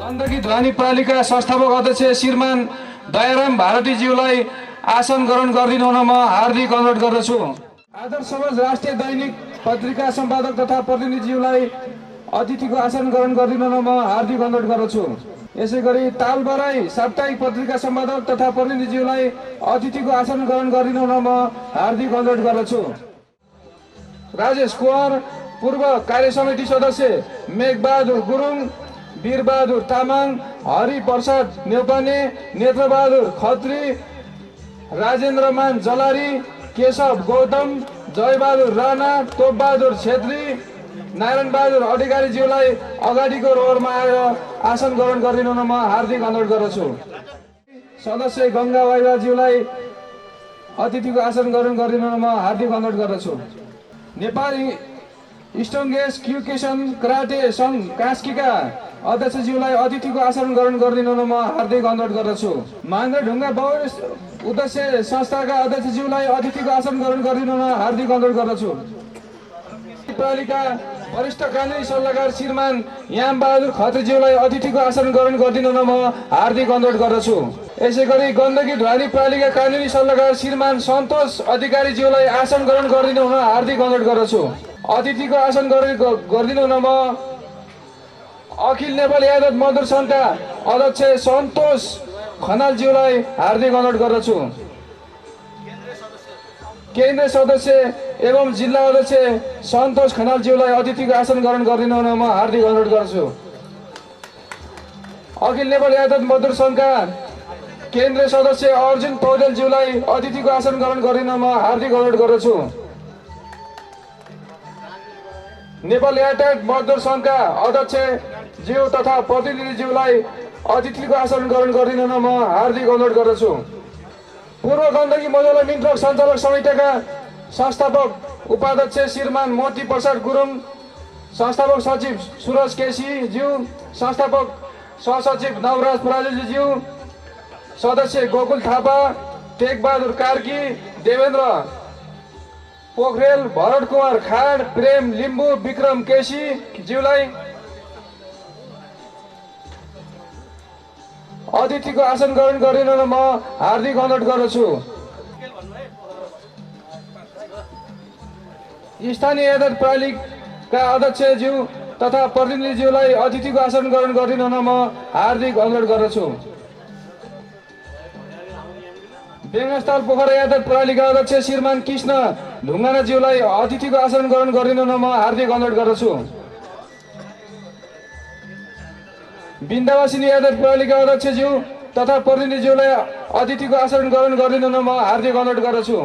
गण्डकी ध्वनि पालिका संस्थापक अध्यक्ष श्रीमान दयाराम भारतीज्यूलाई आसन ग्रहण गरिदिनु हुन म हार्दिक अनुरोध गर्दछु। आदर्श समाज राष्ट्रिय दैनिक पत्रिका सम्पादक तथा प्रतिनिधिज्यूलाई अतिथिको आसन ग्रहण गरिदिनु हुन म हार्दिक अनुरोध गर्दछु। यसै गरी तालबराई साप्ताहिक पत्रिका सम्पादक तथा प्रतिनिधिज्यूलाई अतिथिको आसन ग्रहण गरिदिनु हुन म हार्दिक अनुरोध गर्दछु। राजेश कुँवर पूर्व कार्य समिति सदस्य मेघबहादुर गुरुङ, वीरबहादुर तामाङ, हरि प्रसाद नेउपाने, नेत्रबहादुर खत्री, राजेन्द्रमान जलारी, केशव गौतम, जयबहादुर राणा, तोपबहादुर छेत्री, नारायण बहादुर अधिकारीज्यूलाई अगाडिको रोरमा आएर आसन ग्रहण गरिदिनु हुन म हार्दिक अनुरोध गर्दछु। सदस्य गंगा वाइवाज्यूलाई अतिथिको आसन ग्रहण गरिदिनु हुन म हार्दिक अनुरोध गर्दछु। नेपाली स्टोङ्गेस क्युकेसन कराटे सङ्घ कास्कीका अध्यक्षज्यूलाई अतिथिको आसन ग्रहण गरिदिनु हुन म हार्दिक अनुरोध गर्दछु। महेन्द्र ढुङ्गा बहु उद्देश्य संस्थाका अध्यक्षज्यूलाई अतिथिको आसन ग्रहण गरिदिनु हुन हार्दिक अनुरोध गर्दछु। पालिका वरिष्ठ कानुनी सल्लाहकार श्रीमान यामबहादुर खत्रीज्यूलाई अतिथिको आसन ग्रहण गरिदिनु हुन म हार्दिक अनुरोध गर्दछु। यसै गरी गण्डकी ध्वनि पालिका कानुनी सल्लाहकार श्रीमान सन्तोष अधिकारीज्यूलाई आसन ग्रहण गरिदिनु हुन हार्दिक अनुरोध गर्दछु। अतिथिको आसन गरिदिनु हुन म अखिल नेपाल यादव मजदुर सङ्घका अध्यक्ष सन्तोष खनालज्यूलाई हार्दिक अनुरोध गर्दछु। केन्द्रीय सदस्य एवं जिल्ला अध्यक्ष सन्तोष खनालज्यूलाई अतिथिको आसन ग्रहण गरिदिनु हुन म हार्दिक अनुरोध गर्छु। अखिल नेपाल यादव मजदुर सङ्घका केन्द्रीय सदस्य अर्जुन पौडेलज्यूलाई अतिथिको आसन ग्रहण गरिदिन म हार्दिक अनुरोध गर्दछु। नेपाल यातायात मजदुर सङ्घका अध्यक्षज्यू तथा प्रतिनिधिज्यूलाई अतिथिको आसन ग्रहण गरिदिन म हार्दिक अनुरोध गर्दछु। पूर्व गण्डकी मझौला मिल ट्रक सञ्चालक समितिका संस्थापक उपाध्यक्ष श्रीमान मोती प्रसाद गुरुङ, संस्थापक सचिव सुरज केसीज्यू, संस्थापक सहसचिव नवराज पराजुलीज्यू, सदस्य गोकुल थापा, टेकबहादुर कार्की, देवेन्द्र पोखरेल, भरत कुमार खाड, प्रेम लिम्बू, विक्रम केसी ज्यूलाई अतिथिको आसन ग्रहण गरिदिनु हुन म हार्दिक अनुरोध गर्दछु। स्थानीय यातायात पालिका अध्यक्षज्यू तथा प्रतिनिधिज्यूलाई अतिथिको आसन ग्रहण गरिदिनु हुन म हार्दिक अनुरोध गर्दछु। बेङस्थल पोखरा यातायात पालिका अध्यक्ष श्रीमान कृष्ण ढुङ्गानाज्यूलाई अतिथिको आसन ग्रहण गरिदिनु हुन म हार्दिक अनुरोध गर्दछु। बिन्दावासिनी यातायात पालिका अध्यक्षज्यू तथा प्रतिनिधिज्यूलाई अतिथिको आसन ग्रहण गरिदिनु हुन म हार्दिक अनुरोध गर्दछु।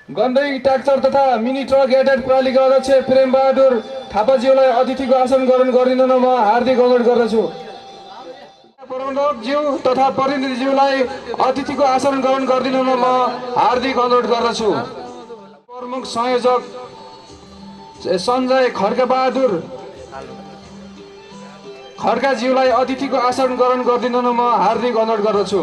गण्डकी ट्र्याक्टर तथा मिनी ट्रक यातायात पालिका अध्यक्ष प्रेमबहादुर थापाज्यूलाई अतिथिको आसन ग्रहण गरिदिनु हुन म हार्दिक अनुरोध गर्दछु। प्रबन्धकज्यू तथा प्रतिनिधिज्यूलाई अतिथिको आसन ग्रहण गरिदिनु हुन म हार्दिक अनुरोध गर्दछु। प्रमुख संयोजक सञ्जय खड्काबहादुर खड्काज्यूलाई अतिथिको आसन ग्रहण गरिदिनु हुन म हार्दिक अनुरोध गर्दछु।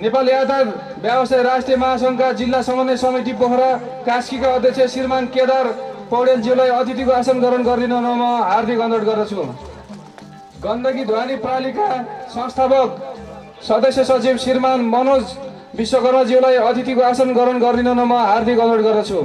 नेपाल यातायात व्यवसाय राष्ट्रिय महासङ्घका जिल्ला समन्वय समिति पोखरा कास्कीका अध्यक्ष श्रीमान केदार पौडेलज्यूलाई अतिथिको आसन ग्रहण गरिदिनु हुन म हार्दिक अनुरोध गर्दछु। गण्डकी ध्वनि पालिका संस्थापक सदस्य सचिव श्रीमान मनोज विश्वकर्माज्यूलाई अतिथिको आसन ग्रहण गरिदिनु हुन म हार्दिक अनुरोध गर्दछु।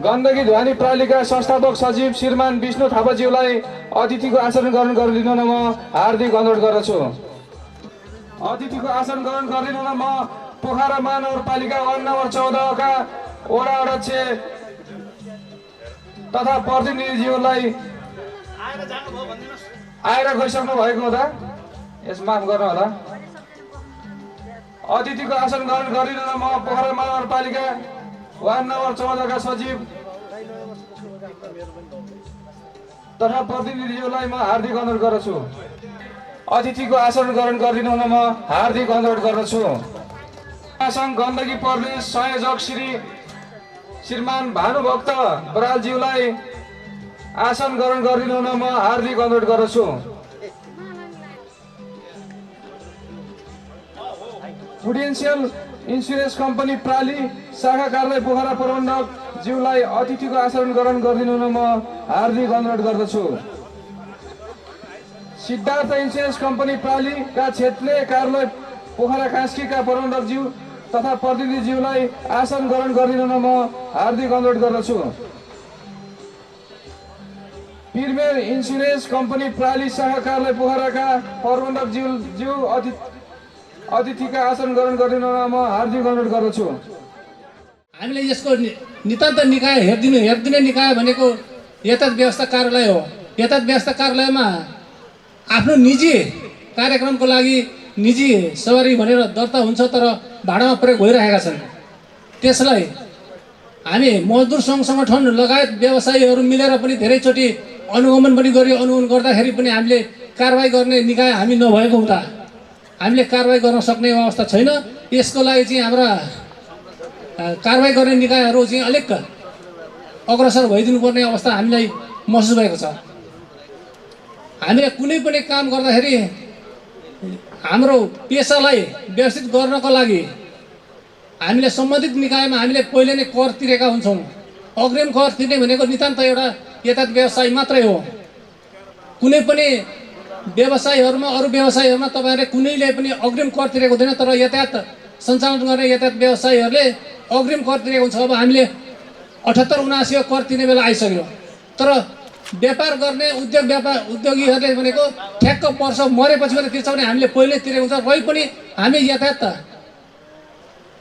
गण्डकी ध्वनि पालिका संस्थापक सचिव श्रीमान विष्णु थापाज्यूलाई अतिथिको आसन ग्रहण गरिदिनु हुन म हार्दिक अनुरोध गर्दछु। अतिथिको आसन ग्रहण गरिदिनु हुन म पोखरा महानगरपालिका 1 नम्बर 14 का वडा अध्यक्ष तथा प्रतिनिधिज्यूलाई आएर गइसक्नु भएको हुँदा यस माफ गर्नु होला। अतिथिको आसन ग्रहण गरिदिन म पोखरा महानगरपालिका वार्ड नम्बर 14 का सचिव तथा प्रतिनिधिज्यूलाई म हार्दिक अनुरोध गर्दछु। अतिथिको आसन ग्रहण गरिदिनु हुन म हार्दिक अनुरोध गर्दछु। सङ्घ गण्डकी प्रदेश संयोजक श्रीमान भानुभक्त बरालज्यूलाई आसन ग्रहण गरिदिनु हुन म हार्दिक अनुरोध गर्दछु। प्रुडेन्सियल इन्सुरेन्स कम्पनी प्राली शाखा कार्यालय पोखरा प्रबन्धक ज्यूलाई अतिथिको आसन ग्रहण गरिदिनु हुन म हार्दिक अनुरोध गर्दछु। सिद्धार्थ इन्सुरेन्स कम्पनी प्रालीका क्षेत्रीय कार्यालय पोखरा कास्कीका प्रबन्धक ज्यू तथा प्रतिनिधिज्यूलाई आसन ग्रहण गरिदिनु हुन म हार्दिक अनुरोध गर्दछु। पिरमेर इन्सुरेन्स कम्पनी प्राली शाखा कार्यालय पोखराका प्रबन्धक ज्यू अतिथिका आसन ग्रहण गरिदिनु हुन म हार्दिक अनुरोध गर्दछु। हामीले यसको नितान्त निकाय हेरिदिने निकाय भनेको यातायात व्यवस्था कार्यालय हो। यातायात व्यवस्था कार्यालयमा आफ्नो निजी कार्यक्रमको लागि निजी सवारी भनेर दर्ता हुन्छ तर भाडामा प्रयोग भइरहेका छन्। त्यसलाई हामी मजदुर सङ्घ सङ्गठन लगायत व्यवसायीहरू मिलेर पनि धेरैचोटि अनुगमन पनि गर्यो। अनुगमन गर्दाखेरि पनि हामीले कारबाही गर्ने निकाय हामी नभएको हुँदा हामीले कारबाही गर्न सक्ने अवस्था छैन। यसको लागि चाहिँ हाम्रा कारबाही गर्ने निकायहरू चाहिँ अलिक अग्रसर भइदिनुपर्ने अवस्था हामीलाई महसुस भएको छ। हामीले कुनै पनि काम गर्दाखेरि हाम्रो पेसालाई व्यवस्थित गर्नको लागि हामीले सम्बन्धित निकायमा हामीले पहिले नै कर तिरेका हुन्छौँ। अग्रिम कर तिर्ने भनेको नितान्त एउटा यातायात व्यवसाय मात्रै हो। कुनै पनि व्यवसायहरूमा अरू व्यवसायहरूमा तपाईँहरूले कुनैले पनि अग्रिम कर तिरेको हुँदैन तर यातायात सञ्चालन गर्ने यातायात व्यवसायीहरूले अग्रिम कर तिरेको हुन्छ। अब हामीले 78-79 कर तिर्ने बेला आइसक्यो तर व्यापार गर्ने उद्योगीहरूले भनेको ठ्याक्क वर्ष मरेपछि पनि तिर्छ भने हामीले पहिले तिरेको हुन्छ। रै पनि हामी यातायात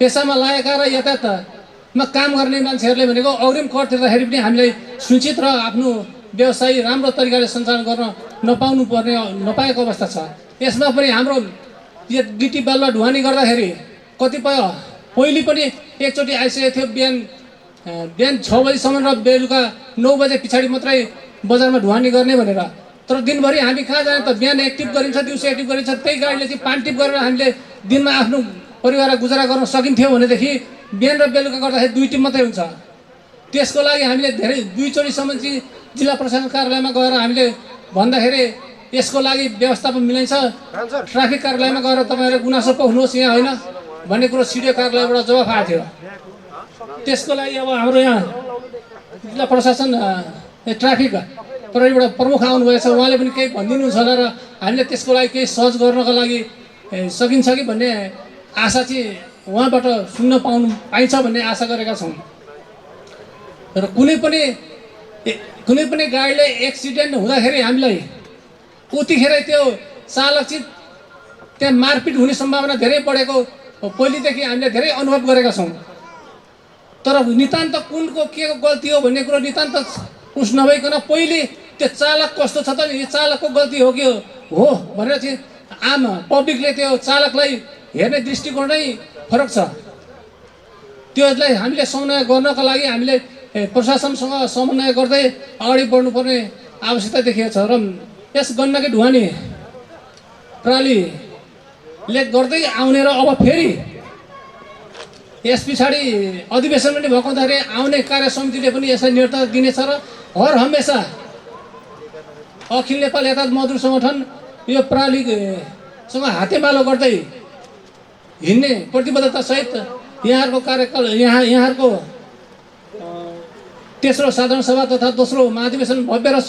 पेसामा लागेका र यातायातमा काम गर्ने मान्छेहरूले भनेको अग्रिम कर तिर्दाखेरि पनि हामीलाई सूचित र आफ्नो व्यवसाय राम्रो तरिकाले सञ्चालन गर्न नपाएको अवस्था छ। यसमा पनि हाम्रो यो डिटी बालुवा ढुवानी गर्दाखेरि कतिपय पहिले पनि एकचोटि आइसकेको थियो बिहान 6 बजीसम्म र बेलुका 9 बजे पछाडि मात्रै बजारमा ढुवानी गर्ने भनेर। तर दिनभरि हामी कहाँ जाने त? बिहान एक्टिभ गरिन्छ, दिउँसो एक्टिभ गरिन्छ। त्यही गाडीले चाहिँ पानटिप गरेर हामीले दिनमा आफ्नो परिवारलाई गुजारा गर्न सकिन्थ्यो भनेदेखि बिहान र बेलुका गर्दाखेरि 2 टिप मात्रै हुन्छ। त्यसको लागि हामीले धेरै 2 चोटिसम्म चाहिँ जिल्ला प्रशासन कार्यालयमा गएर हामीले भन्दाखेरि यसको लागि व्यवस्थापन मिलाइन्छ। ट्राफिक कार्यालयमा गएर तपाईँहरू गुनासो पोख्नुहोस् यहाँ होइन भन्ने कुरो सिडिओ कार्यालयबाट जवाफ आएको थियो। त्यसको लागि अब हाम्रो यहाँ जिल्ला प्रशासन ट्राफिक प्रहरीबाट प्रमुख आउनुभएको छ। उहाँले पनि केही भनिदिनुहुन्छ होला र हामीले त्यसको लागि केही सहज गर्नको लागि सकिन्छ कि भन्ने आशा चाहिँ उहाँबाट सुन्न पाइन्छ भन्ने आशा गरेका छौँ। र कुनै पनि गाडीले एक्सिडेन्ट हुँदाखेरि हामीलाई उतिखेर त्यो चालक चाहिँ त्यहाँ मारपिट हुने सम्भावना धेरै बढेको पहिलेदेखि हामीले धेरै अनुभव गरेका छौँ। तर नितान्त कुनको के को गल्ती हो भन्ने कुरो नितान्त उस नभइकन पहिले त्यो चालक कस्तो छ त यो चालकको गल्ती हो कि हो भनेर चाहिँ आम पब्लिकले त्यो चालकलाई हेर्ने दृष्टिकोण नै फरक छ। त्यसलाई हामीले समन्वय गर्नको लागि हामीले प्रशासनसँग समन्वय गर्दै अगाडि बढ्नुपर्ने आवश्यकता देखिएको छ। र यस गण्डकी ढुवानी प्रालीले गर्दै आउने र अब फेरि यस पछाडि अधिवेशन पनि भएको हुँदाखेरि आउने कार्य समितिले पनि यसलाई निर्देश दिनेछ र हर हमेसा अखिल नेपाल यातायात मजदुर सङ्गठन यो प्रालीसँग हातेमालो गर्दै हिँड्ने प्रतिबद्धता सहित यहाँहरूको कार्यकाल यहाँहरूको तेस्रो साधारण सभा तथा दोस्रो महाधिवेशन भव्य र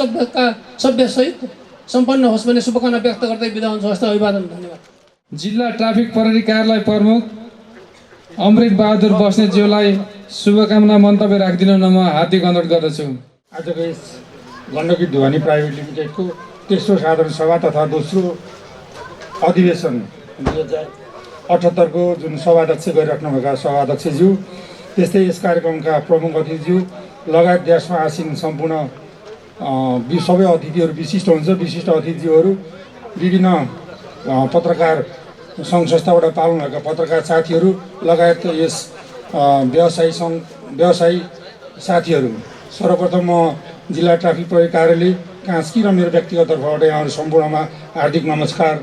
सभ्य सहित सम्पन्न होस् भन्ने शुभकामना व्यक्त गर्दै बिदा हुन्छु। हस्त अभिवादन, धन्यवाद। जिल्ला ट्राफिक प्रहरी कार्यालय प्रमुख अमृत बहादुर बस्नेतज्यूलाई शुभकामना मन्तव्य राखिदिनु न म हार्दिक अनुरोध गर्दछु। आजको यस गण्डकी ढुवानी प्राइभेट लिमिटेडको तेस्रो साधारण सभा तथा दोस्रो अधिवेशन 2078 को जुन सभाध्यक्ष गरिराख्नुभएका सभाध्यक्षज्यू, त्यस्तै यस कार्यक्रमका प्रमुख अतिथिज्यू लगायत देशमा आसीन सम्पूर्ण सबै अतिथिहरू विशिष्ट हुन्छ। विशिष्ट अतिथिज्यूहरू, विभिन्न पत्रकार सङ्घ संस्थाबाट पाल्नुभएका पत्रकार साथीहरू लगायत यस व्यवसायी साथीहरू, सर्वप्रथम म जिल्ला ट्राफिक प्रहरी कार्यालय कास्की र मेरो व्यक्तिगत तर्फबाट यहाँहरू सम्पूर्णमा हार्दिक नमस्कार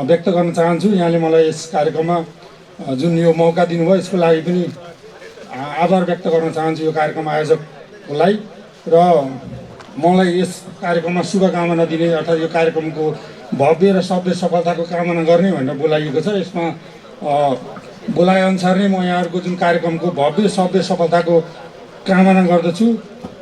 व्यक्त गर्न चाहन्छु। यहाँले मलाई यस कार्यक्रममा जुन यो मौका दिनुभयो यसको लागि पनि आभार व्यक्त गर्न चाहन्छु यो कार्यक्रम आयोजकलाई। र मलाई यस कार्यक्रममा शुभकामना दिने अर्थात् यो कार्यक्रमको भव्य र सभ्य सफलताको कामना गर्ने भनेर बोलाइएको छ। यसमा बोलाएअनुसार नै म यहाँहरूको जुन कार्यक्रमको भव्य सभ्य सफलताको कामना गर्दछु।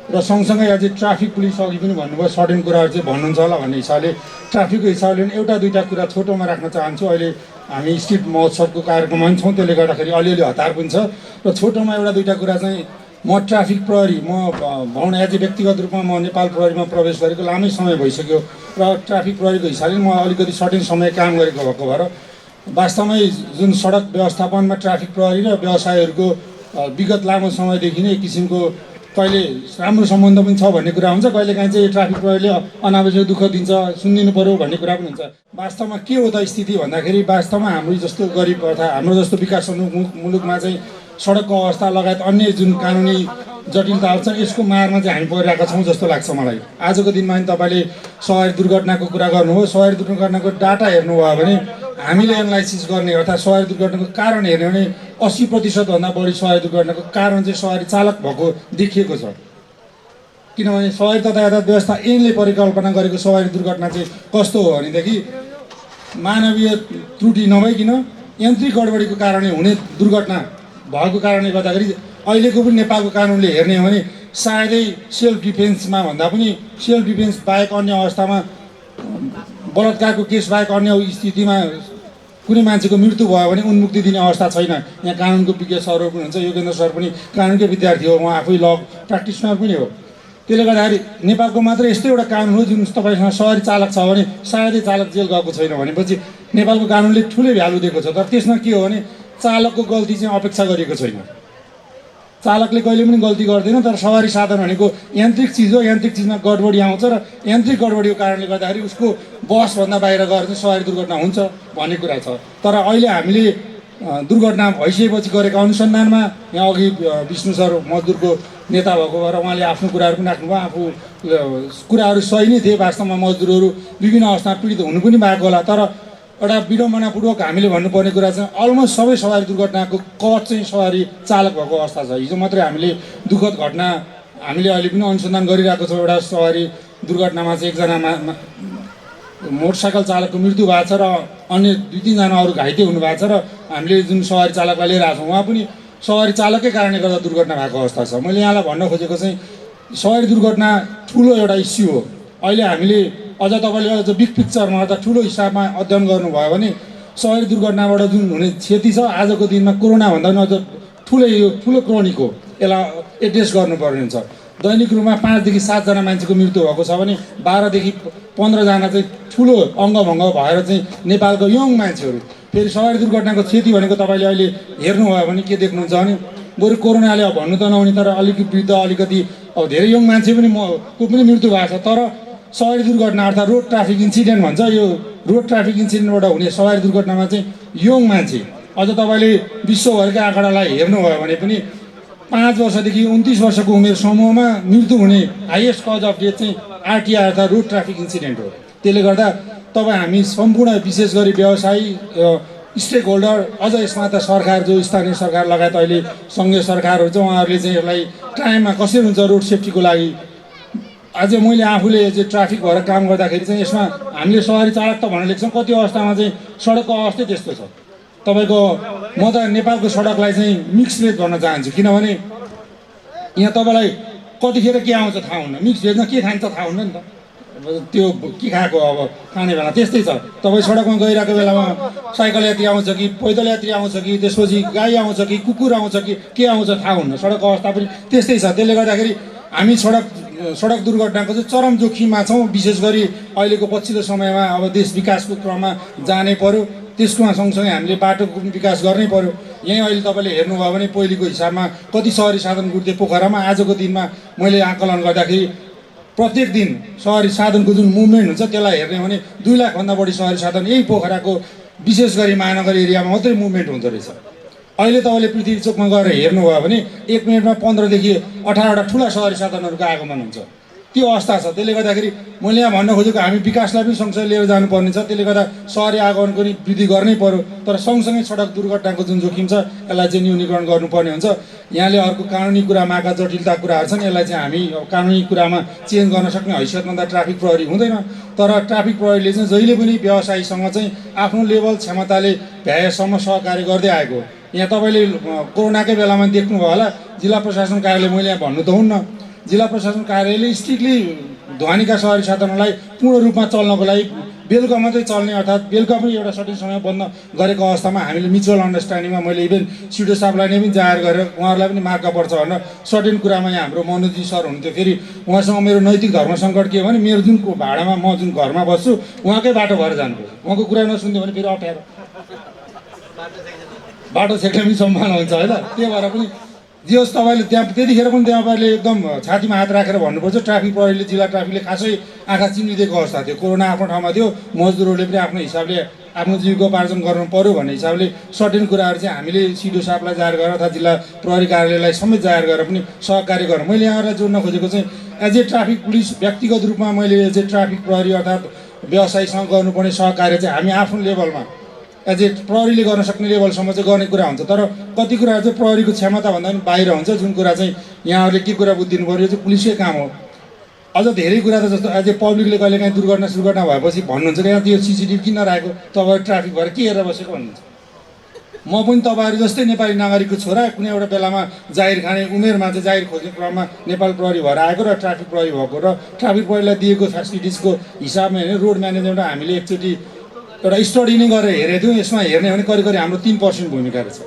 र सँगसँगै अझै ट्राफिक पुलिस अघि पनि भन्नुभयो सर्टेन कुराहरू चाहिँ भन्नुहुन्छ होला भन्ने हिसाबले ट्राफिकको हिसाबले पनि एउटा दुईवटा कुरा छोटोमा राख्न चाहन्छु। अहिले हामी स्ट्रिट महोत्सवको कार्यक्रममा पनि छौँ, त्यसले गर्दाखेरि अलिअलि हतार पनि छ। र छोटोमा एउटा दुईवटा कुरा चाहिँ म ट्राफिक प्रहरी भनौँ एज ए व्यक्तिगत रूपमा म नेपाल प्रहरीमा प्रवेश गरेको लामै समय भइसक्यो र ट्राफिक प्रहरीको हिसाबले म अलिकति सर्टेन समय काम गरेको भएको भएर वास्तवमै जुन सडक व्यवस्थापनमा ट्राफिक प्रहरी र व्यवसायहरूको विगत लामो समयदेखि नै एक किसिमको कहिले राम्रो सम्बन्ध पनि छ भन्ने कुरा हुन्छ, कहिलेकाहीँ चाहिँ ट्राफिक प्रहरीले अनावश्यक दुःख दिन्छ, सुनिदिनु पऱ्यो भन्ने कुरा पनि हुन्छ। वास्तवमा के हो त स्थिति भन्दाखेरि वास्तवमा हाम्रो जस्तो गरिब अर्थात् हाम्रो जस्तो विकास मुलुकमा चाहिँ सडकको अवस्था लगायत अन्य जुन कानुनी जटिलताहरू छन् यसको मारमा चाहिँ हामी परिरहेका छौँ जस्तो लाग्छ मलाई। आजको दिनमा पनि तपाईँले सवारी दुर्घटनाको कुरा गर्नुभयो। सवारी दुर्घटनाको डाटा हेर्नुभयो भने हामीले एनालाइसिस गर्ने अर्थात् सवारी दुर्घटनाको कारण हेर्ने भने 80% बढी सवारी दुर्घटनाको कारण चाहिँ सवारी चालक भएको देखिएको छ। किनभने सवारी तथा यातायात व्यवस्था ऐनले परिकल्पना गरेको सवारी दुर्घटना चाहिँ कस्तो हो भनेदेखि मानवीय त्रुटि नभइकन यान्त्रिक गडबडीको कारणले हुने दुर्घटना भएको कारणले गर्दाखेरि अहिलेको पनि नेपालको कानुनले हेर्ने हो भने सायदै सेल्फ डिफेन्समा भन्दा पनि सेल्फ डिफेन्स बाहेक अन्य अवस्थामा बलात्कारको केस बाहेक अन्य स्थितिमा कुनै मान्छेको मृत्यु भयो भने उन्मुक्ति दिने अवस्था छैन। यहाँ कानुनको विज्ञ सरहरू पनि हुन्छ, योगेन्द्र सर पनि कानुनकै विद्यार्थी हो, उहाँ आफै ल प्र्याक्टिसनर पनि हो। त्यसले गर्दाखेरि नेपालको मात्र यस्तै एउटा कानुन हो जुन तपाईँसँग सवारी चालक छ भने सायदै चालक जेल गएको छैन भनेपछि नेपालको कानुनले ठुलै भ्यालु दिएको छ। तर त्यसमा के हो भने चालकको गल्ती चाहिँ अपेक्षा गरिएको छैन। चालकले कहिले पनि गल्ती गर्दैन, तर सवारी साधन भनेको यान्त्रिक चिज हो, यान्त्रिक चिजमा गडबडी आउँछ र यान्त्रिक गडबडीको कारणले गर्दाखेरि उसको बसभन्दा बाहिर गएर चाहिँ सवारी दुर्घटना हुन्छ भन्ने कुरा छ। तर अहिले हामीले दुर्घटना भइसकेपछि गरेको अनुसन्धानमा यहाँ अघि विष्णु सर मजदुरको नेता भएको भएर उहाँले आफ्नो कुराहरू पनि राख्नुभयो। आफू कुराहरू सही नै थिए, वास्तवमा मजदुरहरू विभिन्न अवस्थामा पीडित हुनु पनि भएको होला। तर एउटा विडम्बनापूर्वक हामीले भन्नुपर्ने कुरा चाहिँ अलमोस्ट सबै सवारी दुर्घटनाको कज चाहिँ सवारी चालक भएको अवस्था छ। हिजो मात्रै हामीले दुःखद घटना हामीले अहिले पनि अनुसन्धान गरिरहेको छौँ। एउटा सवारी दुर्घटनामा चाहिँ एकजना मोटरसाइकल चालकको मृत्यु भएको छ र अन्य 2-3जना अरू घाइते हुनुभएको छ र हामीले जुन सवारी चालकलाई लिएर आएको छौँ उहाँ पनि सवारी चालकै कारणले गर्दा दुर्घटना भएको अवस्था छ। मैले यहाँलाई भन्न खोजेको चाहिँ सवारी दुर्घटना ठुलो एउटा इस्यु हो। अहिले हामीले अझ तपाईँले अझ बिग पिक्चरमा अर्थात् ठुलो हिसाबमा अध्ययन गर्नुभयो भने सवारी दुर्घटनाबाट जुन हुने क्षति छ आजको दिनमा कोरोनाभन्दा पनि अझ ठुलो क्रोनिक हो। यसलाई एड्रेस गर्नुपर्ने हुन्छ। दैनिक रूपमा 5 देखि 7 जना मान्छेको मृत्यु भएको छ भने 12 देखि 15 जना चाहिँ ठुलो अङ्गभङ्ग भएर चाहिँ नेपालको यङ मान्छेहरू। फेरि सवारी दुर्घटनाको क्षति भनेको तपाईँले अहिले हेर्नुभयो भने के देख्नुहुन्छ भने बरु कोरोनाले अब भन्नु त नहुने तर अलिकति वृद्ध अलिकति अब धेरै यङ मान्छे पनि को पनि मृत्यु भएको छ। तर सवारी दुर्घटना अर्थात् रोड ट्राफिक इन्सिडेन्ट भन्छ, यो रोड ट्राफिक इन्सिडेन्टबाट हुने सवारी दुर्घटनामा चाहिँ यङ मान्छे अझ तपाईँले विश्वभरका आँकडालाई हेर्नुभयो भने पनि 5 वर्षदेखि 29 वर्षको उमेर समूहमा मृत्यु हुने हाइएस्ट कज अफ डेथ चाहिँ आरटिआई अर्थात् रोड ट्राफिक इन्सिडेन्ट हो। त्यसले गर्दा तपाईँ हामी सम्पूर्ण विशेष गरी व्यवसायी स्टेक होल्डर अझ यसमा त सरकार जो स्थानीय सरकार लगायत अहिले सङ्घीय सरकारहरू छ उहाँहरूले चाहिँ यसलाई टाइममा कसरी हुन्छ रोड सेफ्टीको लागि। अझै मैले आफूले चाहिँ ट्राफिक भएर काम गर्दाखेरि चाहिँ यसमा हामीले सवारी चालक त भनेर लेख्छौँ, कति अवस्थामा चाहिँ सडकको अवस्थै त्यस्तो छ। तपाईँको म त नेपालको सडकलाई चाहिँ मिक्स भेज भन्न चाहन्छु, किनभने यहाँ तपाईँलाई कतिखेर के आउँछ थाहा हुन्न, मिक्स भेजमा के खान्छ थाहा हुन्न नि त, त्यो के खाएको अब खाने बेला त्यस्तै छ। तपाईँ सडकमा गइरहेको बेलामा साइकल यात्री आउँछ कि पैदल यात्री आउँछ कि त्यसपछि गाई आउँछ कि कुकुर आउँछ कि के आउँछ थाहा हुन्न। सडकको अवस्था पनि त्यस्तै छ। त्यसले गर्दाखेरि हामी सडक दुर्घटनाको चाहिँ चरम जोखिममा छौँ। विशेष गरी अहिलेको पछिल्लो समयमा अब देश विकासको क्रममा जानै पर्यो, त्यसकोमा सँगसँगै हामीले बाटोको पनि विकास गर्नै पर्यो। यहीँ अहिले तपाईँले हेर्नुभयो भने पहिलेको हिसाबमा कति सहरी साधन गुड्थे पोखरामा, आजको दिनमा मैले आकलन गर्दाखेरि प्रत्येक दिन सहरी साधनको जुन मुभमेन्ट हुन्छ त्यसलाई हेर्ने हो भने 2 लाखभन्दा बढी सहरी साधन यही पोखराको विशेष गरी महानगर एरियामा मात्रै मुभमेन्ट हुँदो रहेछ। अहिले तपाईँले पृथ्वी चोकमा गएर हेर्नुभयो भने 1 मिनटमा 15 देखि 18वटा ठुला सहरी साधनहरूको आगमन हुन्छ। त्यो अवस्था छ। त्यसले गर्दाखेरि मैले यहाँ भन्न खोजेको हामी विकासलाई पनि सँगसँगै लिएर जानुपर्ने छ। त्यसले गर्दा सहरी आगमनको नि वृद्धि गर्नै पर्यो, तर सँगसँगै सडक दुर्घटनाको जुन जोखिम छ यसलाई चाहिँ न्यूनीकरण गर्नुपर्ने हुन्छ। यहाँले अर्को कानुनी कुरामा आएका जटिलता कुराहरू छन्, यसलाई चाहिँ हामी कानुनी कुरामा चेन्ज गर्न सक्ने हैसियतमा त ट्राफिक प्रहरी हुँदैन, तर ट्राफिक प्रहरीले चाहिँ जहिले पनि व्यवसायीसँग चाहिँ आफ्नो लेभल क्षमताले भ्याएसम्म सहकार्य गर्दै आएको। यहाँ तपाईँले कोरोनाकै बेलामा देख्नुभयो होला, जिल्ला प्रशासन कार्यालय मैले यहाँ भन्नु त हुन्न, जिल्ला प्रशासन कार्यालयले स्ट्रिक्टली ध्वनिका सहरी साधनहरूलाई पूर्ण रूपमा चल्नको लागि बेलुका मात्रै चल्ने अर्थात् बेलुका पनि एउटा सठिक समय बन्द गरेको अवस्थामा हामीले म्युचुअल अन्डरस्ट्यान्डिङमा मैले इभेन सिडिओ साहबलाई नै पनि जाहेर गरेर उहाँहरूलाई पनि मार्का पर्छ भनेर सर्टेन कुरामा यहाँ हाम्रो मनोजी सर हुनुहुन्थ्यो। फेरि उहाँसँग मेरो नैतिक धर्म सङ्कट के हो भने मेरो जुन भाडामा म जुन घरमा बस्छु उहाँकै बाटो भएर जानुपर्छ, उहाँको कुरा नसुन्यो भने फेरि अप्ठ्यारो बाटो छेक्ने पनि सम्भावना हुन्छ होइन। त्यही भएर पनि जे होस् तपाईँले त्यहाँ त्यतिखेर पनि तपाईँले एकदम छातीमा हात राखेर भन्नुपर्छ। ट्राफिक प्रहरीले जिल्ला ट्राफिकले खासै आँखा चिम्लिदिएको अवस्था थियो। कोरोना आफ्नो ठाउँमा थियो, मजदुरहरूले पनि आफ्नो हिसाबले आफ्नो जीविकोपार्जन गर्नु पर्यो भन्ने हिसाबले सर्टेन कुराहरू चाहिँ हामीले सिडिओ साहबलाई जाहेर गरेर अथवा जिल्ला प्रहरी कार्यालयलाई समेत जाहेर गरेर पनि सहकार्य गरौँ। मैले यहाँहरूलाई जोड्न खोजेको चाहिँ एज ए ट्राफिक पुलिस व्यक्तिगत रूपमा मैले एज ए ट्राफिक प्रहरी अर्थात् व्यवसायीसँग गर्नुपर्ने सहकार्य चाहिँ हामी आफ्नो लेभलमा एज ए प्रहरीले गर्न सक्ने लेभलसम्म चाहिँ गर्ने कुरा हुन्छ, तर कति कुराहरू चाहिँ प्रहरीको क्षमताभन्दा पनि बाहिर हुन्छ। जुन कुरा चाहिँ यहाँहरूले के कुरा बुझिदिनु पऱ्यो, चाहिँ पुलिसकै काम हो। अझ धेरै कुरा त जस्तो एज ए पब्लिकले कहिले काहीँ दुर्घटना भएपछि भन्नुहुन्छ कि यहाँ त्यो सिसिटिभी किन राखेको, तपाईँहरू ट्राफिक भएर के हेरेर बसेको भन्नुहुन्छ। म पनि तपाईँहरू जस्तै नेपाली नागरिकको छोरा, कुनै एउटा बेलामा जाहिर खाने उमेरमा चाहिँ जाहिर खोज्ने क्रममा नेपाल प्रहरी भएर आएको र ट्राफिक प्रहरी भएको र ट्राफिक प्रहरीलाई दिएको फेसिलिटिजको हिसाबमा होइन रोड म्यानेजमेन्ट हामीले एकचोटि एउटा स्टडी नै गरेर हेरेको थियौँ। यसमा हेर्ने हो भने करिब करिब हाम्रो 3% भूमिका रहेछ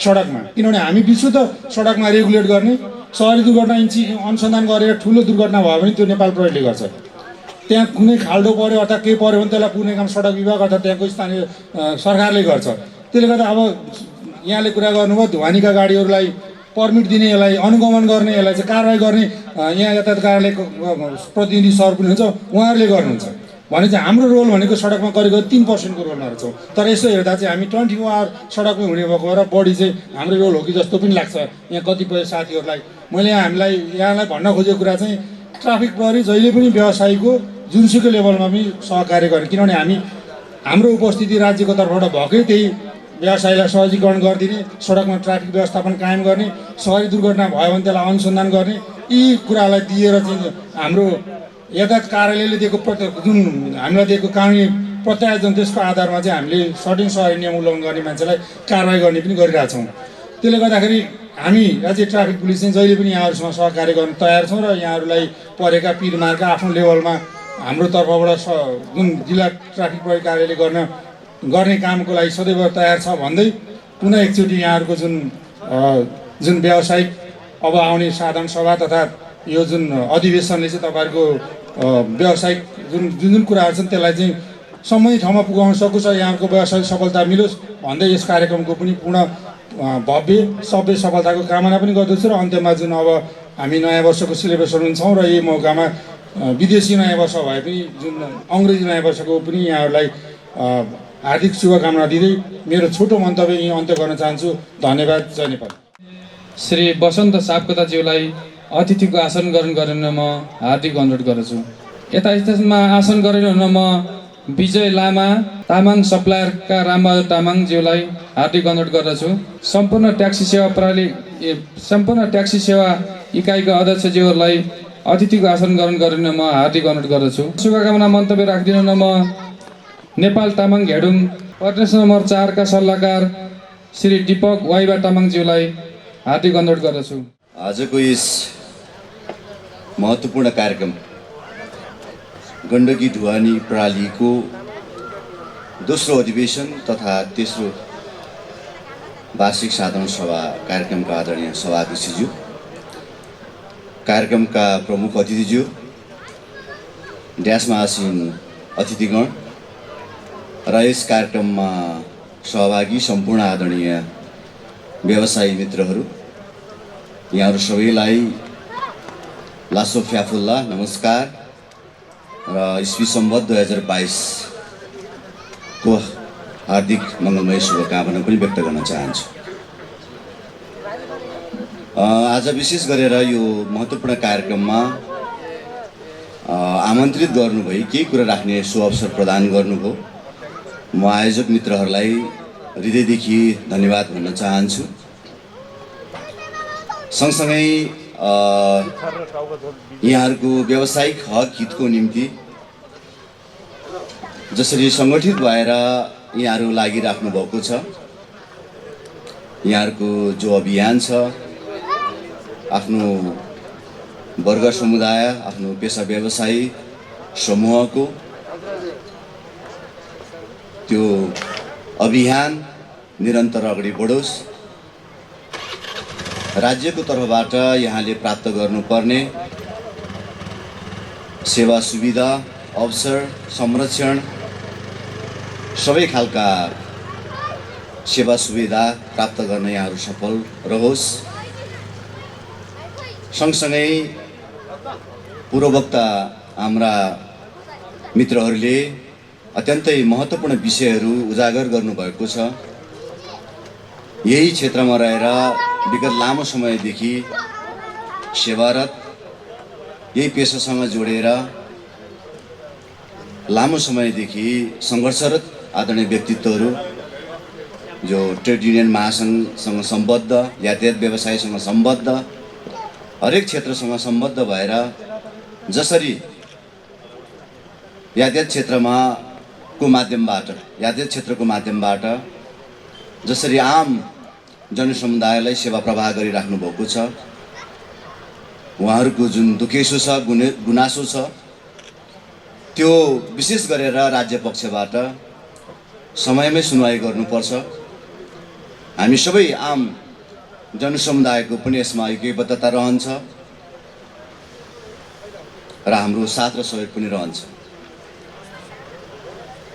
सडकमा, किनभने हामी विशुद्ध सडकमा रेगुलेट गर्ने, सहरी दुर्घटना अनुसन्धान गरेर ठुलो दुर्घटना भयो भने त्यो नेपाल प्रहरीले गर्छ। त्यहाँ कुनै खाल्डो पऱ्यो अथवा केही पऱ्यो भने त्यसलाई पुर्ने काम सडक विभाग अथवा त्यहाँको स्थानीय सरकारले गर्छ। त्यसले गर्दा अब यहाँले कुरा गर्नुभयो ध्वनिका गाडीहरूलाई पर्मिट दिने, यसलाई अनुगमन गर्ने, यसलाई चाहिँ कारवाही गर्ने यहाँ यातायात कार्यालयको प्रतिनिधि सर पनि हुन्छ, उहाँहरूले गर्नुहुन्छ भने चाहिँ हाम्रो रोल भनेको सडकमा करिब 3%को रोलमा रहेछौँ। तर यसो हेर्दा चाहिँ हामी 24 आवर सडकमै हुने भएको र बढी चाहिँ हाम्रो रोल हो कि जस्तो पनि लाग्छ यहाँ कतिपय साथीहरूलाई। मैले हामीलाई यहाँलाई भन्न खोजेको कुरा चाहिँ ट्राफिक प्रहरी जहिले पनि व्यवसायीको जुनसुकै लेभलमा पनि सहकार्य गर्ने, किनभने हामी हाम्रो उपस्थिति राज्यको तर्फबाट भएकै त्यही व्यवसायीलाई सहजीकरण गरिदिने, सडकमा ट्राफिक व्यवस्थापन कायम गर्ने, सहरी दुर्घटना भयो भने त्यसलाई अनुसन्धान गर्ने, यी कुरालाई दिएर चाहिँ हाम्रो यातायात कार्यालयले दिएको जुन हामीलाई दिएको कानुनी प्रत्यायोजन त्यसको आधारमा चाहिँ हामीले सर्टेन सहरी नियम उल्लङ्घन गर्ने मान्छेलाई कारवाही गर्ने पनि गरिरहेछौँ। त्यसले गर्दाखेरि हामी राज्य ट्राफिक पुलिस चाहिँ जहिले पनि यहाँहरूसँग सहकार्य गर्न तयार छौँ र यहाँहरूलाई परेका पिरमार्का आफ्नो लेभलमा हाम्रो तर्फबाट जुन जिल्ला ट्राफिक प्रहरी कार्यालयले गर्ने कामको लागि सदैव तयार छ भन्दै पुनः एकचोटि यहाँहरूको जुन व्यावसायिक अब आउने साधारण सभा तथा यो जुन अधिवेशनले चाहिँ तपाईँहरूको व्यावसायिक जुन कुराहरू छन् त्यसलाई चाहिँ सम्बन्धित ठाउँमा पुगाउन सकोस् र यहाँको व्यावसायिक सफलता मिलोस् भन्दै यस कार्यक्रमको पनि पूर्ण भव्य सभ्य सफलताको कामना पनि गर्दछु। र अन्त्यमा जुन अब हामी नयाँ वर्षको सेलिब्रेसन छौँ र यही मौकामा विदेशी नयाँ वर्ष भए पनि जुन अङ्ग्रेजी नयाँ वर्षको पनि यहाँहरूलाई हार्दिक शुभकामना दिँदै मेरो छोटो मन्तव्य यहीँ अन्त्य गर्न चाहन्छु। धन्यवाद। जय नेपाल। श्री वसन्त सापकोटाज्यूलाई अतिथिको आसन ग्रहण गर्न म हार्दिक अनुरोध गर्दछु। यता स्थानमा आसन ग्रहण हुन म विजय लामा तामाङ सप्लायरका रामबहादुर तामाङज्यूलाई हार्दिक अनुरोध गर्दछु। सम्पूर्ण ट्याक्सी सेवा इकाइका अध्यक्षज्यूहरूलाई अतिथिको आसन ग्रहण गर्न म हार्दिक अनुरोध गर्दछु। शुभकामना मन्तव्य राखिदिन म नेपाल तामाङ घेडुङ प्रदेश नम्बर 4 का सल्लाहकार श्री दीपक वाइबा तामाङज्यूलाई हार्दिक अनुरोध गर्दछु। आजको यस महत्त्वपूर्ण कार्यक्रम गण्डकी ढुवानी प्रणालीको दोस्रो अधिवेशन तथा तेस्रो वार्षिक साधारण सभा कार्यक्रमका आदरणीय सभाध्यक्षज्यू, कार्यक्रमका प्रमुख अतिथिज्यू, ड्यासमा आसीन अतिथिगण र यस कार्यक्रममा सहभागी सम्पूर्ण आदरणीय व्यवसायी मित्रहरू, यहाँहरू सबैलाई लासो फ्याफुल्ला नमस्कार र इस्वी सम्वत 2022 को हार्दिक मङ्गलमय शुभकामना पनि व्यक्त गर्न चाहन्छु। आज विशेष गरेर यो महत्त्वपूर्ण कार्यक्रममा आमन्त्रित गर्नुभई केही कुरा राख्ने सुअवसर प्रदान गर्नुभयो। म आयोजक मित्रहरूलाई हृदयदेखि धन्यवाद भन्न चाहन्छु। सँगसँगै यहाँहरूको व्यावसायिक हक हितको निम्ति जसरी सङ्गठित भएर यहाँहरू लागिराख्नु भएको छ, यहाँहरूको जो अभियान छ, आफ्नो वर्ग समुदाय, आफ्नो पेसा व्यवसायी समूहको त्यो अभियान निरन्तर अगाडि बढोस्। राज्यको तर्फबाट यहाँले प्राप्त गर्नुपर्ने सेवा सुविधा, अवसर, संरक्षण, सबै खालका सेवा सुविधा प्राप्त गर्न यहाँहरू सफल रहोस्। सँगसँगै पूर्ववक्ता हाम्रा मित्रहरूले अत्यन्तै महत्त्वपूर्ण विषयहरू उजागर गर्नुभएको छ। यही क्षेत्रमा रहेर विगत लामो समयदेखि सेवारत, यही पेसासँग जोडेर लामो समयदेखि सङ्घर्षरत आदरणीय व्यक्तित्वहरू जो ट्रेड युनियन महासङ्घसँग सम्बद्ध, यातायात व्यवसायसँग सम्बद्ध, हरेक क्षेत्रसँग सम्बद्ध भएर जसरी यातायात क्षेत्रको माध्यमबाट जसरी आम जनसमुदायलाई सेवा प्रवाह गरिराख्नु भएको छ, उहाँहरूको जुन दुखेसो छ, गुनासो छ, त्यो विशेष गरेर राज्य पक्षबाट समयमै सुनवाई गर्नुपर्छ। हामी सबै आम जनसमुदायको पनि यसमा ऐक्यबद्धता रहन्छ र हाम्रो साथ र सहयोग पनि रहन्छ।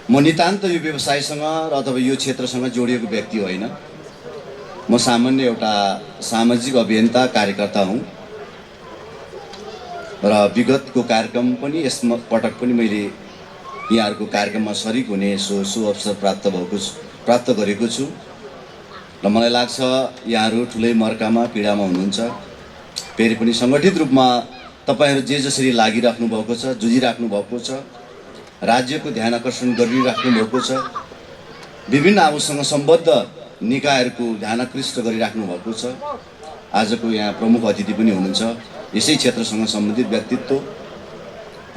म नितान्त यो व्यवसायसँग र अथवा यो क्षेत्रसँग जोडिएको व्यक्ति होइन। म सामान्य एउटा सामाजिक अभियन्ता कार्यकर्ता हुँ र विगतको कार्यक्रम पनि यस पटक पनि मैले यहाँहरूको कार्यक्रममा सरिक हुने सो अवसर प्राप्त गरेको छु र मलाई लाग्छ यहाँहरू ठुलै मर्कामा पीडामा हुनुहुन्छ। फेरि पनि सङ्गठित रूपमा तपाईँहरू जे जसरी लागिराख्नु भएको छ, जुझिराख्नु भएको छ, राज्यको ध्यान आकर्षण गरिराख्नु भएको छ, विभिन्न आफूसँग सम्बद्ध निकायहरूको ध्यान आकृष्ट गरिराख्नु भएको छ। आजको यहाँ प्रमुख अतिथि पनि हुनुहुन्छ यसै क्षेत्रसँग सम्बन्धित व्यक्तित्व।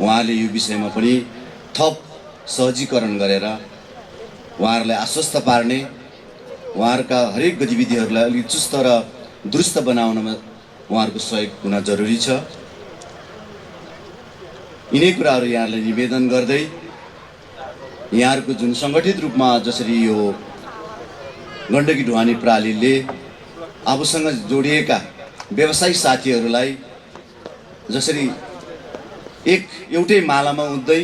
उहाँले यो विषयमा पनि थप सहजीकरण गरेर उहाँहरूलाई आश्वस्त पार्ने, उहाँहरूका हरेक गतिविधिहरूलाई अलिक चुस्त र दुरुस्त बनाउनमा उहाँहरूको सहयोग हुन जरुरी छ। यिनै कुराहरू यहाँलाई निवेदन गर्दै यहाँहरूको जुन सङ्गठित रूपमा जसरी यो गण्डकी ढुवानी प्रणालीले आफूसँग जोडिएका व्यवसायिक साथीहरूलाई जसरी एउटै मालामा उठ्दै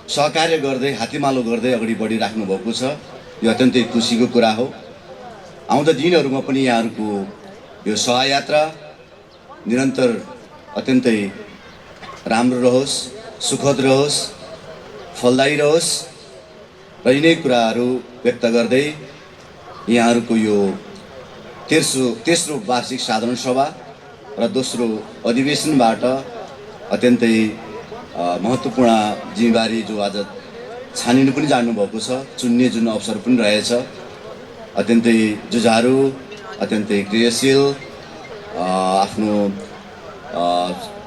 सहकार्य गर्दै हात्तीमालो गर्दै अगाडि बढिराख्नु भएको छ, यो अत्यन्तै खुसीको कुरा हो। आउँदा दिनहरूमा पनि यहाँहरूको यो सहयात्रा निरन्तर अत्यन्तै राम्रो रहोस्, सुखद रहोस्, फलदायी रहोस् र यिनै कुराहरू व्यक्त गर्दै यहाँहरूको यो तेस्रो वार्षिक साधारण सभा र दोस्रो अधिवेशनबाट अत्यन्तै महत्त्वपूर्ण जिम्मेवारी जो आज छानिनु पनि जानुभएको छ, चुन्ने जुन अवसर पनि रहेछ, अत्यन्तै जुझारु, अत्यन्तै क्रियाशील, आफ्नो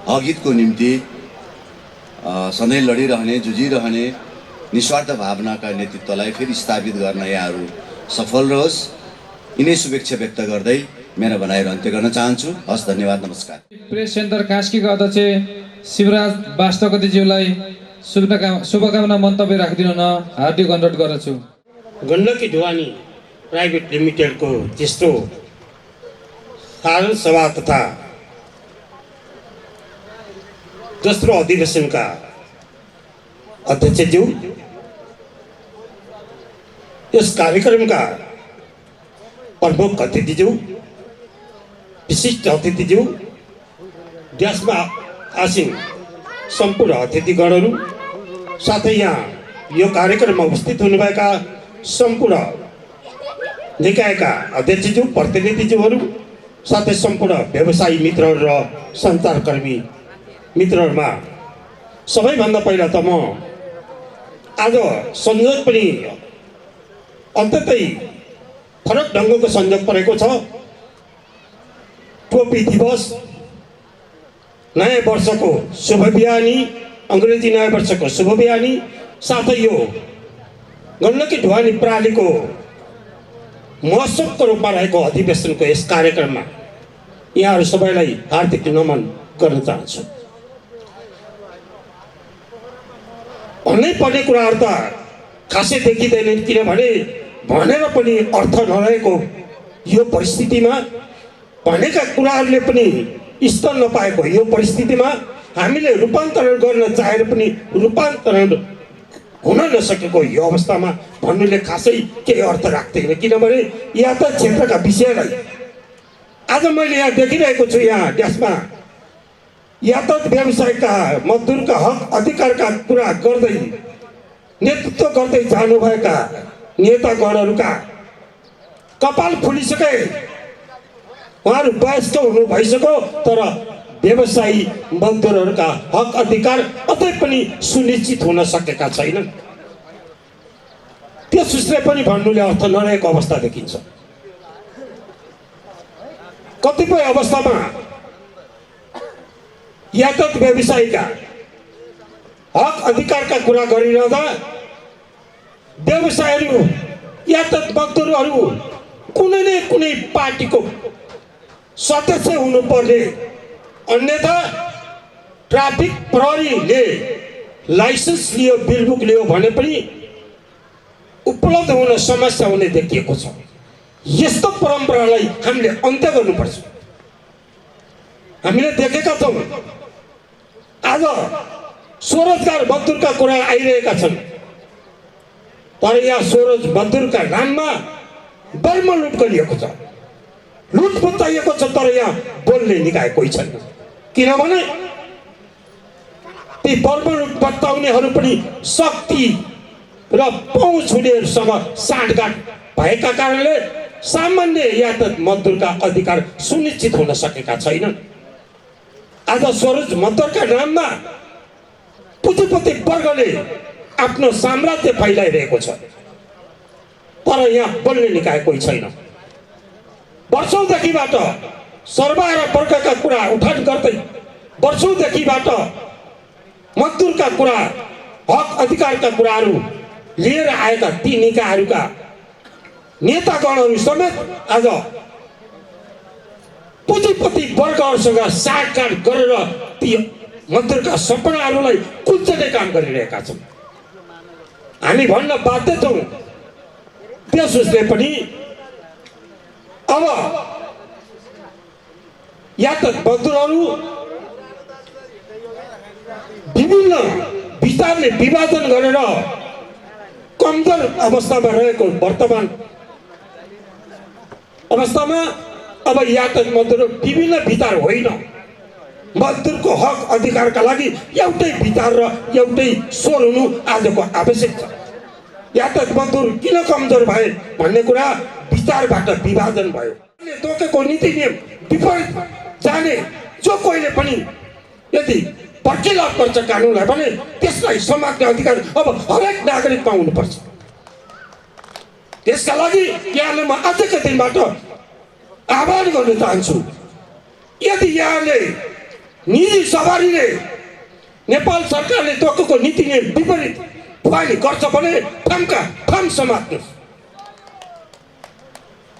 हक हितको निम्ति सधैँ लडिरहने, जुझिरहने निस्वार्थ भावनाका नेतृत्वलाई फेरि स्थापित गर्न यहाँहरू सफल रहोस्। यिनै शुभेच्छा व्यक्त गर्दै मेरो भनाइहरू अन्त्य गर्न चाहन्छु। हस्, धन्यवाद, नमस्कार। प्रेस सेन्टर कास्कीका अध्यक्ष शिवराज बास्तोकतीज्यूलाई शुभकामना मन्तव्य राखिदिन हार्दिक अनुरोध गर्दछु। गण्डकी ढुवानी प्राइभेट लिमिटेडको तेस्रो साधारण सभा तथा दोस्रो अधिवेशनका अध्यक्षज्यू, यस कार्यक्रमका प्रमुख अतिथिज्यू, विशिष्ट अतिथिज्यू, देशमा आसिन सम्पूर्ण अतिथिगणहरू साथै यहाँ यो कार्यक्रममा उपस्थित हुनुभएका सम्पूर्ण निकायका अध्यक्षज्यू प्रतिनिधिज्यूहरू साथै सम्पूर्ण व्यवसायी मित्रहरू र सञ्चारकर्मी मित्रहरूमा सबैभन्दा पहिला त म आज संयोग पनि अत्यन्तै फरक ढङ्गको संयोग परेको छ। टोपी दिवस, नयाँ वर्षको शुभ बिहानी, अङ्ग्रेजी नयाँ वर्षको शुभ बिहानी, साथै यो गण्डकी ढुवानी प्रणालीको महोत्सवको रूपमा रहेको अधिवेशनको यस कार्यक्रममा यहाँहरू सबैलाई हार्दिक नमन गर्न चाहन्छु। भन्नै पर्ने कुराहरू त खासै देखिँदैनन्, किनभने भनेर पनि अर्थ नरहेको यो परिस्थितिमा, भनेका कुराहरूले पनि स्थल नपाएको यो परिस्थितिमा हामीले रूपान्तरण गर्न चाहेर पनि रूपान्तरण हुन नसकेको यो अवस्थामा भन्नुले खासै केही अर्थ राख्दैन। किनभने यातायात क्षेत्रका विषयलाई आज मैले यहाँ देखिरहेको छु। यहाँ देशमा यातायात व्यवसायका मजदुरका हक अधिकारका कुरा गर्दै नेतृत्व गर्दै जानुभएका नेतागणहरूका कपाल फुलिसके, उहाँहरू वयस्क हुनु भइसक्यो, तर व्यवसायी मजदुरहरूका हक अधिकार अझै पनि सुनिश्चित हुन सकेका छैनन्। त्यस उसले पनि भन्नुले अर्थ नरहेको अवस्था देखिन्छ। कतिपय अवस्थामा यातायात व्यवसायीका हक अधिकारका कुरा गरिरहँदा व्यवसायीहरू, यातायात मजदुरहरू कुनै न कुनै पार्टीको सदस्य हुनुपर्ने, अन्यथा ट्राफिक प्रहरीले लाइसेन्स लियो, बिलबुक लियो भने पनि उपलब्ध हुन समस्या हुने देखिएको छ। यस्तो परम्परालाई हामीले अन्त्य गर्नुपर्छ। हामीले देखेका छौँ आज स्वरोजगार मजदुरका कुरा आइरहेका छन्, तर यहाँ स्वरोजगार मजदुरका नाममा बर्म लुट गरिएको छ, लुट बताइएको छ, तर यहाँ बोल्ने निकाय कोही छैन। किनभने ती बर्म लुट बताउनेहरू पनि शक्ति र पहुँच हुनेहरूसँग साँठगाँठ भएका कारणले सामान्य यातायात मजदुरका अधिकार सुनिश्चित हुन सकेका छैनन्। आज स्वरोज मजदुरका नाममा पुँजीपति वर्गले आफ्नो साम्राज्य फैलाइरहेको छ, तर यहाँ बोल्ने निकाय कोही छैन। वर्षौँदेखिबाट सर्वहारा वर्गका कुरा उठान गर्दै, वर्षौँदेखिबाट मजदुरका कुरा, हक अधिकारका कुराहरू लिएर आएका ती निकायहरूका नेतागणहरू समेत आज पुँजीपति वर्गहरूसँग साँठगाँठ गरेर ती मजदुरका सपनाहरूलाई कुल्चने काम गरिरहेका छन्। हामी भन्न बाध्य छौँ त्यस उसले पनि अब यातायात मजदुरहरू विभिन्न विचारले विभाजन गरेर कमजोर अवस्थामा रहेको वर्तमान अवस्थामा अब यातायात मजदुर विभिन्न विचार होइन, मजदुरको हक अधिकारका लागि एउटै विचार र एउटै स्वर हुनु आजको आवश्यक छ। यातायात मजदुर किन कमजोर भए भन्ने कुरा विचारबाट विभाजन भयो। तोकेको नीति नियम विपरीत जाने जो कोहीले पनि यदि पर्खिलाप गर्छ कानुनलाई भने त्यसलाई समात्ने अधिकार अब हरेक नागरिकमा हुनुपर्छ। त्यसका लागि यहाँले म आजको दिनबाट आह्वान गर्न चाहन्छु, यदि यहाँले निजी सवारीले नेपाल सरकारले तोकेको नीति नियम विपरीत ढुवानी गर्छ भने ठम समात्नुहोस्।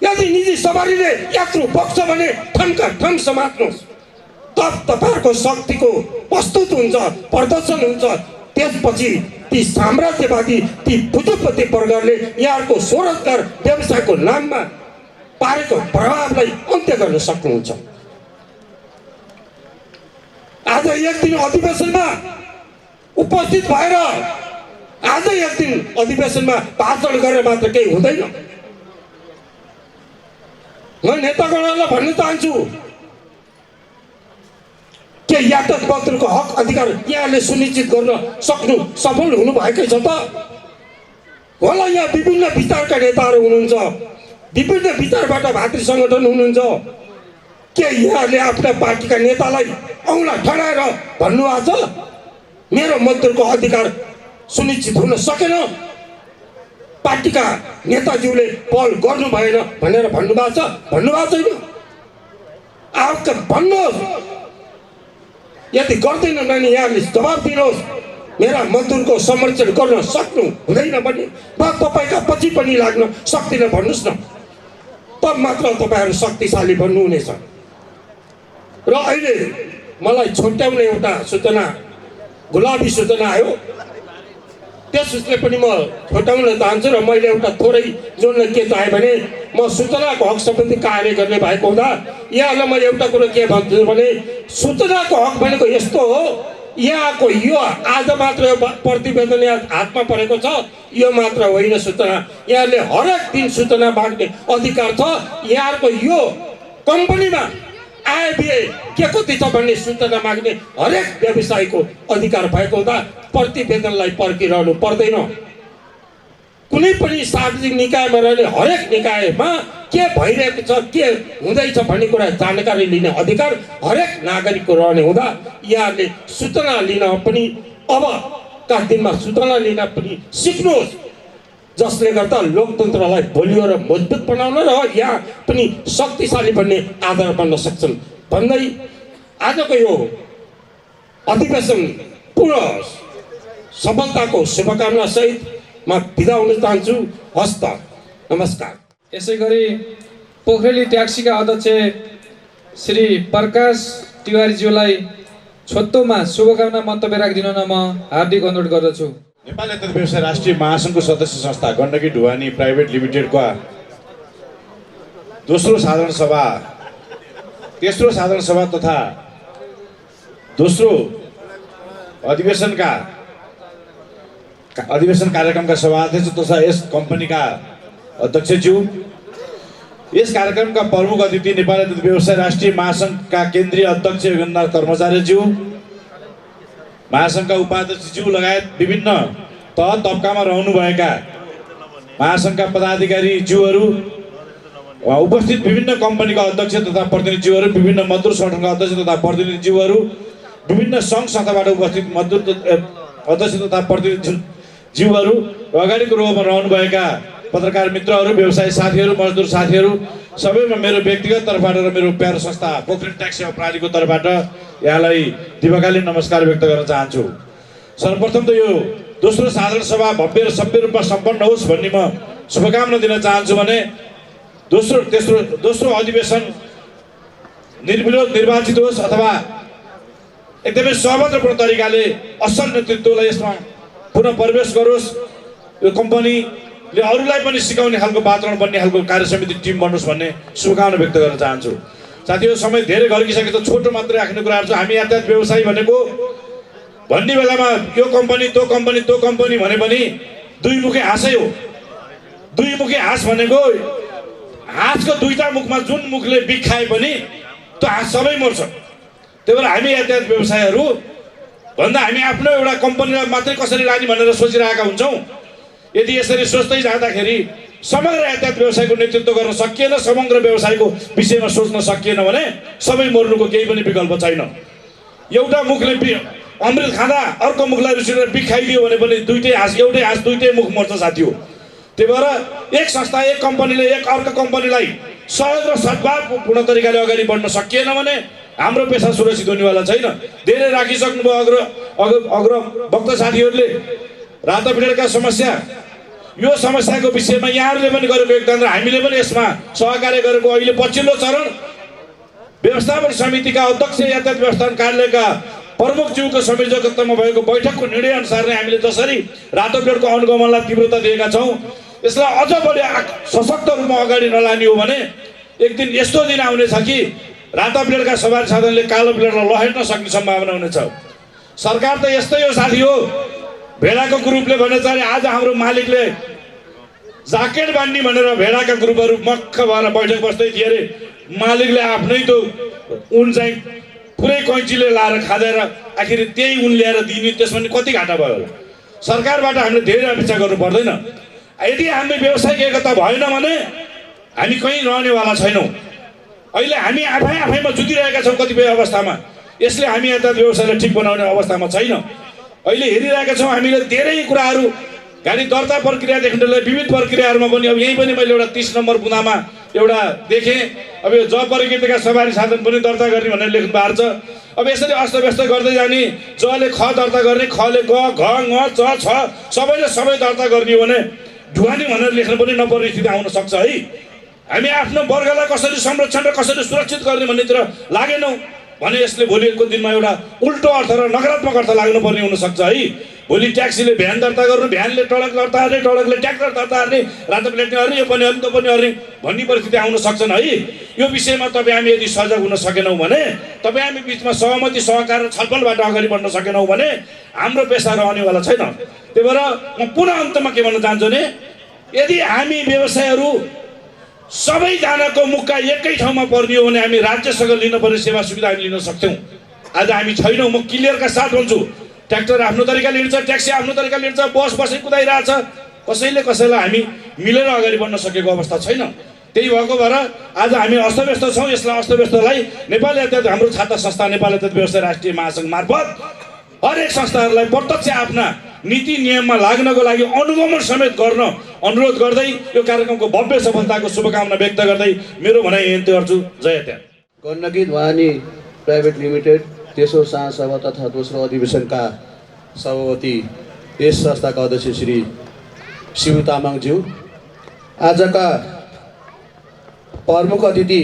यदि निजी सवारीले यात्रु बोक्छ भने ठम समात्नुहोस्। तब तपाईँहरूको शक्तिको प्रस्तुत हुन्छ, प्रदर्शन हुन्छ। त्यसपछि ती साम्राज्यवादी, ती पुँजीपति वर्गहरूले यहाँहरूको स्वरोजगार व्यवसायको नाममा पारेको प्रभावलाई अन्त्य गर्न सक्नुहुन्छ। आज एक दिन अधिवेशनमा उपस्थित भएर, आज एक दिन अधिवेशनमा भाषण गरेर मात्र केही हुँदैन। म नेतागणहरूलाई भन्न चाहन्छु, के यातायात मन्त्रीको हक अधिकार यहाँले सुनिश्चित गर्न सक्नु सफल हुनुभएकै छ त? होला यहाँ विभिन्न विचारका नेताहरू हुनुहुन्छ, विभिन्न विचारबाट भातृ सङ्गठन हुनुहुन्छ, के यहाँले आफ्ना पार्टीका नेतालाई औँला ठडाएर भन्नुभएको छ मेरो मन्त्रीको अधिकार सुनिश्चित हुन सकेन, पार्टीका नेताज्यूले पहल गर्नु भएन भनेर भन्नुभएको छ? भन्नुभएको छैन? आजकल भन्नुहोस्, यदि गर्दैन भने यहाँले जवाब दिनुहोस्। मेरा मजदुरको संरक्षण गर्न सक्नु हुँदैन भने म तपाईँका पछि पनि लाग्न सक्दिनँ भन्नुहोस् न, तब मात्र तपाईँहरू शक्तिशाली बन्नुहुनेछ। र अहिले मलाई छुट्याउने एउटा सूचना, गुलाबी सूचना आयो, त्यस सूचना पनि म छुट्याउन चाहन्छु। र मैले एउटा थोरै जोड्न के चाहेँ भने म सूचनाको हक सम्बन्धी कार्य गर्ने भएको हुँदा यहाँलाई म एउटा कुरो के भन्छु भने सूचनाको हक भनेको यस्तो हो, यहाँको यो आज मात्र यो प्रतिवेदन यहाँ हातमा परेको छ, यो मात्र होइन सूचना, यहाँले हरेक दिन सूचना माग्ने अधिकार छ। यहाँको यो कम्पनीमा आय व्यय के कति छ भन्ने सूचना माग्ने हरेक व्यवसायको अधिकार भएको हुँदा प्रतिवेदनलाई पर्खिरहनु पर्दैन। कुनै पनि सार्वजनिक निकायमा रहने हरेक निकायमा के भइरहेको छ, के हुँदैछ भन्ने कुरा जानकारी लिने अधिकार हरेक नागरिकको रहने हुँदा यहाँले सूचना लिन पनि अबका दिनमा सूचना लिन पनि सिक्नुहोस्, जसले गर्दा लोकतन्त्रलाई बलियो र मजबुत बनाउन र यहाँ पनि शक्तिशाली बन्ने आधार बन्न सक्छन् भन्दै आजको यो अधिवेशन पूर्ण सफलताको शुभकामना सहित म बिदा हुन चाहन्छु। हस्त, नमस्कार। यसै गरी पोखरेली ट्याक्सीका अध्यक्ष श्री प्रकाश तिवारीज्यूलाई छोटोमा शुभकामना मन्तव्य राखिदिन म हार्दिक अनुरोध गर्दछु। नेपाल यातायात व्यवसाय राष्ट्रिय महासङ्घको सदस्य संस्था गण्डकी ढुवानी प्राइभेट लिमिटेडका दोस्रो साधारण सभा, तेस्रो साधारण सभा तथा दोस्रो अधिवेशन कार्यक्रमका सभाध्यक्ष तथा यस कम्पनीका अध्यक्षज्यू, यस कार्यक्रमका प्रमुख अतिथि नेपाल यातायात व्यवसाय राष्ट्रिय महासङ्घका केन्द्रीय अध्यक्ष योगेन्द्र कर्मचारीज्यू, महासङ्घका उपाध्यक्षज्यू लगायत विभिन्न तह तब्कामा रहनुभएका महासङ्घका पदाधिकारी ज्यूहरू, उपस्थित विभिन्न कम्पनीका अध्यक्ष तथा प्रतिनिधिज्यूहरू, विभिन्न मजदुर सङ्गठनका अध्यक्ष तथा प्रतिनिधिज्यूहरू, विभिन्न सङ्घ संस्थाबाट उपस्थित मजदुर अध्यक्ष तथा प्रतिनिधिज्यूहरू, अगाडिको रोमा रहनुभएका पत्रकार मित्रहरू, व्यवसायी साथीहरू, मजदुर साथीहरू, सबैमा मेरो व्यक्तिगत तर्फबाट र मेरो प्यारो संस्था पोखरेल ट्याक्स सेवा प्रणालीको तर्फबाट यहाँलाई दिवाकालीन नमस्कार व्यक्त गर्न चाहन्छु। सर्वप्रथम त यो दोस्रो साधारण सभा भव्य र सभ्य रूपमा सम्पन्न होस् भन्ने म शुभकामना दिन चाहन्छु भने दोस्रो अधिवेशन निर्विरोध निर्वाचित होस् अथवा एकदमै सहमतपूर्ण तरिकाले असल नेतृत्वलाई यसमा पुनः प्रवेश गरोस्, यो कम्पनीले अरूलाई पनि सिकाउने खालको वातावरण बन्ने खालको कार्य समिति टिम बनोस् भन्ने शुभकामना व्यक्त गर्न चाहन्छु। साथीहरू, समय धेरै घर्किसकेको छ, छोटो मात्रै राख्ने कुराहरू छ। हामी यातायात व्यवसायी भनेको भन्ने बेलामा यो कम्पनी त्यो कम्पनी त्यो कम्पनी भने पनि दुईमुखे हाँसै हो। दुईमुखे हाँस भनेको हाँसको दुईटा मुखमा जुन मुखले बिख खाए पनि त्यो हाँस सबै मर्छ। त्यही भएर हामी यातायात व्यवसायहरू भन्दा हामी आफ्नो एउटा कम्पनीलाई मात्रै कसरी लाने भनेर सोचिरहेका हुन्छौँ। यदि यसरी सोच्दै जाँदाखेरि समग्र यातायात व्यवसायको नेतृत्व गर्न सकिएन, समग्र व्यवसायको विषयमा सोच्न सकिएन भने सबै मर्नुको केही पनि विकल्प छैन। एउटा मुखले अमृत खाँदा अर्को मुखलाई रुचेर बिख खाइदियो भने पनि दुईटै हाँस, एउटै हाँस दुईटै मुख मर्छ साथी हो। त्यही भएर एक संस्था, एक कम्पनीले एक अर्को कम्पनीलाई सहज र सद्भावपूर्ण तरिकाले अगाडि बढ्न सकिएन भने हाम्रो पेसा सुरक्षित हुनेवाला छैन। धेरै राखिसक्नुभयो अग्र वक्ता साथीहरूले रातापिँढीका समस्या, यो समस्याको विषयमा यहाँहरूले पनि गरेको योगदान र हामीले पनि यसमा सहकार्य गरेको अहिले पछिल्लो चरण व्यवस्थापन समितिका अध्यक्ष, यातायात व्यवस्थापन कार्यालयका प्रमुखज्यूको संयोजकत्वमा भएको बैठकको निर्णय अनुसार नै हामीले जसरी रातोपिँढीको अनुगमनलाई तीव्रता दिएका छौँ, यसलाई अझ बढी सशक्त रूपमा अगाडि नलाने हो भने एक दिन यस्तो दिन आउनेछ कि रातापिँढीका सवारी साधनले कालो पिँढीलाई लहेर्न सक्ने सम्भावना हुनेछ। सरकार त यस्तै हो साथी हो। भेडाको ग्रुपले भने चाहिँ आज हाम्रो मालिकले ज्याकेट बान्ने भनेर भेडाका ग्रुपहरू मक्ख भएर बैठक बस्दै थिए अरे। मालिकले आफ्नै त्यो उन चाहिँ पुरै कैँचीले लाएर खाँदेर आखिर त्यही उन ल्याएर दिने, त्यसमा नि कति घाटा भयो होला। सरकारबाट हामीले धेरै अपेक्षा गर्नु पर्दैन। यदि हामीले व्यावसायिक एकता भएन भने हामी कहीँ रहनेवाला छैनौँ। अहिले हामी आफैमा जुधिरहेका छौँ कतिपय अवस्थामा। यसले हामी यता व्यवसायलाई ठिक बनाउने अवस्थामा छैन। अहिले हेरिरहेका छौँ हामीले धेरै कुराहरू, गाडी दर्ता प्रक्रियादेखि लिएर विविध प्रक्रियाहरूमा पनि। अब यहीँ पनि मैले एउटा 30 नम्बर बुँदामा एउटा देखेँ, अब यो ज प्रकृतिका सवारी साधन पनि दर्ता गर्ने भनेर लेख्नु भएको छ। अब यसरी अस्तव्यस्त गर्दै जाने, जले ख दर्ता गर्ने, खले ग, घ, ङ, च, छ सबैले सबै दर्ता गर्ने हो भने ढुवानी भनेर लेख्नु पनि नपर्ने स्थिति आउन सक्छ है। हामी आफ्नो वर्गलाई कसरी संरक्षण र कसरी सुरक्षित गर्ने भन्नेतिर लागेनौँ भने यसले भोलिको दिनमा एउटा उल्टो अर्थ र नकारात्मक अर्थ लाग्नुपर्ने हुनसक्छ है। भोलि ट्याक्सीले भ्यान दर्ता गर्नु, भ्यानले ट्रक दर्ता गर्ने, ट्रकले ट्र्याक्टर दर्ता गर्ने, रातो प्लेटले गर्ने, यो पनि त्यो पनि गर्ने भन्ने परिस्थिति आउन सक्छन् है। यो विषयमा तपाईँ हामी यदि सजग हुन सकेनौँ भने, तपाईँ हामी बिचमा सहमति सहकार र छलफलबाट अगाडि बढ्न सकेनौँ भने हाम्रो पेसा रहनेवाला छैन। त्यही भएर म पुनः अन्तमा के भन्न चाहन्छु भने, यदि हामी व्यवसायहरू सबैजनाको मुक्का एकै ठाउँमा पर्ने हो भने हामी राज्यसँग लिनुपर्ने सेवा सुविधा हामी लिन सक्छौँ। आज हामी छैनौँ। म क्लियरका साथ भन्छु, ट्र्याक्टर आफ्नो तरिकाले हिँड्छ, ट्याक्सी आफ्नो तरिकाले हिँड्छ, बस बसै कुदाइरहेछ। कसैले कसैलाई हामी मिलेर अगाडि बढ्न सकेको अवस्था छैन। त्यही भएको भएर आज हामी अस्तव्यस्त छौँ। यसलाई अस्तव्यस्तलाई नेपाल यातायात, हाम्रो छाता संस्था नेपाल यातायात व्यवसाय राष्ट्रिय महासङ्घ मार्फत हरेक संस्थाहरूलाई प्रत्यक्ष आफ्ना नीति नियममा लाग्नको लागि अनुगमन समेत गर्न अनुरोध गर्दै यो कार्यक्रमको भव्य सफलताको शुभकामना व्यक्त गर्दै मेरो भनाइ यही गर्छु। जय यातायात। गण्डकी ढुवानी प्राइभेट लिमिटेड तेस्रो महासभा तथा दोस्रो अधिवेशनका सभापति, यस संस्थाका अध्यक्ष श्री शिव तामाङज्यू, आजका प्रमुख अतिथि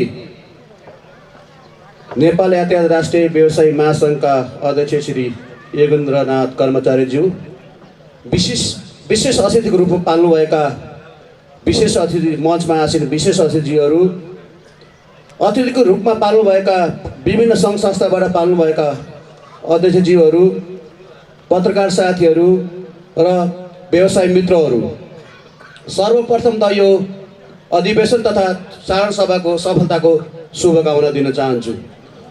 नेपाल यातायात राष्ट्रिय व्यवसायी महासङ्घका अध्यक्ष श्री योगेन्द्रनाथ कर्मचारीज्यू, विशेष अतिथिको रूपमा पाल्नुभएका विशेष अतिथि, मञ्चमा आसीन विशेष अतिथिहरू, अतिथिको रूपमा पाल्नुभएका विभिन्न सङ्घ संस्थाबाट पाल्नुभएका अध्यक्षज्यूहरू, पत्रकार साथीहरू र व्यवसाय मित्रहरू, सर्वप्रथम त यो अधिवेशन तथा साधारण सभाको सफलताको शुभकामना दिन चाहन्छु।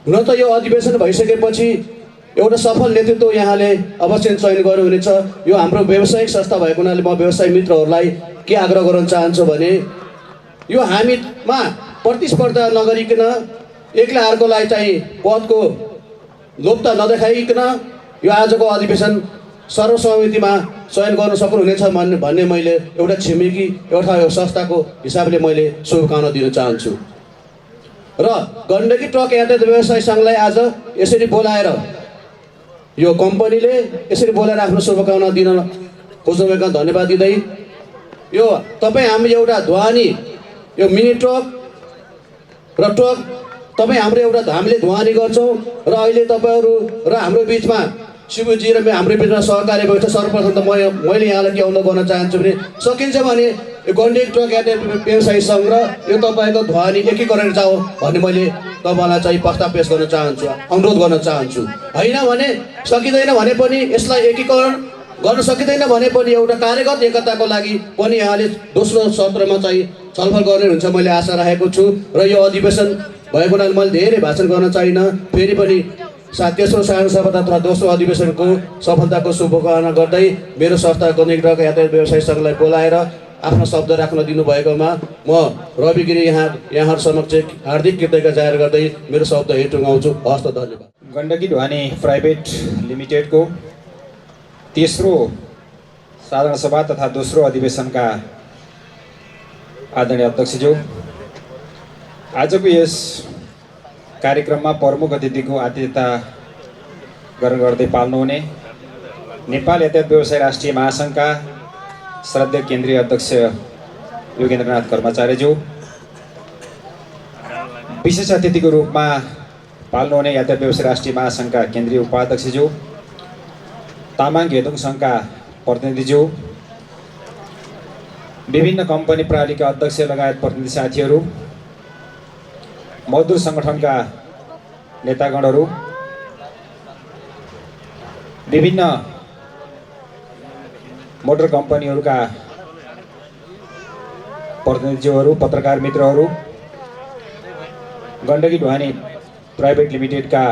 हुन त यो अधिवेशन भइसकेपछि एउटा सफल नेतृत्व यहाँले अवश्य चयन गर्नुहुनेछ। यो हाम्रो व्यावसायिक संस्था भएको हुनाले म व्यवसाय मित्रहरूलाई के आग्रह गर्न चाहन्छु भने, यो हामीमा प्रतिस्पर्धा नगरिकन एक्लै अर्कोलाई चाहिँ पदको लोभता नदेखाइकन यो आजको अधिवेशन सर्वसम्मतिमा चयन गर्न सक्नुहुनेछ भन्ने मैले एउटा छिमेकी एउटा संस्थाको हिसाबले मैले शुभकामना दिन चाहन्छु। र गण्डकी ट्रक यातायात व्यवसाय सङ्घलाई आज यसरी बोलाएर, यो कम्पनीले यसरी बोलाएर आफ्नो शुभकामना दिन खोज्नुभएका धन्यवाद दिँदै, यो तपाईँ हामी एउटा ढुवानी, यो मिनी ट्रक र ट्रक तपाईँ हाम्रो एउटा हामीले ढुवानी गर्छौँ र अहिले तपाईँहरू र हाम्रो बिचमा शिवजी र हाम्रो बिचमा सहकार्य भएको छ। सर्वप्रथम त मैले यहाँलाई के अनुरोध गर्न चाहन्छु भने, सकिन्छ भने यो गण्डकी ट्रक यातायात व्यवसायी सङ्घ र यो तपाईँको ढुवानी एकीकरण जाओ भन्ने मैले तपाईँलाई चाहिँ प्रस्ताव पेश गर्न चाहन्छु, अनुरोध गर्न चाहन्छु। होइन भने सकिँदैन भने पनि यसलाई एकीकरण गर्न सकिँदैन भने पनि एउटा कार्यगत एकताको लागि पनि यहाँले दोस्रो सत्रमा चाहिँ छलफल गर्ने हुन्छ मैले आशा राखेको छु। र यो अधिवेशन भएको हुनाले मैले धेरै भाषण गर्न चाहिनँ। फेरि पनि तेस्रो साधारण सभा तथा दोस्रो अधिवेशनको सफलताको शुभकामना गर्दै मेरो संस्था गण्डकी ट्रक यातायात व्यवसायी सङ्घलाई बोलाएर आफ्नो शब्द राख्न दिनुभएकोमा म रवि गिरी यहाँहरू समक्ष हार्दिक कृतज्ञता जाहेर गर्दै मेरो शब्द यही टुङ्गाउँछु। हस्त, धन्यवाद। गण्डकी ढुवानी प्राइभेट लिमिटेडको तेस्रो साधारण सभा तथा दोस्रो अधिवेशनका आदरणीय अध्यक्षज्यू, आजको यस कार्यक्रममा प्रमुख अतिथिको आतिथ्यता ग्रहण गर्दै पाल्नुहुने नेपाल यातायात व्यवसाय राष्ट्रिय महासङ्घका श्रद्धेय केन्द्रीय अध्यक्ष योगेन्द्रनाथ कर्मचारीज्यू, विशेष अतिथिको रूपमा पाल्नुहुने यातायात व्यवसाय राष्ट्रिय महासङ्घका केन्द्रीय उपाध्यक्षज्यू, तामाङ घेदुङ सङ्घका प्रतिनिधिज्यू, विभिन्न कम्पनी प्रणालीका अध्यक्ष लगायत प्रतिनिधि साथीहरू, मजदुर सङ्गठनका नेतागणहरू, विभिन्न मोटर कम्पनीहरूका प्रतिनिधिज्यूहरू, पत्रकार मित्रहरू, गण्डकी ढुवानी प्राइभेट लिमिटेडका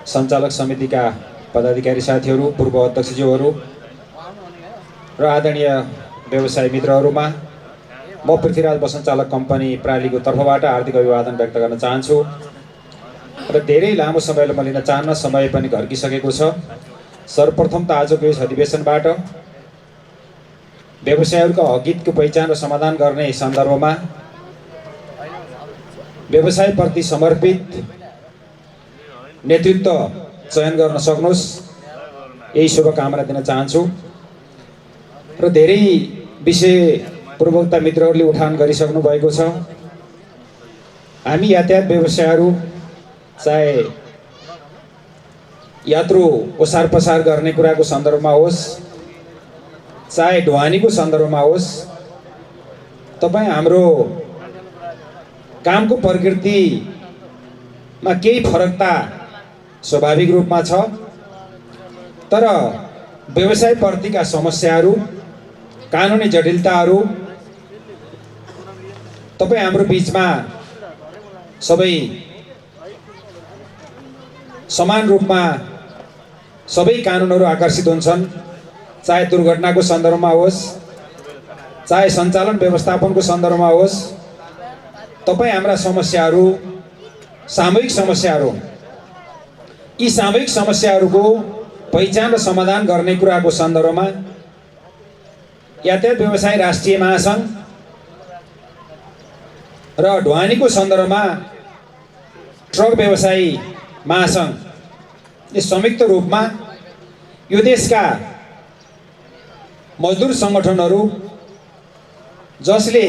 सञ्चालक समितिका पदाधिकारी साथीहरू, पूर्व अध्यक्षज्यूहरू र आदरणीय व्यवसायी मित्रहरूमा म पृथ्वीराज बस सञ्चालक कम्पनी प्रालीको तर्फबाट हार्दिक अभिवादन व्यक्त गर्न चाहन्छु र धेरै लामो समयलाई म लिन चाहन्न, समय पनि घर्किसकेको छ। सर्वप्रथम त आजको यस अधिवेशनबाट व्यवसायीहरूका हकहितको पहिचान र समाधान गर्ने सन्दर्भमा व्यवसायप्रति समर्पित नेतृत्व चयन गर्न सक्नुहोस्, यही शुभकामना दिन चाहन्छु। र धेरै विषय पूर्वोक्त मित्रहरूले उठान गरिसक्नु भएको छ। हामी यातायात व्यवसायहरू चाहे यात्रु ओसार पसार गर्ने कुराको सन्दर्भमा होस्, चाहे ढुवानीको सन्दर्भमा होस्, तपाईँ हाम्रो कामको प्रकृतिमा केही फरकता स्वाभाविक रूपमा छ, तर व्यवसायप्रतिका समस्याहरू, कानुनी जटिलताहरू तपाईँ हाम्रो बिचमा सबै समान रूपमा सबै कानुनहरू आकर्षित हुन्छन्, चाहे दुर्घटनाको सन्दर्भमा होस्, चाहे सञ्चालन व्यवस्थापनको सन्दर्भमा होस्। तपाईँ हाम्रा समस्याहरू सामूहिक समस्याहरू, यी सामूहिक समस्याहरूको पहिचान र समाधान गर्ने कुराको सन्दर्भमा यातायात व्यवसाय राष्ट्रिय महासङ्घ र ढुवानीको सन्दर्भमा ट्रक व्यवसायी महासङ्घले संयुक्त रूपमा यो देशका मजदुर सङ्गठनहरू जसले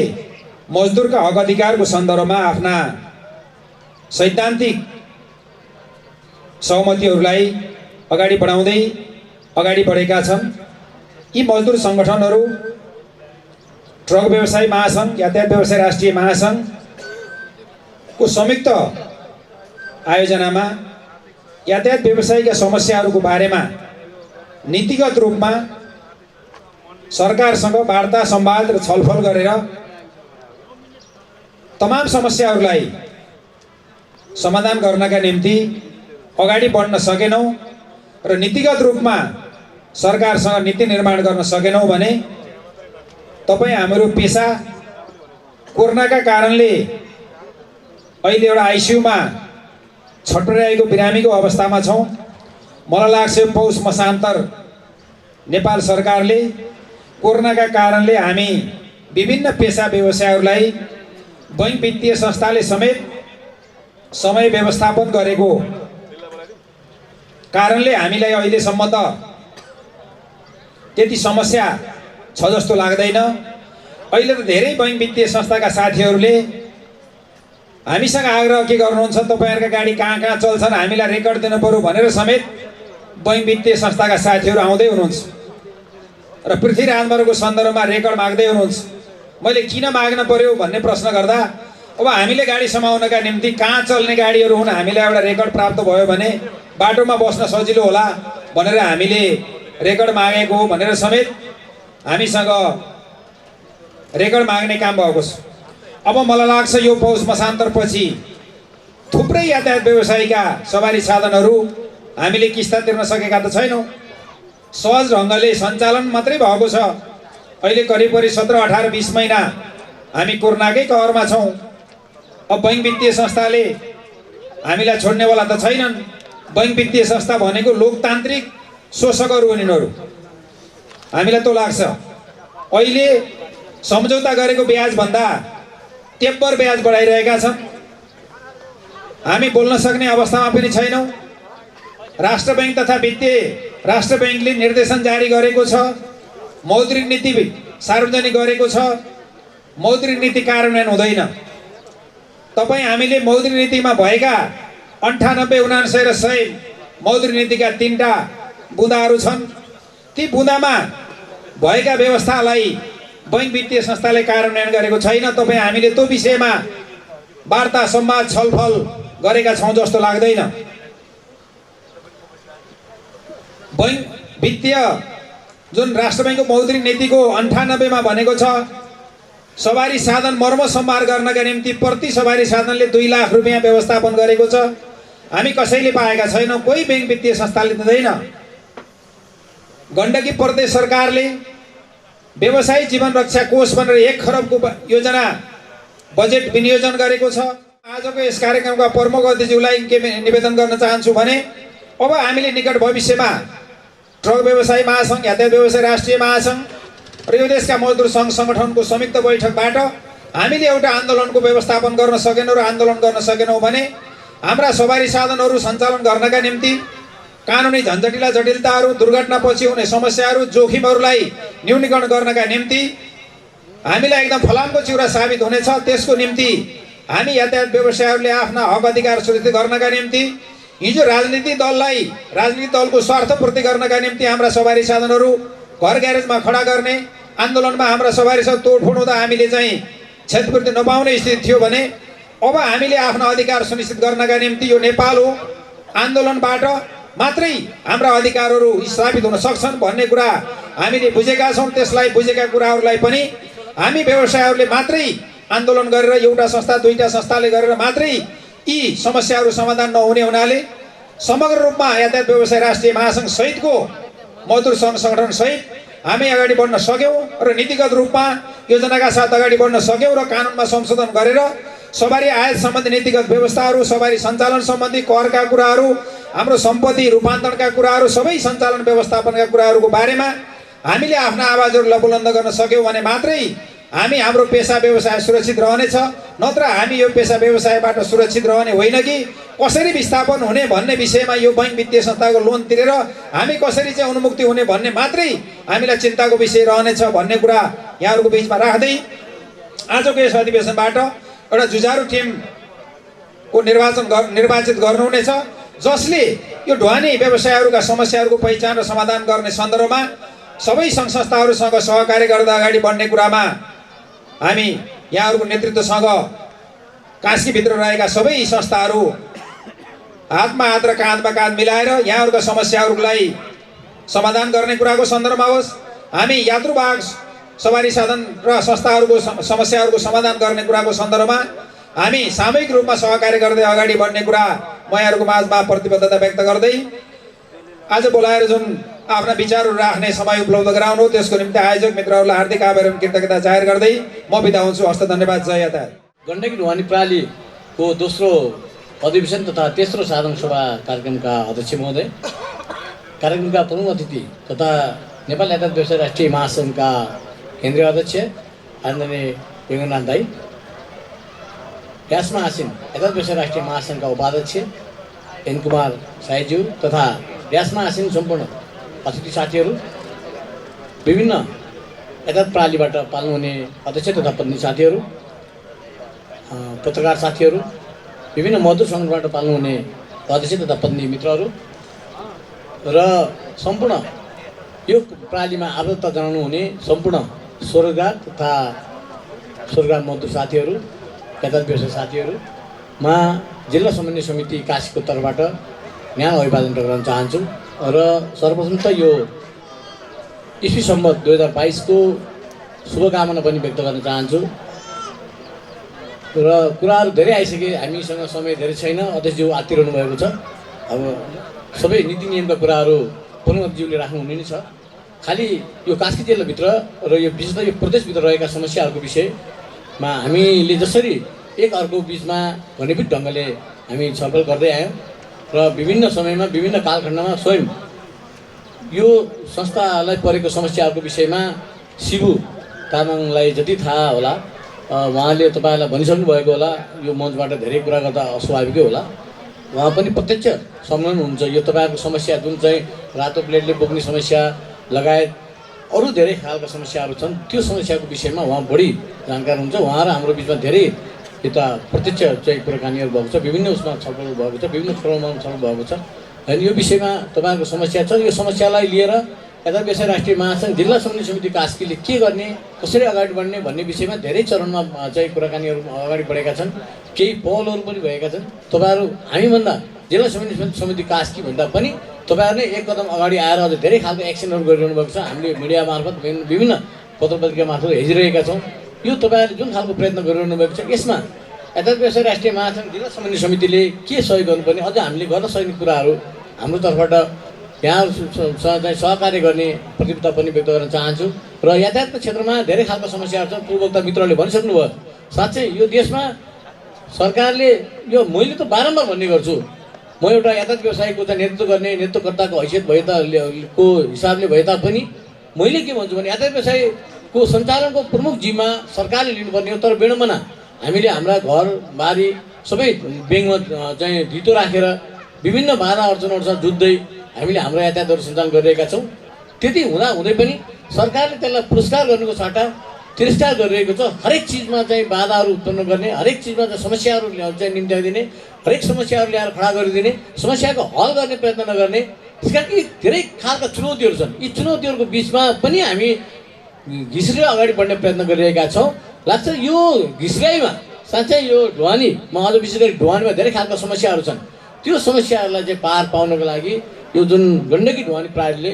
मजदुरका हक अधिकारको सन्दर्भमा आफ्ना सैद्धान्तिक सहमतिहरूलाई अगाडि बढाउँदै अगाडि बढेका छन्, यी मजदुर सङ्गठनहरू ट्रक व्यवसायी महासङ्घ, यातायात व्यवसाय राष्ट्रिय महासङ्घको संयुक्त आयोजनामा यातायात व्यवसायका समस्याहरूको बारेमा नीतिगत रूपमा सरकारसँग वार्ता संवाद र छलफल गरेर तमाम समस्याहरूलाई समाधान गर्नका निम्ति अगाडि बढ्न सकेनौँ र नीतिगत रूपमा सरकारसँग नीति निर्माण गर्न सकेनौँ भने तपाईँ हाम्रो पेसा कोरोनाका कारणले अहिले एउटा आइसियुमा छटपटाइरहेको बिरामीको अवस्थामा छौँ। मलाई लाग्छ पौष मसान्तर नेपाल सरकारले कोरोनाका कारणले हामी विभिन्न पेसा व्यवसायहरूलाई बैंक वित्तीय संस्थाले समेत समय व्यवस्थापन गरेको कारणले हामीलाई अहिलेसम्म त त्यति समस्या छ जस्तो लाग्दैन। अहिले त धेरै बैंक वित्तीय संस्थाका साथीहरूले हामीसँग आग्रह के गर्नुहुन्छ, तपाईँहरूका गाडी कहाँ कहाँ चल्छन् हामीलाई रेकर्ड दिनु पर्यो भनेर समेत बैंक वित्तीय संस्थाका साथीहरू आउँदै हुनुहुन्छ र पृथ्वीराजको सन्दर्भमा रेकर्ड माग्दै हुनुहुन्छ। मैले किन माग्न पर्यो भन्ने प्रश्न गर्दा अब हामीले गाडी समाउनका निम्ति कहाँ चल्ने गाडीहरू हुन्, हामीलाई एउटा रेकर्ड प्राप्त भयो भने बाटोमा बस्न सजिलो होला भनेर हामीले रेकर्ड मागेको हो भनेर समेत हामीसँग रेकर्ड माग्ने काम भएको छ। अब मलाई लाग्छ यो पौष मसान्तरपछि थुप्रै यातायात व्यवसायीका सवारी साधनहरू हामीले किस्ता तिर्न सकेका त छैनौँ, सहज ढङ्गले सञ्चालन मात्रै भएको छ। अहिले करिब 17, 18, 20 महिना हामी कोरोनाकै कहरमा छौँ। अब बैंक वित्तीय संस्थाले हामीलाई छोड्नेवाला त छैनन्। बैंक वित्तीय संस्था भनेको लोकतान्त्रिक शोषकहरू हुन् यिनीहरू, हामीलाई त लाग्छ। अहिले सम्झौता गरेको ब्याजभन्दा तेब्बर ब्याज बढाइरहेका छन्। हामी बोल्न सक्ने अवस्थामा पनि छैनौँ। राष्ट्र बैंक तथा वित्तीय राष्ट्र बैंकले निर्देशन जारी गरेको छ, मौद्रिक नीति सार्वजनिक गरेको छ, मौद्रिक नीति कार्यान्वयन हुँदैन। तपाईँ हामीले मौद्रिक नीतिमा भएका 98, 99 र 100 मौद्रिक नीतिका 3टा बुँदाहरू छन्। ती बुँदामा भएका व्यवस्थालाई बैंक वित्तीय संस्थाले कार्यान्वयन गरेको छैन। तपाईँ हामीले त्यो विषयमा वार्ता संवाद छलफल गरेका छौँ जस्तो लाग्दैन। बैंक वित्तीय जुन राष्ट्र बैंकको मौद्रिक नीतिको 98 मा भनेको छ सवारी साधन मर्म सम्हार गर्नका निम्ति प्रति सवारी साधनले 2 लाख रुपैयाँ व्यवस्थापन गरेको छ। हामी कसैले पाएका छैनौँ, कोही ब्याङ्क वित्तीय संस्थाले दिँदैन। गण्डकी प्रदेश सरकारले व्यवसायी जीवन रक्षा कोष भनेर 1 खरबको योजना बजेट विनियोजन गरेको छ। आजको यस कार्यक्रमका प्रमुख अतिथिज्यूलाई के निवेदन गर्न चाहन्छु भने अब हामीले निकट भविष्यमा ट्रक व्यवसायी महासङ्घ, यातायात व्यवसाय राष्ट्रिय महासङ्घ र यो देशका मजदुर सङ्घ सङ्गठनको संयुक्त बैठकबाट हामीले एउटा आन्दोलनको व्यवस्थापन गर्न सकेनौँ र आन्दोलन गर्न सकेनौँ भने हाम्रा सवारी साधनहरू सञ्चालन गर्नका निम्ति कानुनी झन्झटिला जटिलताहरू, दुर्घटनापछि हुने समस्याहरू, जोखिमहरूलाई न्यूनीकरण गर्नका निम्ति हामीलाई एकदम फलामको चिउरा साबित हुनेछ। त्यसको निम्ति हामी यातायात व्यवसायहरूले आफ्ना हक अधिकार सुरक्षित गर्नका निम्ति हिजो राजनीतिक दलको स्वार्थपूर्ति गर्नका निम्ति हाम्रा सवारी साधनहरू घर ग्यारेजमा खडा गर्ने, आन्दोलनमा हाम्रा सवारी साधन तोडफोड हुँदा हामीले चाहिँ क्षतिपूर्ति नपाउने स्थिति थियो भने अब हामीले आफ्ना अधिकार सुनिश्चित गर्नका निम्ति यो नेपाल हो, आन्दोलनबाट मात्रै हाम्रा अधिकारहरू स्थापित हुन सक्छन् भन्ने कुरा हामीले बुझेका छौँ। त्यसलाई बुझेका कुराहरूलाई पनि हामी व्यवसायहरूले मात्रै आन्दोलन गरेर एउटा संस्था दुईटा संस्थाले गरेर मात्रै यी समस्याहरू समाधान नहुने हुनाले समग्र रूपमा यातायात व्यवसाय राष्ट्रिय महासङ्घ सहितको मजदुर सङ्घ सङ्गठन सहित हामी अगाडि बढ्न सक्यौँ र नीतिगत रूपमा योजनाका साथ अगाडि बढ्न सक्यौँ र कानुनमा संशोधन गरेर सवारी आयात सम्बन्धी नीतिगत व्यवस्थाहरू, सवारी सञ्चालन सम्बन्धी करका कुराहरू, हाम्रो सम्पत्ति रूपान्तरणका कुराहरू, सबै सञ्चालन व्यवस्थापनका कुराहरूको बारेमा हामीले आफ्ना आवाजहरूलाई बुलन्द गर्न सक्यौँ भने मात्रै हामी हाम्रो पेसा व्यवसाय सुरक्षित रहनेछ। नत्र हामी यो पेसा व्यवसायबाट सुरक्षित रहने होइन कि कसरी विस्थापन हुने भन्ने विषयमा यो बैङ्क वित्तीय संस्थाको लोन तिरेर हामी कसरी चाहिँ उन्मुक्ति हुने भन्ने मात्रै हामीलाई चिन्ताको विषय रहनेछ भन्ने कुरा यहाँहरूको बिचमा राख्दै आजको यस अधिवेशनबाट एउटा जुझारु टिमको निर्वाचित गर्नुहुनेछ, जसले यो ढुवानी व्यवसायहरूका समस्याहरूको पहिचान र समाधान गर्ने सन्दर्भमा सबै सङ्घ संस्थाहरूसँग सहकार्य गर्दा अगाडि बढ्ने कुरामा हामी यहाँहरूको नेतृत्वसँग कास्कीभित्र रहेका सबै संस्थाहरू हातमा हात र काँधमा काँध मिलाएर यहाँहरूका समस्याहरूलाई समाधान गर्ने कुराको सन्दर्भमा होस्, हामी यात्रुवाहक सवारी साधन र संस्थाहरूको समस्याहरूको समाधान गर्ने कुराको सन्दर्भमा हामी सामूहिक रूपमा सहकार्य गर्दै अगाडि बढ्ने कुरा म यहाँहरूको माझमा प्रतिबद्धता व्यक्त गर्दै आज बोलाएर जुन आफ्ना विचारहरू राख्ने समय उपलब्ध गराउनु हो त्यसको निम्ति आयोजक मित्रहरूलाई हार्दिक आभार एवं कृतज्ञता जाहेर गर्दै म बिदा हुन्छु। हस्त धन्यवाद। जय यातायात। गण्डकी ढुवानी प्रणालीको दोस्रो अधिवेशन तथा तेस्रो साधारण सभा कार्यक्रमका अध्यक्ष महोदय, कार्यक्रमका प्रमुख अतिथि तथा नेपाल यातायात व्यवसाय राष्ट्रिय महासङ्घका केन्द्रीय अध्यक्ष आदरणीय वेङ्कटनाथ दाई, ग्यासमा आसीन यातायात व्यवसाय राष्ट्रिय महासङ्घका उपाध्यक्ष एन कुमार साईज्यू तथा ग्यासमा आसीन सम्पूर्ण अतिथि साथीहरू, विभिन्न यातायात प्रणालीबाट पाल्नुहुने अध्यक्ष तथा पत्नी साथीहरू, पत्रकार साथीहरू, विभिन्न मजदुर सङ्घबाट पाल्नुहुने अध्यक्ष तथा पत्नी मित्रहरू र सम्पूर्ण यो प्रणालीमा आबद्धता जनाउनु हुने सम्पूर्ण स्वरोजगार तथा स्वरोजगार मजदुर साथीहरू, यातायात व्यवसाय साथीहरूमा जिल्ला समन्वय समिति काशीको तर्फबाट न्यानो अभिवादन गर्न चाहन्छु र सर्वप्रथम त यो इस्वी सम्वत 2022 को शुभकामना पनि व्यक्त गर्न चाहन्छु र कुराहरू धेरै आइसके, हामीसँग समय धेरै छैन, अध्यक्षज्यू आत्तिरहनु भएको छ। अब सबै नीति नियमका कुराहरू प्रमुखज्यूले राख्नुहुने नै छ। खालि यो कास्की जिल्लाभित्र र यो विशेष यो प्रदेशभित्र रहेका समस्याहरूको विषयमा हामीले जसरी एक अर्को बिचमा घनीभूत ढङ्गले हामी छलफल गर्दै आयौँ र विभिन्न समयमा विभिन्न कालखण्डमा स्वयं यो संस्थालाई परेको समस्याहरूको विषयमा शिबु तामाङलाई जति थाहा होला उहाँले तपाईँलाई भनिसक्नु भएको होला, यो मञ्चबाट धेरै कुरा गर्दा अस्वाभाविकै होला, उहाँ पनि प्रत्यक्ष संलग्न हुनुहुन्छ। यो तपाईँहरूको समस्या जुन चाहिँ रातो प्लेटले बोक्ने समस्या लगायत अरू धेरै खालका समस्याहरू छन्, त्यो समस्याको विषयमा उहाँ बढी जानकार हुन्छ। उहाँ र हाम्रो बिचमा धेरै यता प्रत्यक्ष चाहिँ कुराकानीहरू भएको छ, विभिन्न उसमा छलफल भएको छ, विभिन्न फोरममा छलफल भएको छ। अनि यो विषयमा तपाईँहरूको समस्या छ, यो समस्यालाई लिएर यातायात व्यवसाय राष्ट्रिय महासङ्घ जिल्ला समन्वय समिति कास्कीले के गर्ने, कसरी अगाडि बढ्ने भन्ने विषयमा धेरै चरणमा चाहिँ कुराकानीहरू अगाडि बढेका छन्, केही पहलहरू पनि भएका छन्। तपाईँहरू हामीभन्दा जिल्ला समन्वय समिति कास्की भन्दा पनि तपाईँहरूले एक कदम अगाडि आएर अझ धेरै खालको एक्सनहरू गरिरहनु भएको छ। हामीले मिडिया मार्फत विभिन्न पत्र पत्रिका मार्फत हेरिरहेका छौँ। यो तपाईँहरूले जुन खालको प्रयत्न गरिरहनु भएको छ, यसमा यातायात व्यवसाय राष्ट्रिय महासङ्घ जिल्ला समन्वय समितिले के सहयोग गर्नुपर्ने अझ हामीले गर्न सक्ने कुराहरू हाम्रो तर्फबाट यहाँहरूसँग चाहिँ सहकार्य गर्ने प्रतिबद्धता पनि व्यक्त गर्न चाहन्छु। र यातायातको क्षेत्रमा धेरै खालका समस्याहरू छन्। पूर्ववक्ता मित्रहरूले भनिसक्नुभयो। साँच्चै यो देशमा सरकारले यो मैले त बारम्बार भन्ने गर्छु, म एउटा यातायात व्यवसायको चाहिँ नेतृत्व गर्ने नेतृत्वकर्ताको हैसियत को हिसाबले भए तापनि मैले के भन्छु भने यातायात व्यवसायको सञ्चालनको प्रमुख जिम्मा सरकारले लिनुपर्ने हो। तर विडम्बना हामीले हाम्रा घरबारी सबै ब्याङ्कमा चाहिँ धितो राखेर विभिन्न बाधा अडचनहरूसँग जुझ्दै हामीले हाम्रो यातायातहरू सञ्चालन गरिरहेका छौँ। त्यति हुँदा हुँदै पनि सरकारले त्यसलाई पुरस्कार गर्नुको सट्टा तिरस्कार गरिरहेको छ। हरेक चिजमा चाहिँ बाधाहरू उत्पन्न गर्ने, हरेक चिजमा चाहिँ समस्याहरू चाहिँ निम्त्याइदिने, हरेक समस्याहरू ल्याएर खडा गरिदिने, समस्याको हल गर्ने प्रयत्न नगर्ने। त्यस कारण यी धेरै खालका चुनौतीहरू छन्। यी चुनौतीहरूको बिचमा पनि हामी घिस्रेर अगाडि बढ्ने प्रयत्न गरिरहेका छौँ। लाग्छ यो घिस्राइमा साँच्चै यो ढुवानीमा अझ विशेष गरी ढुवानीमा धेरै खालका समस्याहरू छन्। त्यो समस्याहरूलाई चाहिँ पार पाउनको लागि यो जुन गण्डकी ढुवानी प्रहरीले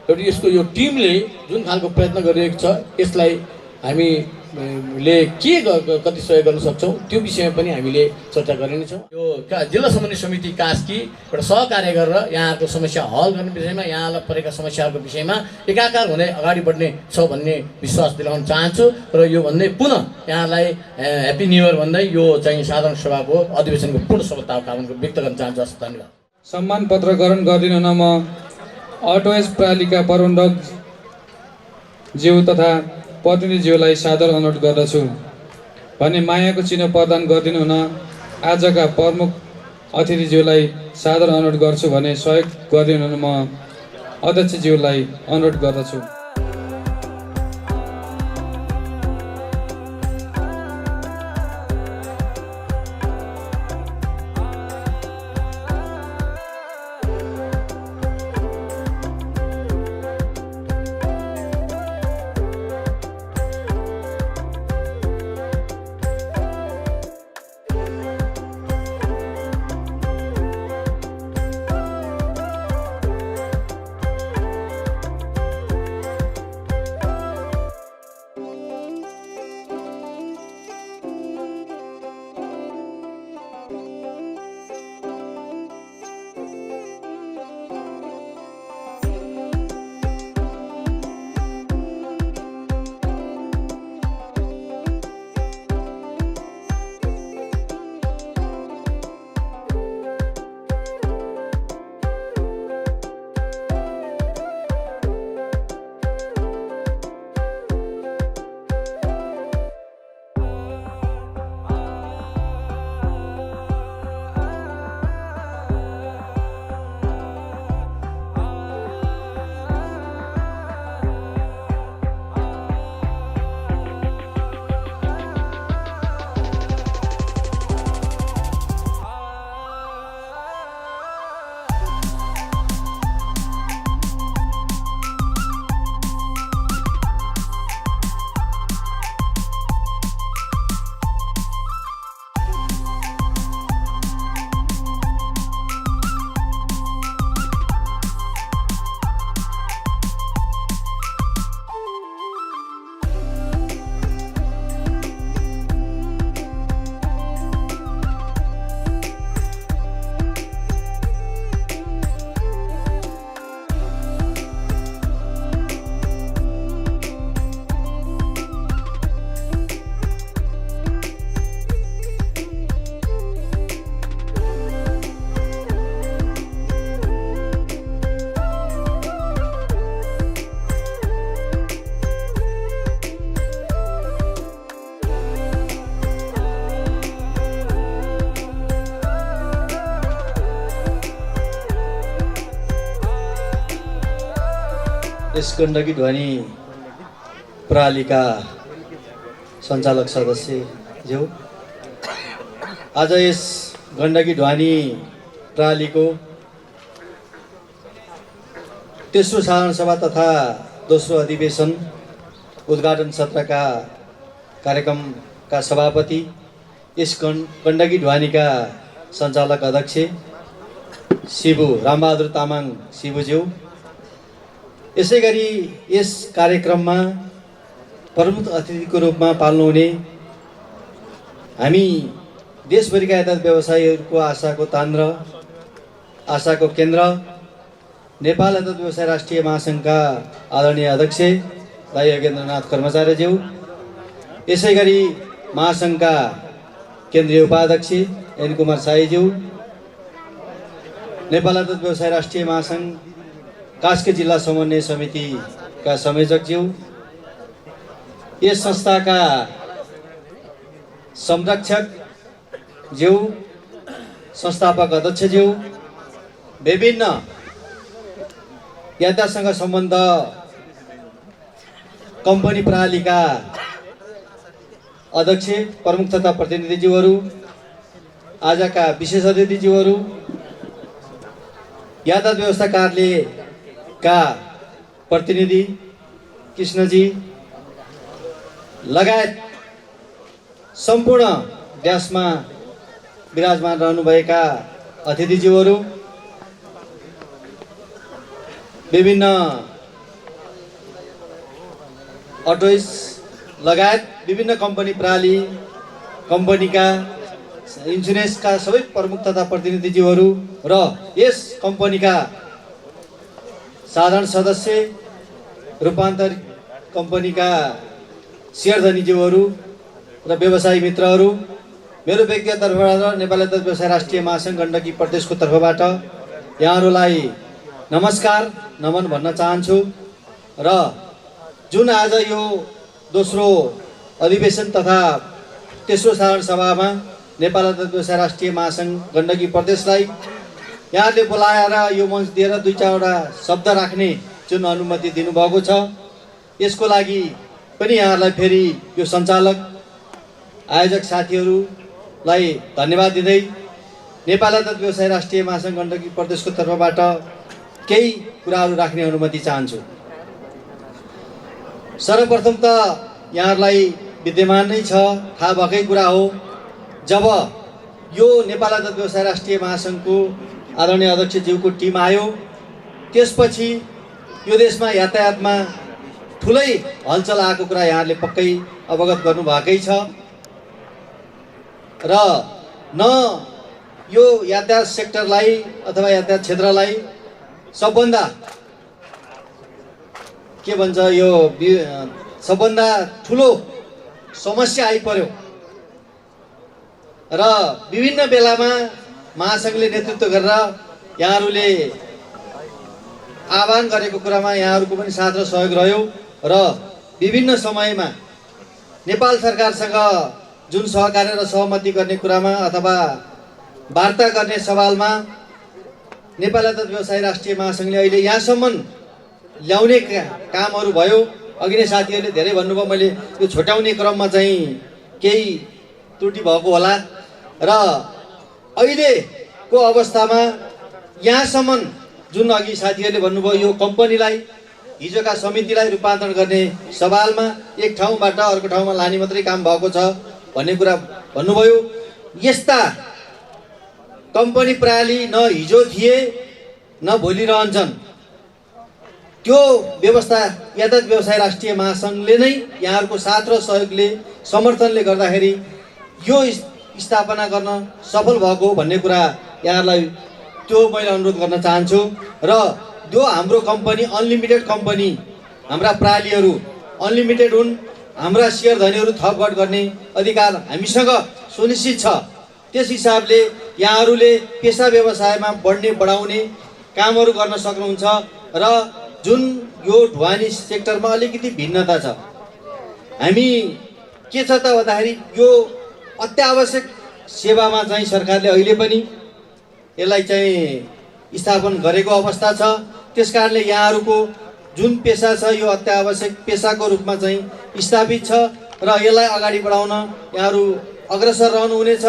एउटा यसको यो टिमले जुन खालको प्रयत्न गरिरहेको छ, यसलाई हामीले के कति सहयोग गर्न सक्छौँ त्यो विषयमा पनि हामीले चर्चा गरिनेछौँ। यो जिल्ला समन्वय समिति कास्की एउटा सहकार्य गरेर यहाँहरूको समस्या हल गर्ने विषयमा, यहाँलाई परेका समस्याहरूको विषयमा एकाकार हुँदै अगाडि बढ्ने छ भन्ने विश्वास दिलाउन चाहन्छु। र यो भन्दै पुनः यहाँलाई ह्याप्पी न्यु इयर भन्दै यो चाहिँ साधारण सभाको अधिवेशनको पूर्ण सफलता कामना व्यक्त गर्न चाहन्छु। हस्, धन्यवाद। सम्मान पत्र ग्रहण गरिदिन म अटोएस प्रणालीका प्रबन्धक ज्यू तथा प्रतिनिधिज्यूलाई सादर अनुरोध गर्दछु भने मायाको चिन्ह प्रदान गरिदिनु हुन आजका प्रमुख अतिथिज्यूलाई सादर अनुरोध गर्छु भने सहयोग गरिदिनु हुन म अध्यक्षज्यूलाई अनुरोध गर्दछु। यस गण्डकी ध्वनि प्रणालीका सञ्चालक सदस्य ज्यू, आज यस गण्डकी ध्वनि प्रणालीको तेस्रो साधारण सभा तथा दोस्रो अधिवेशन उद्घाटन सत्रका कार्यक्रमका सभापति, यस गण्डकी ध्वनिका सञ्चालक अध्यक्ष शिबु रामबहादुर तामाङ शिबुज्यू, यसै गरी यस कार्यक्रममा प्रमुख अतिथिको रूपमा पाल्नुहुने हामी देशभरिका यातायात व्यवसायीहरूको आशाको तान्द्र, आशाको केन्द्र नेपाल यातायात व्यवसाय राष्ट्रिय महासङ्घका आदरणीय अध्यक्ष दाइ योगेन्द्रनाथ कर्मचार्यज्यू, यसै गरी महासङ्घका केन्द्रीय उपाध्यक्ष एन कुमार साईज्यू, नेपाल यातायात व्यवसाय राष्ट्रिय महासङ्घ कास्की जिल्ला समन्वय समितिका संयोजकज्यू, यस संस्थाका संरक्षकज्यू, संस्थापक अध्यक्षज्यू, विभिन्न यातायातसँग सम्बन्ध कम्पनी प्रणालीका अध्यक्ष प्रमुख तथा प्रतिनिधिज्यूहरू, आजका विशेष अतिथिज्यूहरू, यातायात व्यवस्था कार्यालयका प्रतिनिधि कृष्णजी लगायत सम्पूर्ण ड्यासमा विराजमान रहनुभएका अतिथिज्यूहरू, विभिन्न अटोइस लगायत विभिन्न कम्पनी प्रणाली कम्पनीका इन्सुरेन्सका सबै प्रमुख तथा प्रतिनिधिज्यूहरू र यस कम्पनीका साधारण सदस्य, रूपान्तरित कम्पनीका सेयरधनीज्यूहरू र व्यवसायी मित्रहरू, मेरो व्यक्तिगत तर्फबाट र नेपाल यातायात व्यवसाय राष्ट्रिय महासङ्घ गण्डकी प्रदेशको तर्फबाट यहाँहरूलाई नमस्कार नमन भन्न चाहन्छु र जुन आज यो दोस्रो अधिवेशन तथा तेस्रो साधारण सभामा नेपाल यातायात व्यवसाय राष्ट्रिय महासङ्घ गण्डकी प्रदेशलाई यहाँले बोलाएर यो मञ्च दिएर दुई चारवटा शब्द राख्ने जुन अनुमति दिनुभएको छ, यसको लागि पनि यहाँहरूलाई फेरि यो सञ्चालक आयोजक साथीहरूलाई धन्यवाद दिँदै नेपाल यातायात व्यवसाय राष्ट्रिय महासङ्घ गण्डकी प्रदेशको तर्फबाट केही कुराहरू राख्ने अनुमति चाहन्छु। सर्वप्रथम त यहाँहरूलाई विद्यमान नै छ, थाहा भएकै कुरा हो, जब यो नेपाल यातायात व्यवसाय राष्ट्रिय महासङ्घको आदरणीय अध्यक्षज्यूको टिम आयो, त्यसपछि यो देशमा यातायातमा ठुलै हलचल आएको कुरा यहाँहरूले पक्कै अवगत गर्नुभएकै छ र न यो यातायात सेक्टरलाई अथवा यातायात क्षेत्रलाई सबभन्दा के भन्छ यो सबभन्दा ठुलो समस्या आइपर्यो र विभिन्न बेलामा महासङ्घले नेतृत्व गरेर यहाँहरूले आह्वान गरेको कुरामा यहाँहरूको पनि साथ र सहयोग रह्यो र विभिन्न समयमा नेपाल सरकारसँग जुन सहकार्य र सहमति गर्ने कुरामा अथवा वार्ता गर्ने सवालमा नेपाल यातायात व्यवसाय राष्ट्रिय महासङ्घले अहिले यहाँसम्म ल्याउने कामहरू भयो। अघि नै साथीहरूले धेरै भन्नुभयो, मैले यो छोट्याउने क्रममा चाहिँ केही त्रुटि भएको होला र अहिलेको अवस्थामा यहाँसम्म जुन अघि साथीहरूले भन्नुभयो यो कम्पनीलाई हिजोका समितिलाई रूपान्तरण गर्ने सवालमा एक ठाउँबाट अर्को ठाउँमा लाने मात्रै काम भएको छ भन्ने कुरा भन्नुभयो। यस्ता कम्पनी प्रणाली न हिजो थिए न भोलि रहन्छन्, त्यो व्यवस्था यातायात व्यवसाय राष्ट्रिय महासङ्घले नै यहाँहरूको साथ र सहयोगले समर्थनले गर्दाखेरि यो स्थापना गर्न सफल भएको भन्ने कुरा यहाँहरूलाई त्यो मैले अनुरोध गर्न चाहन्छु र त्यो हाम्रो कम्पनी अनलिमिटेड कम्पनी, हाम्रा प्रणालीहरू अनलिमिटेड हुन्, हाम्रा सेयर धनीहरू थपघट गर्ने अधिकार हामीसँग सुनिश्चित छ। त्यस हिसाबले यहाँहरूले पेसा व्यवसायमा बढाउने कामहरू गर्न सक्नुहुन्छ र जुन यो ढुवानी सेक्टरमा अलिकति भिन्नता छ, हामी के छ त भन्दाखेरि यो अत्यावश्यक सेवामा चाहिँ सरकारले अहिले पनि यसलाई चाहिँ स्थापन गरेको अवस्था छ। त्यसकारणले यहाँहरूको जुन पेसा छ यो अत्यावश्यक पेसाको रूपमा चाहिँ स्थापित छ र यसलाई अगाडि बढाउन यहाँहरू अग्रसर रहनुहुनेछ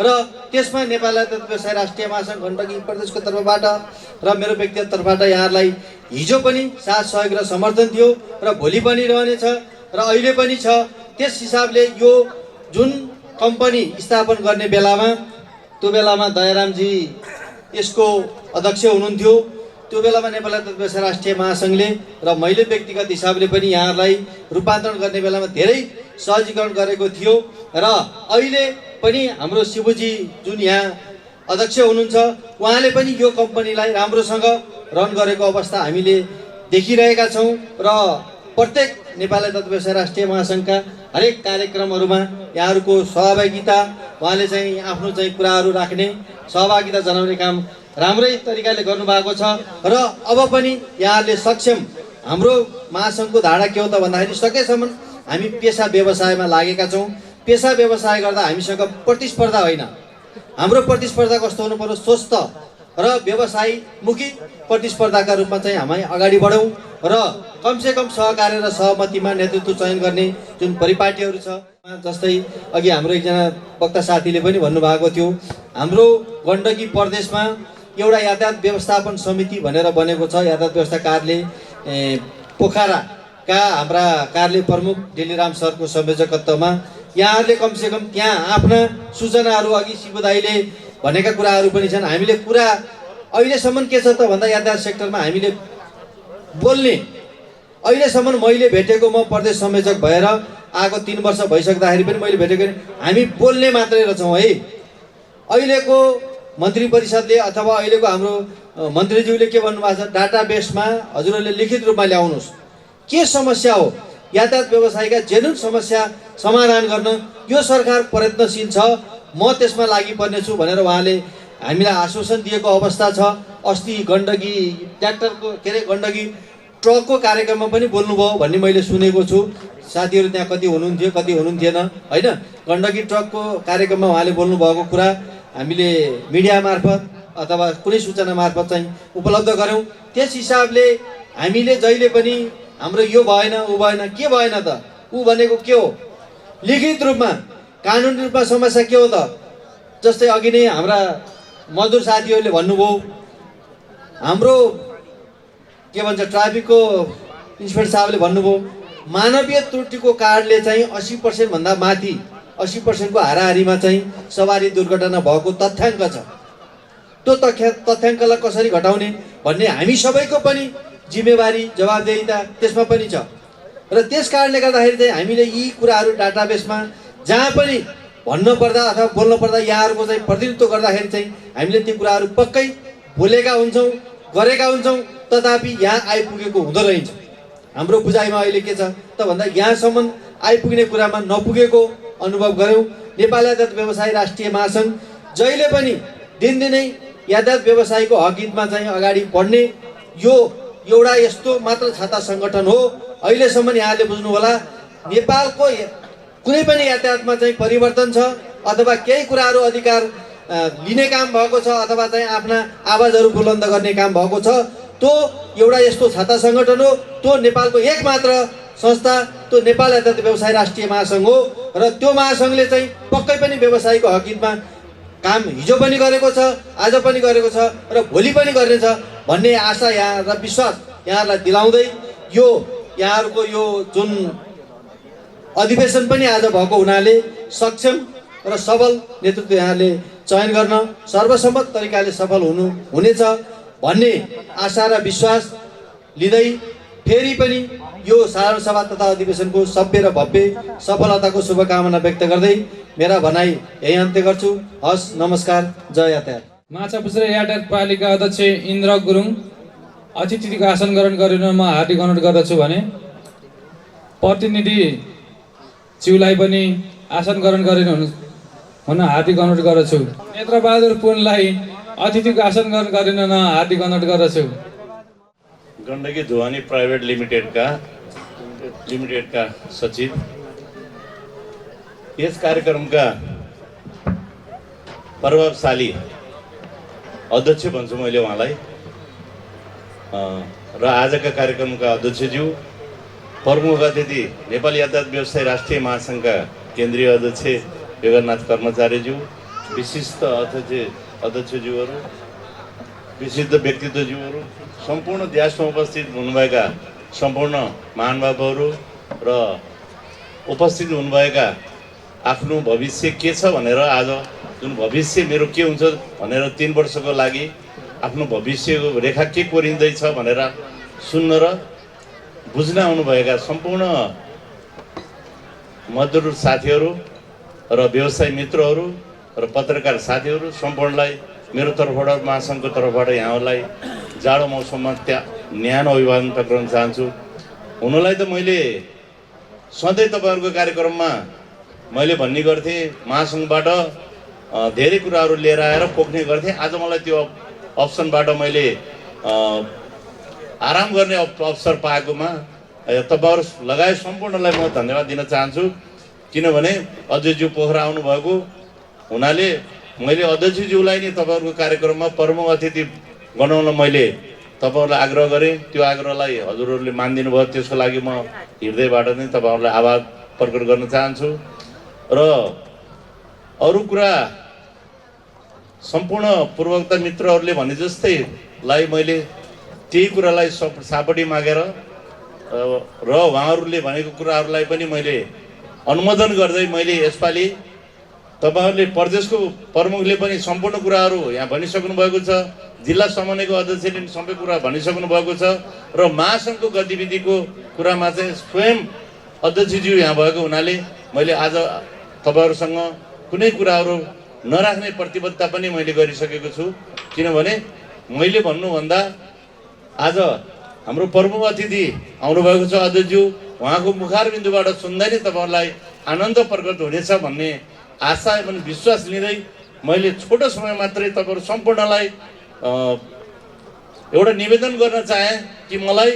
र त्यसमा नेपाल यातायात व्यवसाय राष्ट्रिय महासङ्घ गण्डकी प्रदेशको तर्फबाट र मेरो व्यक्तिगत तर्फबाट यहाँहरूलाई हिजो पनि साथ सहयोग र समर्थन थियो र भोलि पनि रहनेछ र अहिले पनि छ। त्यस हिसाबले यो जुन कम्पनी स्थापन गर्ने बेलामा त्यो बेलामा दयारामजी यसको अध्यक्ष हुनुहुन्थ्यो। त्यो बेलामा नेपाल यातायात व्यवसाय राष्ट्रिय महासङ्घले र मैले व्यक्तिगत हिसाबले पनि यहाँहरूलाई रूपान्तरण गर्ने बेलामा धेरै सहजीकरण गरेको थियो र अहिले पनि हाम्रो शिवजी जुन यहाँ अध्यक्ष हुनुहुन्छ उहाँले पनि यो कम्पनीलाई राम्रोसँग रन गरेको अवस्था हामीले देखिरहेका छौँ र प्रत्येक नेपाली आयात व्यवसाय राष्ट्रिय महासङ्घका हरेक कार्यक्रमहरूमा यहाँहरूको सहभागिता उहाँले चाहिँ आफ्नो चाहिँ कुराहरू राख्ने सहभागिता जनाउने काम राम्रै तरिकाले गर्नुभएको छ र अब पनि यहाँहरूले सक्षम हाम्रो महासङ्घको धारणा के हो त भन्दाखेरि सकेसम्म हामी पेसा व्यवसायमा लागेका छौँ। पेसा व्यवसाय गर्दा हामीसँग प्रतिस्पर्धा होइन, हाम्रो प्रतिस्पर्धा कस्तो हुनु पर्यो स्वस्थ र व्यवसायमुखी प्रतिस्पर्धाका रूपमा चाहिँ हामी अगाडि बढौँ र कमसेकम सहकार्य र सहमतिमा नेतृत्व चयन गर्ने जुन परिपाटीहरू छ, जस्तै अघि हाम्रो एकजना वक्ता साथीले पनि भन्नुभएको थियो हाम्रो गण्डकी प्रदेशमा एउटा यातायात व्यवस्थापन समिति भनेर बनेको छ। यातायात व्यवस्था कार्यालय पोखराका हाम्रा कार्यालय प्रमुख डिलिराम सरको संयोजकत्वमा यहाँहरूले कमसेकम त्यहाँ आफ्ना सूचनाहरू अघि शिवदाईले भनेका कुराहरू पनि छन्। हामीले कुरा अहिलेसम्म के छ त भन्दा यातायात सेक्टरमा हामीले बोल्ने अहिलेसम्म मैले भेटेको म प्रदेश संयोजक भएर आएको 3 वर्ष भइसक्दाखेरि पनि मैले भेटेको हामी बोल्ने मात्रै रहेछौँ है। अहिलेको मन्त्री परिषदले अथवा अहिलेको हाम्रो मन्त्रीज्यूले के भन्नुभएको छ, डाटाबेसमा हजुरहरूले लिखित रूपमा ल्याउनुहोस् के समस्या हो, यातायात व्यवसायका जेन्युन समस्या समाधान गर्न यो सरकार प्रयत्नशील छ, म त्यसमा लागि पर्नेछु भनेर उहाँले हामीलाई आश्वासन दिएको अवस्था छ। अस्ति गण्डकी ट्र्याक्टरको के अरे गण्डकी ट्रकको कार्यक्रममा पनि बोल्नुभयो भन्ने मैले सुनेको छु। साथीहरू त्यहाँ कति हुनुहुन्थ्यो कति हुनुहुन्थेन होइन। गण्डकी ट्रकको कार्यक्रममा उहाँले बोल्नुभएको कुरा हामीले मिडिया मार्फत अथवा कुनै सूचना मार्फत चाहिँ उपलब्ध गऱ्यौँ। त्यस हिसाबले हामीले जहिले पनि हाम्रो यो भएन ऊ भएन के भएन त, ऊ भनेको के हो लिखित रूपमा कानुनी रूपमा समस्या के हो त। जस्तै अघि नै हाम्रा मजदुर साथीहरूले भन्नुभयो हाम्रो के भन्छ ट्राफिकको इन्सपेक्टर साहबले भन्नुभयो मानवीय त्रुटिको कारणले चाहिँ 80% भन्दा माथि 80% को हाराहारीमा चाहिँ सवारी दुर्घटना भएको तथ्याङ्क छ। त्यो तथ्याङ्कलाई कसरी घटाउने भन्ने हामी सबैको पनि जिम्मेवारी जवाबदेहिता त्यसमा पनि छ र त्यस कारणले गर्दाखेरि चाहिँ हामीले यी कुराहरू डाटाबेसमा जहाँ पनि भन्न पर्दा अथवा बोल्न पर्दा यहाँहरूको चाहिँ प्रतिनिधित्व गर्दाखेरि चाहिँ हामीले ती कुराहरू पक्कै बोलेका हुन्छौँ गरेका हुन्छौँ, तथापि यहाँ आइपुगेको हुँदो रहेछ। हाम्रो बुझाइमा अहिले के छ त भन्दा यहाँसम्म आइपुग्ने कुरामा नपुगेको अनुभव गऱ्यौँ। नेपाल यातायात व्यवसाय राष्ट्रिय महासङ्घ जहिले पनि दिनदिनै यातायात व्यवसायको हकहितमा चाहिँ अगाडि बढ्ने यो एउटा यस्तो मात्र छाता सङ्गठन हो। अहिलेसम्म यहाँले बुझ्नु होला नेपालको कुनै पनि यातायातमा चाहिँ परिवर्तन छ अथवा केही कुराहरू अधिकार लिने काम भएको छ अथवा चाहिँ आफ्ना आवाजहरू बुलन्द गर्ने काम भएको छ, त्यो एउटा यस्तो छाता सङ्गठन हो। त्यो नेपालको एकमात्र संस्था त्यो नेपाल यातायात व्यवसाय राष्ट्रिय महासङ्घ हो र त्यो महासङ्घले चाहिँ पक्कै पनि व्यवसायको हकहितमा काम हिजो पनि गरेको छ, आज पनि गरेको छ र भोलि पनि गर्नेछ भन्ने आशा यहाँ र विश्वास यहाँहरूलाई दिलाउँदै यो यहाँहरूको यो जुन अधिवेशन पनि आज भएको हुनाले सक्षम र सबल नेतृत्व यहाँले चयन गर्न सर्वसम्मत तरिकाले सफल हुनेछ भन्ने आशा र विश्वास लिँदै फेरि पनि यो साधारण सभा तथा अधिवेशनको सभ्य र भव्य सफलताको शुभकामना व्यक्त गर्दै मेरा भनाइ यही अन्त्य गर्छु। हस्, नमस्कार, जय यातायात। माछापुच्छ्रे यातायात पालिका अध्यक्ष इन्द्र गुरुङ अतिथिको आसन ग्रहण गरेर म हार्दिक अनुरोध गर्दछु भने प्रतिनिधि ज्यूलाई पनि आसन ग्रहण गरेर हुन हार्दिक अनुरोध गर्दछु। नेत्रबहादुर पुनलाई अतिथिको आसन ग्रहण गरेर हार्दिक अनुरोध गर्दछु। गण्डकी धुवानी प्राइभेट लिमिटेडका सचिव, यस कार्यक्रमका प्रभावशाली अध्यक्ष भन्छु मैले उहाँलाई र आजका कार्यक्रमका अध्यक्षज्यू, प्रमुख अतिथि नेपाल यातायात व्यवसाय राष्ट्रिय महासङ्घका केन्द्रीय अध्यक्ष जगन्नाथ कर्मचारीज्यू, विशिष्ट अध्यक्षज्यूहरू, विशिष्ट व्यक्तित्वज्यूहरू, सम्पूर्ण देशमा उपस्थित हुनुभएका सम्पूर्ण महानुभावहरू र उपस्थित हुनुभएका आफ्नो भविष्य के छ भनेर आज जुन भविष्य मेरो के हुन्छ भनेर 3 वर्षको लागि आफ्नो भविष्यको रेखा के कोरिँदैछ भनेर सुन्न र बुझ्न आउनुभएका सम्पूर्ण मजदुर साथीहरू र व्यवसायी मित्रहरू र पत्रकार साथीहरू सम्पूर्णलाई मेरो तर्फबाट महासङ्घको तर्फबाट यहाँहरूलाई जाडो मौसममा न्यानो अभिवादन टक्राउन चाहन्छु। हुनलाई त मैले सधैँ तपाईँहरूको कार्यक्रममा मैले भन्ने गर्थेँ, महासङ्घबाट धेरै कुराहरू लिएर आएर पोख्ने गर्थेँ। आज मलाई त्यो अप्सनबाट मैले आराम गर्ने अवसर पाएकोमा तपाईँहरू लगायत सम्पूर्णलाई म धन्यवाद दिन चाहन्छु। किनभने अध्यक्षज्यू पोखरा आउनुभएको हुनाले मैले अध्यक्षज्यूलाई नै तपाईँहरूको कार्यक्रममा प्रमुख अतिथि बनाउन मैले तपाईँहरूलाई आग्रह गरेँ। त्यो आग्रहलाई हजुरहरूले मानिदिनु भयो, त्यसको लागि म हृदयबाट नै तपाईँहरूलाई आभार प्रकट गर्न चाहन्छु। र अरू कुरा सम्पूर्ण पूर्वोक्त मित्रहरूले भने जस्तैलाई मैले त्यही कुरालाई सापटी मागेर र उहाँहरूले भनेको कुराहरूलाई पनि मैले अनुमोदन गर्दै मैले यसपालि तपाईँहरूले प्रदेशको प्रमुखले पनि सम्पूर्ण कुराहरू यहाँ भनिसक्नु भएको छ, जिल्ला समन्वयको अध्यक्षले सबै कुरा भनिसक्नु भएको छ र महासङ्घको गतिविधिको कुरामा चाहिँ स्वयं अध्यक्षज्यू यहाँ भएको हुनाले मैले आज तपाईँहरूसँग कुनै कुराहरू नराख्ने प्रतिबद्धता पनि मैले गरिसकेको छु। किनभने मैले भन्नुभन्दा आज हाम्रो प्रमुख अतिथि आउनुभएको छ अध्यक्षज्यू, उहाँको मुखारबिन्दुबाट सुन्दै नै तपाईँहरूलाई आनन्द प्रकट हुनेछ भन्ने आशा एवं विश्वास लिँदै मैले छोटो समय मात्रै तपाईँहरू सम्पूर्णलाई एउटा निवेदन गर्न चाहेँ कि मलाई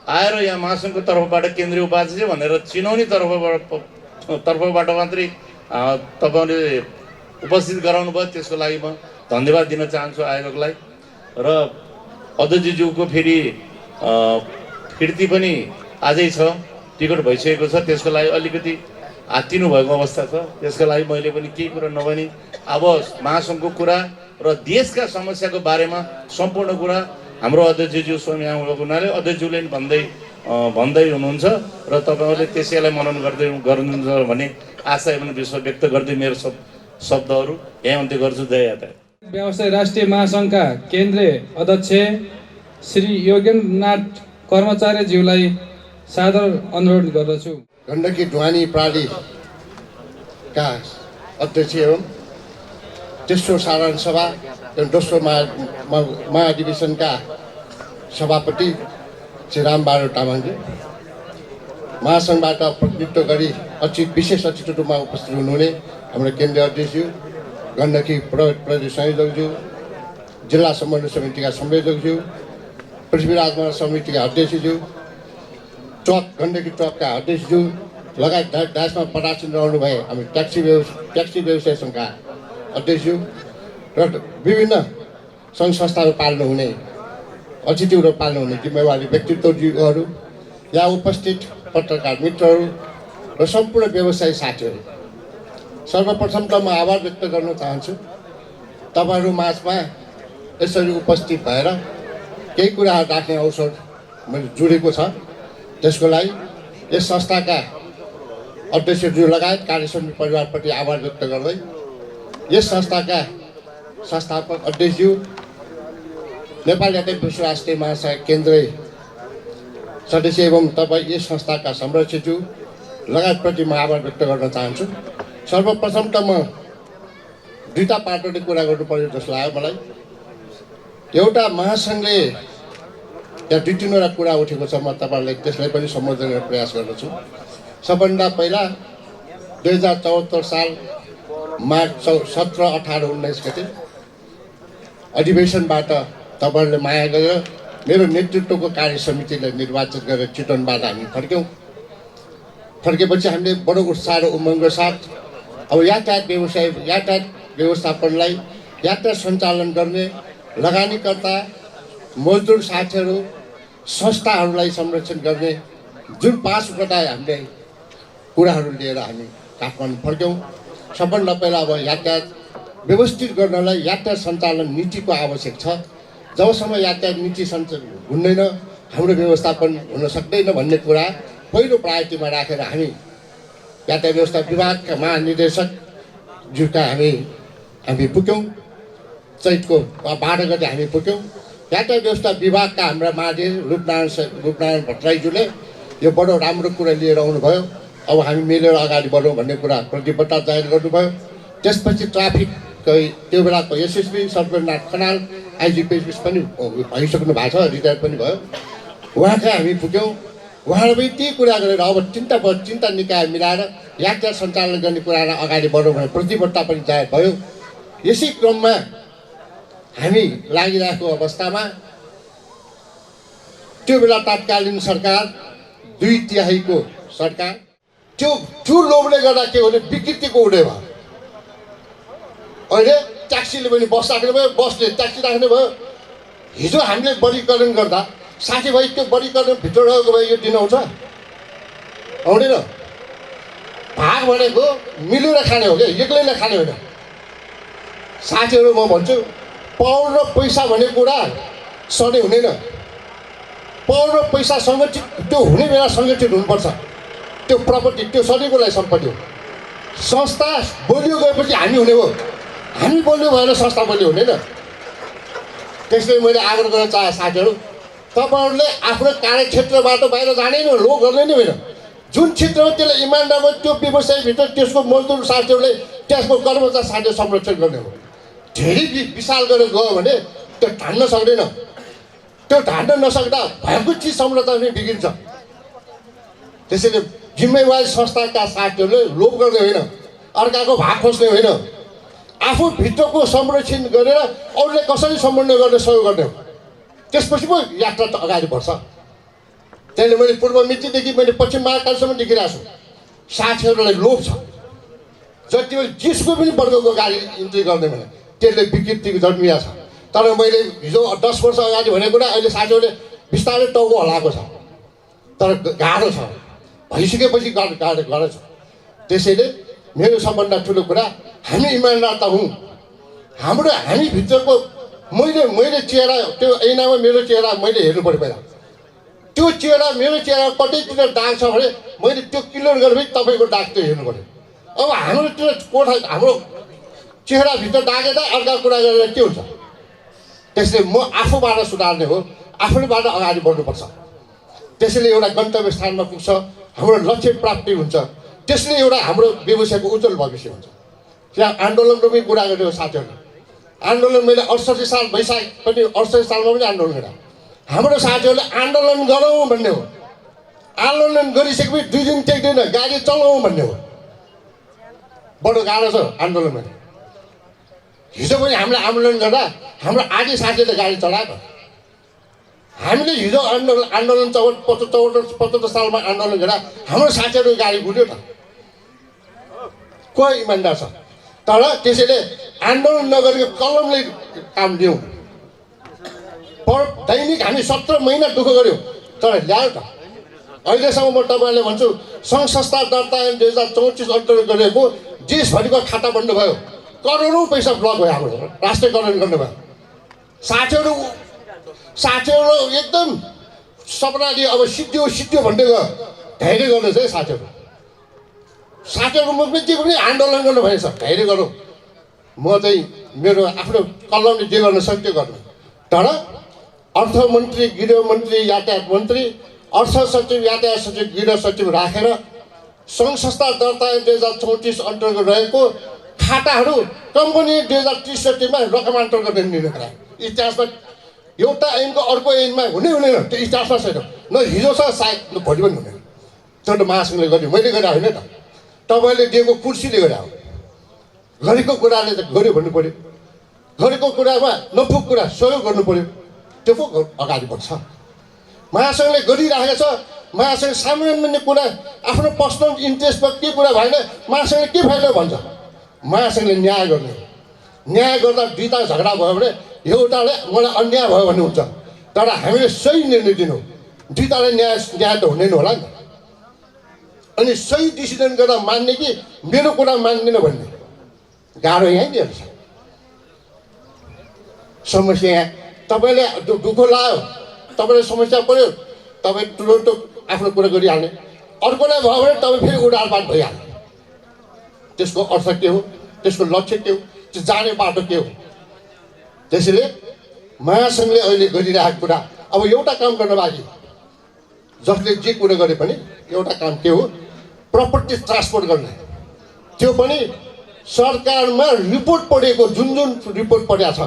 आएर यहाँ महासङ्घको तर्फबाट केन्द्रीय उपाध्यक्ष भनेर चिनाउने तर्फबाट मात्रै तपाईँहरूले उपस्थित गराउनु भयो, त्यसको लागि म धन्यवाद दिन चाहन्छु आयोगलाई। र अध्यक्षज्यूको फेरि फिर्ती पनि आजै छ, टिकट भइसकेको छ, त्यसको लागि अलिकति आत्तिनु भएको अवस्था छ। त्यसको लागि मैले पनि केही कुरा नभनी अब महासङ्घको कुरा र देशका समस्याको बारेमा सम्पूर्ण कुरा हाम्रो अध्यक्षज्यू स्वयं यहाँ भएको हुनाले अध्यक्षज्यूले भन्दै हुनुहुन्छ र तपाईँहरूले त्यसैलाई मनन गर्नुहुन्छ भन्ने आशा एवं विश्वास व्यक्त गर्दै मेरो शब्दहरू यहाँ अन्त्य गर्छु। जय यातायात। व्यवसाय राष्ट्रिय महासङ्घका केन्द्रीय अध्यक्ष श्री योगेन्द्रनाथ कर्मचारीज्यूलाई सादर अनुरोध गर्दछु। गण्डकी ढुवानी प्रणालीका अध्यक्ष एवं तेस्रो साधारण सभा एवं दोस्रो महाधिवेशनका सभापति श्री रामबहादुर तामाङजी, महासङ्घबाट प्रतिनिधित्व गरी विशेष अतिथि रूपमा उपस्थित हुनुहुने हाम्रो केन्द्रीय अध्यक्षज्यू, गण्डकी प्रदेश संयोजकज्यू, जिल्ला समन्वय समितिका संयोजकज्यू, पृथ्वीराज महाराज समितिका अध्यक्षज्यू, गण्डकी ट्रकका अध्यक्षज्यू लगायत देशमा पदासीन रहनु भए हामी ट्याक्सी व्यवसाय सङ्घका अध्यक्षज्यू र विभिन्न सङ्घ संस्थाहरू पाल्नुहुने अतिथिहरू पाल्नुहुने जिम्मेवारी व्यक्तित्वज्यूहरू, यहाँ उपस्थित पत्रकार मित्रहरू र सम्पूर्ण व्यवसायी साथीहरू, सर्वप्रथम त म आभार व्यक्त गर्न चाहन्छु तपाईँहरू माझमा यसरी उपस्थित भएर केही कुराहरू राख्ने अवसर मैले जुडेको छ। त्यसको लागि यस संस्थाका अध्यक्षज्यू लगायत कार्यसमिति परिवारप्रति आभार व्यक्त गर्दै यस संस्थाका संस्थापक अध्यक्षज्यू, नेपाल यातायात विश्व राष्ट्रिय महासङ्घ केन्द्रीय सदस्य एवं तपाईँ यस संस्थाका संरक्षकज्यू लगायतप्रति म आभार व्यक्त गर्न चाहन्छु। सर्वप्रथम त म दुईवटा पाटोले कुरा गर्नु पर्यो जस्तो लाग्यो मलाई। एउटा महासङ्घले त्यहाँ दुई तिनवटा कुरा उठेको छ, म तपाईँहरूलाई त्यसलाई पनि सम्बोधन गर्ने प्रयास गर्दछु। सबभन्दा पहिला 2074 साल मार्च 17, 18, 19 गते अधिवेशनबाट तपाईँहरूले माया गरेर मेरो नेतृत्वको कार्य समितिलाई निर्वाचित गरेर चितवनबाट हामी फर्क्यौँ। फर्केपछि हामीले बडो उत्साह र उमङ्गको साथ अब यातायात व्यवस्थापनलाई, यातायात सञ्चालन गर्ने लगानीकर्ता, मजदुर साथीहरू, संस्थाहरूलाई संरक्षण गर्ने जुन 5वटा हामीले कुराहरू लिएर हामी काठमाडौँ फर्क्यौँ। सबभन्दा पहिला अब यातायात व्यवस्थित गर्नलाई यातायात सञ्चालन नीतिको आवश्यक छ। जबसम्म यातायात नीति हुँदैन हाम्रो व्यवस्थापन हुन सक्दैन भन्ने कुरा पहिलो प्रायोरिटीमा राखेर हामी यातायात व्यवस्था विभागका महानिर्देशक ज्यूका हामी पुग्यौँ। चैतको 12 गते हामी पुग्यौँ। यातायात व्यवस्था विभागका हाम्रा महानिर्देशक रूपनारायण भट्टराईज्यूले यो बडो राम्रो कुरा लिएर आउनुभयो। अब हामी मिलेर अगाडि बढौँ भन्ने कुरा प्रतिबद्धता जाहेर गर्नुभयो। त्यसपछि ट्राफिककै त्यो बेलाको एसएसपी सर्वेनाथ खनाल आइजिपी पनि भइसक्नु भएको छ, रिटायर पनि भयो। उहाँ कहाँ हामी पुग्यौँ। उहाँले पनि त्यही कुरा गरेर अब तिनवटा निकाय मिलाएर यातायात सञ्चालन गर्ने कुरालाई अगाडि बढौँ भने प्रतिबद्धता पनि जाहेर भयो। यसै क्रममा हामी लागिरहेको अवस्थामा त्यो बेला तत्कालीन सरकार 2/3 सरकार त्यो लोभले गर्दा के भने विकृतिको उडे भयो। अहिले ट्याक्सीले पनि बस राख्ने भयो, बसले ट्याक्सी राख्ने भयो। हिजो हामीले वर्गीकरण गर्दा साथीभाइ त्यो वर्गीकरण भित्र रहेको भए यो दिन आउँछ आउँदैन। भाग भनेको मिलेर खाने हो क्या, एक्लैले खाने होइन। साथीहरू म भन्छु पाउड र पैसा भन्ने कुरा सधैँ हुँदैन। पाउड र पैसा सङ्गठित त्यो हुने बेला सङ्गठित हुनुपर्छ। त्यो प्रपर्टी त्यो सधैँको लागि सम्पत्ति हो। संस्था बलियो गएपछि हामी हुने हो, हामी बलियो भएर संस्था बलियो हुँदैन। त्यसले मैले आग्रह गर्न चाहे साथीहरू, तपाईँहरूले आफ्नो कार्यक्षेत्रबाट बाहिर जाने नै लो गर्ने नै होइन। जुन क्षेत्रमा त्यसले इमान्दारमा त्यो व्यवसायभित्र त्यसको मजदुर साथीहरूले त्यसको कर्मचारी साथीहरू संरक्षण गर्ने हो। धेरै विशाल गरेर गयो भने त्यो ढान्न सक्दैन। त्यो ढान्न नसक्दा भएको चिज संरचना पनि बिग्रिन्छ। त्यसैले जिम्मेवारी संस्थाका साथीहरूले लोभ गर्ने होइन, अर्काको भाग खोज्ने होइन, आफू भित्रको संरक्षण गरेर अरूले कसरी समन्वय गर्ने सहयोग गर्ने हो। त्यसपछि पो यात्रा त अगाडि बढ्छ। त्यसले मैले पूर्व मितिदेखि मैले पश्चिम महाकालसम्म देखिरहेको छु साथीहरूलाई लोभ छ। जति बेला जिसको पनि वर्गको गाडी इन्ट्री गर्ने भने त्यसले विकृतिको जन्मिया छ। तर मैले हिजो 10 वर्ष अगाडि भनेको कुरा अहिले साथीहरूले बिस्तारै टाउको हल्लाएको छ। तर गाह्रो छ, भइसकेपछि गाह्रो छ। त्यसैले मेरो सबभन्दा ठुलो कुरा हामी इमान्दार त हौँ। हामी भित्रको मैले चेहरा त्यो ऐनामा मेरो चेहरा मैले हेर्नु पऱ्यो पहिला। त्यो चेहरा मेरो चेहरा कतैतिर दाग छ भने मैले त्यो क्लियर गरेपछि तपाईँको दाग त्यो हेर्नु पऱ्यो। अब हाम्रो त्यो कोठा हाम्रो चेहराभित्र दागेर अर्का कुरा गरेर के हुन्छ। त्यसले म आफूबाट सुधार्ने हो, आफूबाट अगाडि बढ्नुपर्छ। त्यसैले एउटा गन्तव्य स्थानमा पुग्छ, हाम्रो लक्ष्य प्राप्ति हुन्छ। त्यसले एउटा हाम्रो व्यवसायको उज्जवल भविष्य हुन्छ। त्यहाँ आन्दोलनको पनि कुरा गरेको साथीहरूले आन्दोलन मैले 68 साल वैशाख पनि 68 सालमा पनि आन्दोलन गरेँ। हाम्रो साथीहरूले आन्दोलन गरौँ भन्ने हो। आन्दोलन गरिसकेपछि 2 दिन टेक्दैन, गाडी चलाउँ भन्ने हो। बडो गाह्रो छ आन्दोलनमा। हिजो पनि हामीले आन्दोलन गर्दा हाम्रो आदि साथीहरूले गाडी चलाएको। हामीले हिजो आन्दोलन 74 सालमा आन्दोलन गर्दा हाम्रो साथीहरूको गाडी गुड्यो त। को इमान्दार छ। तर त्यसैले आन्दोलन नगरेको कलमले काम दियौँ। दैनिक हामी 17 महिना दुःख गऱ्यौँ तर ल्यायो त। अहिलेसम्म म तपाईँलाई भन्छु सङ्घ संस्था दर्ता 2034 अन्तर्गत गरेको देशभरिको खाता बन्द भयो। करोडौँ पैसा ब्लक भयो, हाम्रो राष्ट्रियकरण गर्नुभयो। साथीहरू एकदम सपना दियो अब सिद्धियो भन्दै गयो। धैर्य गर्नुहोस् है साथीहरू। साथीहरूको मुखमा जे पनि आन्दोलन गर्नु भएछ, धैर्य गरौँ। म चाहिँ मेरो आफ्नो कलमले जे गर्न सक्यो गर्नु। तर अर्थमन्त्री, गृहमन्त्री, यातायात मन्त्री, अर्थ सचिव, यातायात सचिव, गृह सचिव राखेर सङ्घ संस्था दर्ता 2034 अन्तर्गत रहेको खाताहरू कम्पनी 2063मा रकमान्तर गर्ने निर्णय गरायो। इतिहासमा एउटा ऐनको अर्को ऐनमा हुँदैन, त्यो इतिहासमा छैन। न हिजो छ सायद न भोलि पनि हुँदैन। त्यो त महासङ्घले गर्यो, मैले गरेँ होइन त। तपाईँले दिएको कुर्सीले गरे हो। गरेको कुराले त गऱ्यो भन्नु पऱ्यो। गरेको कुरामा नपुग कुरा सहयोग गर्नु पऱ्यो। त्यो पो अगाडि बढ्छ। महासङ्घले गरिराखेको छ। महासङ्घ सामान्य कुरा आफ्नो पर्सनल इन्ट्रेस्टमा के कुरा भएन महासङ्घले के फाइदा भन्छ। महासङ्घले न्याय गर्ने हो। न्याय गर्दा दुईवटा झगडा भयो भने एउटाले मलाई अन्याय भयो भन्ने हुन्छ। तर हामीले सही निर्णय दिनु, दुईवटाले न्याय त हुँदैन होला नि। अनि सही डिसिजन गर्दा मान्ने कि मेरो कुरा मान्दैन भन्ने गाह्रो यहीँ दिएर छ समस्या। यहाँ तपाईँले दुःख लाग्यो, तपाईँले समस्या पऱ्यो, तपाईँ तुरन्त आफ्नो कुरा गरिहाल्ने। अर्कोलाई भयो भने तपाईँ फेरि उडालपाट भइहाल्ने। त्यसको अर्थ के हो, त्यसको लक्ष्य के हो, त्यो जाने बाटो के हो। त्यसैले महासङ्घले अहिले गरिरहेको कुरा अब एउटा काम गर्न बाँकी। जसले जे कुरा गरे पनि एउटा काम के हो, प्रपर्टी ट्रान्सपोर्ट गर्ने, त्यो पनि सरकारमा रिपोर्ट पढेको, जुन रिपोर्ट पढेको छ,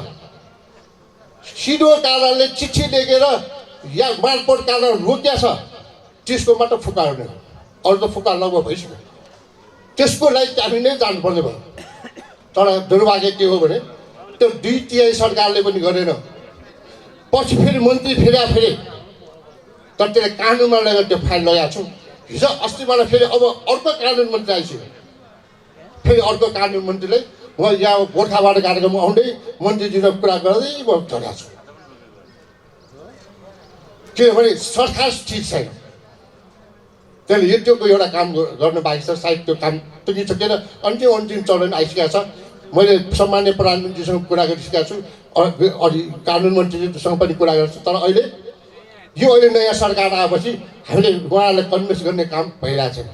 सिडिओ कार्यालयले चिठी लेखेर या मालपोर्ट कार्यालय रोकिया छ, त्यसको मात्र फुकाउने हो, अरू त फुका लगभग भइसक्यो। त्यसको लागि हामी नै जानुपर्ने भयो। तर दुर्भाग्य के हो भने त्यो 2/3 सरकारले पनि गरेन। पछि फेरि मन्त्री फेरि तर त्यसले कानुनमा लगेर त्यो फाइल लगाएको छु। हिजो अस्ति मलाई फेरि अब अर्को कानुन मन्त्री आइसक्यो, फेरि अर्को कानुन मन्त्रीले म यहाँ गोर्खाबाट कार्यक्रम आउँदै मन्त्रीजीसँग कुरा गर्दै म चलेको छु। किनभने सरकार ठिक छैन, त्यसले योको एउटा काम गर्न बाँकी छ। सायद त्यो काम पुगिसकेर अन्तिम चलन आइसकेको छ। मैले सम्मान्य प्रधानमन्त्रीसँग कुरा गरिसकेको छु, अनि कानुन मन्त्रीसँग पनि कुरा गर्छु। तर अहिले नयाँ सरकार आएपछि हामीले उहाँहरूलाई कन्भिन्स गर्ने काम भइरहेको छैन।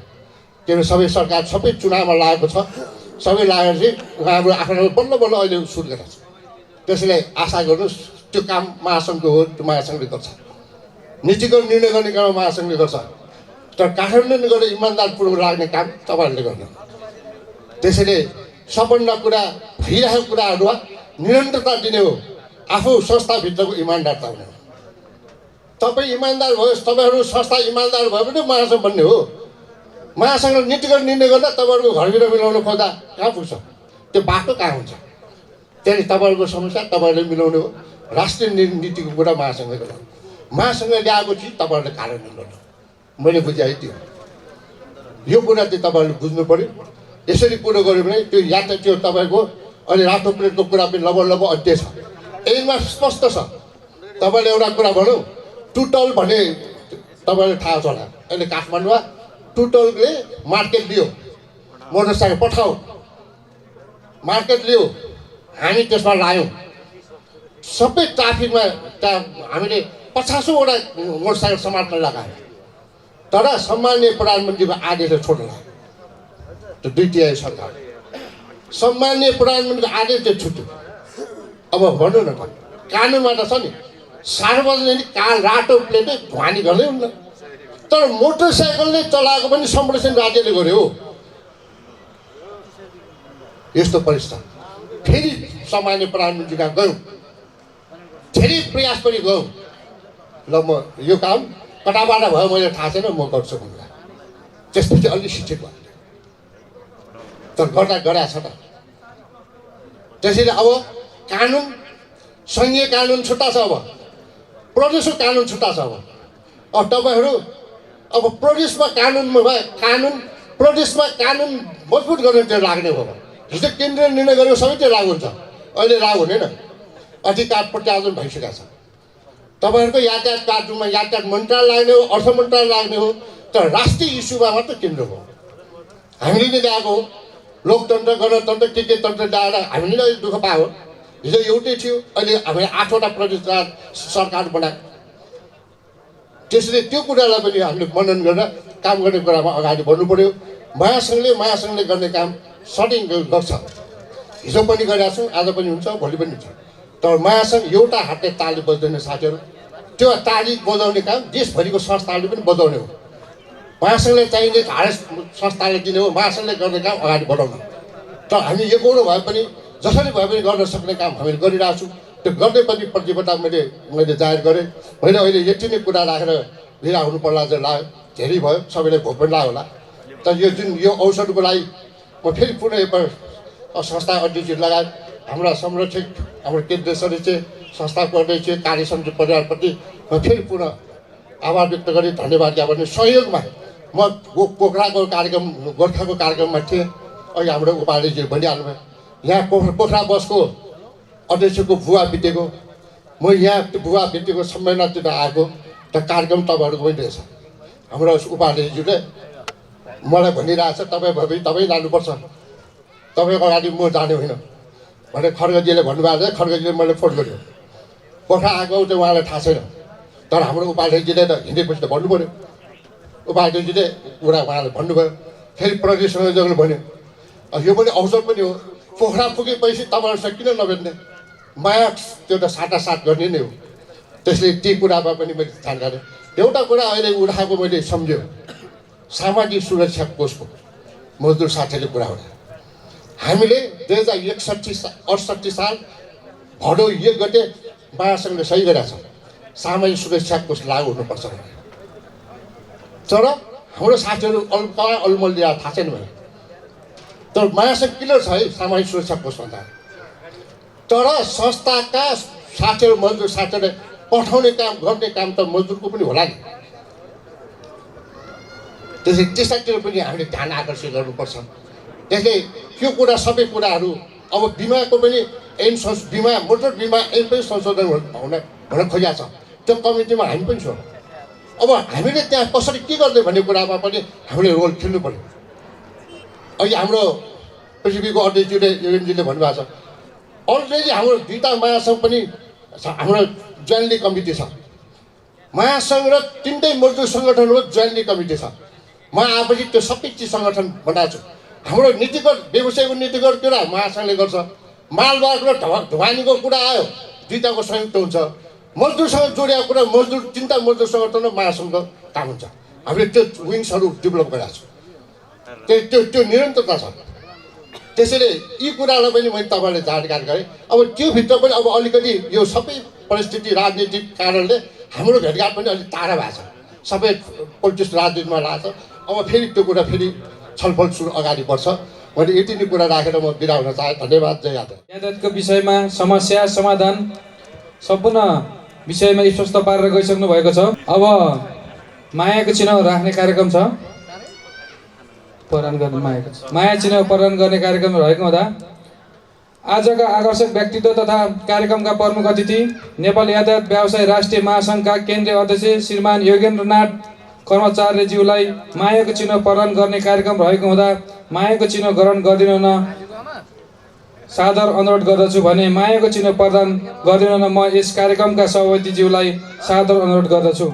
किनभने सरकार सबै चुनावमा लागेको छ, सबै लागेर चाहिँ उहाँहरू आफ्नो बल्ल अहिले सुरु गरेको छ। त्यसैले आशा गर्नुहोस् त्यो काम महासङ्घको हो, त्यो महासङ्घले गर्छ। नीतिगत निर्णय गर्ने काम महासङ्घले गर्छ, तर काठमाडौँ गरेर इमान्दारपूर्वक लाग्ने काम तपाईँहरूले गर्नु। त्यसैले सबभन्दा कुरा भइरहेको कुराहरूमा निरन्तरता दिने हो, आफू संस्थाभित्रको इमान्दारता हुने हो। तपाईँ इमान्दार भयो, तपाईँहरू संस्था इमान्दार भयो भने महासङ्घ बन्ने हो। महासङ्घले नीतिगत निर्णय गर्दा तपाईँहरूको घरभित्र मिलाउनु खोज्दा कहाँ पुग्छ, त्यो बाटो कहाँ हुन्छ? त्यहाँदेखि तपाईँहरूको समस्या तपाईँहरूले मिलाउने हो। राष्ट्रिय नीतिको कुरा महासङ्घले गर्नु, महासङ्घले ल्याएको चिज तपाईँहरूले कार्यान्वयन गर्नु। मैले बुझाएँ त्यो, यो कुरा चाहिँ तपाईँहरूले बुझ्नु पऱ्यो। यसरी कुरो गऱ्यो भने त्यो या त त्यो तपाईँको अहिले रातो प्लेटको कुरा पनि लगभग अध्यय छ, यसमा स्पष्ट छ। तपाईँले एउटा कुरा भनौँ, टुटल भने तपाईँलाई थाहा छ होला। अहिले काठमाडौँमा टुटलले मार्केट लियो, मोटरसाइकल पठाऊ मार्केट लियो, हामी त्यसमा लायौँ। सबै ट्राफिकमा त्यहाँ हामीले 50वटा मोटरसाइकल समात्न लगायौँ। तर सम्मान्य प्रधानमन्त्रीको आदेशले छोड्नु लाग्यो त्यो 2/3 सरकार। सम्मान्य प्रधानमन्त्रीको आदेशले छुट्यो। अब भन्नु न त, कानुनमा त छ नि, सार्वजनिक रातो प्लेटले ढुवानी गर्दै हुन्न। तर मोटरसाइकलले चलाएको पनि संरक्षण राज्यले गर्यो हो। यस्तो परिस्थिति फेरि सामान्य प्रधानमन्त्री कहाँ गयौँ, धेरै प्रयास पनि गयौँ। ल म यो काम कताबाट भयो मैले थाहा छैन, म गर्छु भनेर त्यसपछि अलि शिक्षित भयो। तर गर्दा गराएको छ त। त्यसैले अब कानुन, सङ्घीय कानुन छुट्टा छ, अब प्रदेशको कानुन छुट्टा छ। अब तपाईँहरू अब प्रदेशमा प्रदेशमा कानुन मजबुत गर्ने त्यो लाग्ने हो। हिजो केन्द्रले निर्णय गरेको सबै त्यो लागु हुन्छ, अहिले लागु हुँदैन। अधिकार प्रत्यार्जन भइसकेको छ। तपाईँहरूको यातायात कानुनमा यातायात मन्त्रालय लाग्ने हो, अर्थ मन्त्रालय लाग्ने हो, तर राष्ट्रिय इस्युमा मात्र केन्द्र हो। हामीले नै ल्याएको हो। लोकतन्त्र, गणतन्त्र, के तन्त्र ल्याएर हामीले नै दुःख पायो। हिजो एउटै थियो, अहिले हामीले 8वटा प्रदेश सरकार बनायो। त्यसैले त्यो कुरालाई पनि हामीले मनन गरेर काम गर्ने कुरामा अगाडि बढ्नु पऱ्यो। महासङ्घले गर्ने काम सटिङ गर्छ। हिजो पनि गरेका छौँ, आज पनि हुन्छ, भोलि पनि हुन्छ। तर महासङ्घ एउटा हातले ताली बज्दैन साथीहरू। त्यो ताली बजाउने काम देशभरिको संस्थाले पनि बजाउने हो। महासङ्घले चाहिने हारे संस्थाले दिने हो, महासङ्घले गर्ने काम अगाडि बढाउनु। तर हामी एकौरो भए पनि जसरी भए पनि गर्न सक्ने काम हामीले गरिरहेको छौँ। त्यो गर्दै पनि प्रतिबद्धता मैले जाहेर गरेँ। मैले अहिले यति नै कुरा राखेर ढिला हुनु पर्ला चाहिँ लाग्यो, धेरै भयो, सबैलाई भोक पनि लाग्यो होला। तर यो अवसरको लागि म फेरि पुनः एकपल्ट संस्था अध्यक्ष लगायत हाम्रा संरक्षक, हाम्रो केन्द्रीय सदस्य, संस्थाको अध्यक्ष, कार्य समिति परिवारप्रति म फेरि पुनः आभार व्यक्त गरेँ, धन्यवाद ज्ञापन। सहयोगमा म पोखराको कार्यक्रम, गोर्खाको कार्यक्रममा थिएँ। अहिले हाम्रो उपाध्यक्ष भनिहाल्नुभयो, यहाँ पोखरा बसको अध्यक्षको बुवा बितेको, म यहाँ त्यो बुवा बितेको सम्मेलनतिर आएको। त कार्यक्रम तपाईँहरूको पनि रहेछ। हाम्रो उपाध्यक्षज्यूले मलाई भनिरहेछ, तपाईँ भए पनि तपाईँ जानुपर्छ, तपाईँको अगाडि म जाने होइन भनेर खड्गजीले भन्नुभएको छ। खड्गजीले मैले फोन गरेँ, पोखरा आएको चाहिँ उहाँलाई थाहा छैन। तर हाम्रो उपाध्यक्षजीले त हिँडेपछि त भन्नु पऱ्यो। उपाध्यक्षजीले कुरा उहाँले भन्नुभयो। फेरि प्रदेश संयोजकले भन्यो, यो पनि अवसर पनि हो। पोखरा पुगेपछि तपाईँहरूसँग किन नभेट्ने, माया त्यो त साटासाट गर्ने नै हो। त्यसले ती कुरामा पनि मैले जानकारी। एउटा कुरा अहिले उठाएको मैले सम्झ्यो, सामाजिक सुरक्षा कोषको मजदुर साथीले कुरा हो। हामीले 2061-68 साल भदौ 1 गते महासङ्घले सही गरेका छ सामाजिक सुरक्षा कोष लागू हुनुपर्छ भनेर। तर हाम्रो साथीहरू अलमल दिएर थाहा छैन भने तर महासङ्घ क्लियर छ है सामाजिक सुरक्षा कोष भन्दा। तर संस्थाका साथीहरू मजदुर साथीहरूले पठाउने काम गर्ने काम त मजदुरको पनि होला नि। त्यसै त्यस्तातिर पनि हामीले ध्यान आकर्षित गर्नुपर्छ। त्यसले त्यो कुरा सबै कुराहरू अब बिमाको पनि ऐन बिमा मोटर बिमा ऐन पनि संशोधन हुन खोजिएको छ। त्यो कमिटीमा हामी पनि छौँ। अब हामीले त्यहाँ कसरी के गर्ने भन्ने कुरामा पनि हामीले रोल खेल्नु पर्यो। अहिले हाम्रो पृथ्वीको अध्यक्षज्यूले योगेनजीले भन्नुभएको छ अलरेडी हाम्रो 2टा महासङ्घ पनि हाम्रो ज्वाइन्टली कमिटी छ। महासङ्घ र 3टै मजदुर सङ्गठनको ज्वाइन्टली कमिटी छ। म आफै त्यो सबै चिज सङ्गठन बनाएको छु। हाम्रो नीतिगत व्यवसायको नीतिगत कुरा महासङ्घले गर्छ। मालवाहक र ढुवानीको कुरा आयो 2टाको संयुक्त हुन्छ। मजदुरसँग जोडिएको कुरा मजदुर 3टा मजदुर सङ्गठन र महासङ्घको काम हुन्छ। हामीले त्यो विङ्सहरू डेभलप गरेका छौँ। त्यो निरन्तरता छ। त्यसैले यी कुरालाई पनि मैले तपाईँलाई जानकारी गरेँ। अब त्योभित्र पनि अब अलिकति यो सबै परिस्थिति राजनीतिक कारणले हाम्रो भेटघाट पनि अलिक टाढा भएको छ। सबै पोलिटिक्स राजनीतिमा लाग्छ। अब फेरि त्यो कुरा फेरि छलफल सुरु अगाडि बढ्छ। मैले यति नै कुरा राखेर म बिदा हुन चाहे। धन्यवाद। जय यादव। यातायातको विषयमा समस्या समाधान सम्पूर्ण विषयमा स्पष्ट पारेर गइसक्नु भएको छ। अब मायाको चिन्ह राख्ने कार्यक्रम छ। प्रदान गर्ने माया चिन्ह प्रदान गर्ने कार्यक्रम रहेको हुँदा आजका आकर्षक व्यक्तित्व तथा कार्यक्रमका प्रमुख अतिथि नेपाल यातायात व्यवसाय राष्ट्रिय महासङ्घका केन्द्रीय अध्यक्ष श्रीमान योगेन्द्रनाथ कर्मचार्यज्यूलाई मायाको चिन्ह प्रदान गर्ने कार्यक्रम रहेको हुँदा मायाको चिन्ह ग्रहण गरिदिनु हुन सादर अनुरोध गर्दछु भने मायाको चिन्ह प्रदान गरिदिनु हुन म यस कार्यक्रमका सभापतिज्यूलाई सादर अनुरोध गर्दछु।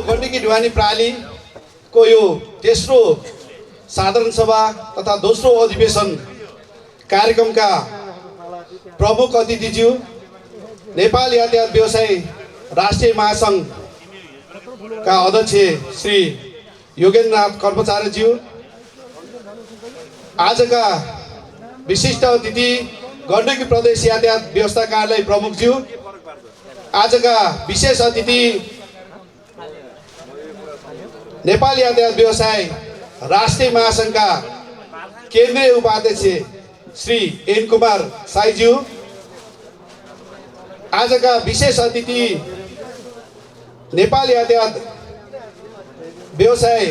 गण्डकी ढुवानी प्रणालीको यो तेस्रो साधारण सभा तथा दोस्रो अधिवेशन कार्यक्रमका प्रमुख अतिथिज्यू नेपाल यातायात व्यवसाय राष्ट्रिय महासङ्घका अध्यक्ष श्री योगेन्द्रनाथ कर्मचार्यज्यू, आजका विशिष्ट अतिथि गण्डकी प्रदेश यातायात व्यवस्था कार्यालय प्रमुखज्यू, आजका विशेष अतिथि नेपाल यातायात व्यवसाय राष्ट्रिय महासङ्घका केन्द्रीय उपाध्यक्ष श्री एन कुमार साईज्यू, आजका विशेष अतिथि नेपाल यातायात व्यवसाय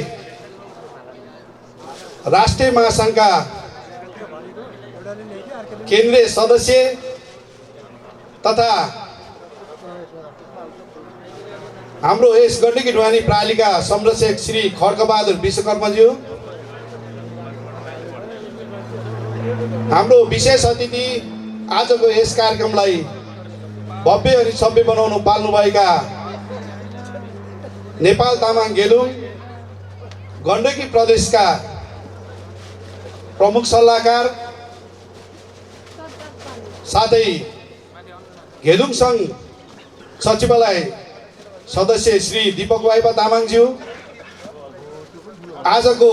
राष्ट्रिय महासङ्घका केन्द्रीय सदस्य तथा हाम्रो यस गण्डकी ढुवानी प्रणालीका संरक्षक श्री खड्कबहादुर विश्वकर्माज्यू, हाम्रो विशेष अतिथि आजको यस कार्यक्रमलाई भव्य अनि सभ्य बनाउनु पाल्नुभएका नेपाल तामाङ गेलुङ गण्डकी प्रदेशका प्रमुख सल्लाहकार साथै गेलुङ सङ्घ सचिवालय सदस्य श्री दीपक वाइपा तामाङज्यू, आजको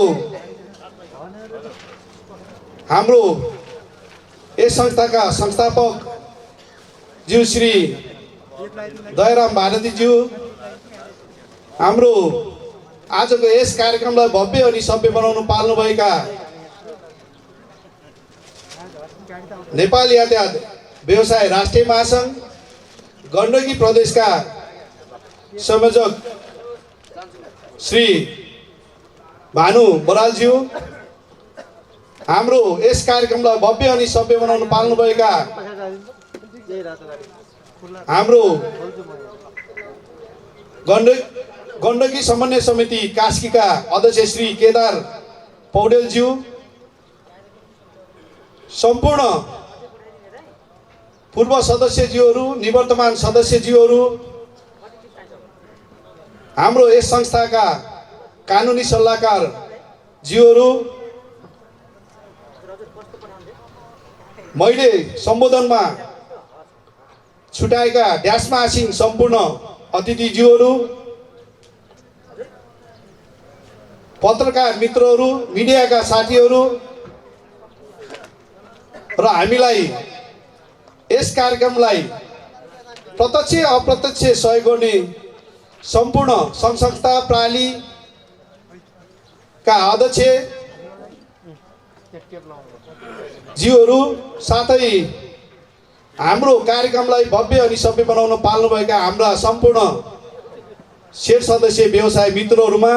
हाम्रो यस संस्थाका संस्थापक ज्यू श्री दयाराम भारतीज्यू, हाम्रो आजको यस कार्यक्रमलाई भव्य अनि सभ्य बनाउनु पाल्नुभएका नेपाल यातायात व्यवसाय राष्ट्रिय महासङ्घ गण्डकी प्रदेशका संयोजक श्री भानु बरालज्यू, हाम्रो यस कार्यक्रमलाई भव्य अनि सभ्य बनाउनु पाल्नुभएका हाम्रो गण्डकी समन्वय समिति कास्कीका अध्यक्ष श्री केदार पौडेलज्यू, सम्पूर्ण पूर्व सदस्यज्यूहरू, निवर्तमान सदस्यज्यूहरू, हाम्रो यस संस्थाका कानुनी सल्लाहकार ज्यूहरू, मैले सम्बोधनमा छुटाएका ड्यासमा आसिङ सम्पूर्ण अतिथिज्यूहरू, पत्रकार मित्रहरू, मिडियाका साथीहरू र हामीलाई यस कार्यक्रमलाई प्रत्यक्ष अप्रत्यक्ष सहयोग गर्ने सम्पूर्ण सङ्घ संस्था प्रालीका अध्यक्ष ज्यूहरू, साथै हाम्रो कार्यक्रमलाई भव्य अनि सभ्य बनाउन पाल्नुभएका हाम्रा सम्पूर्ण शेर सदस्य व्यवसाय मित्रहरूमा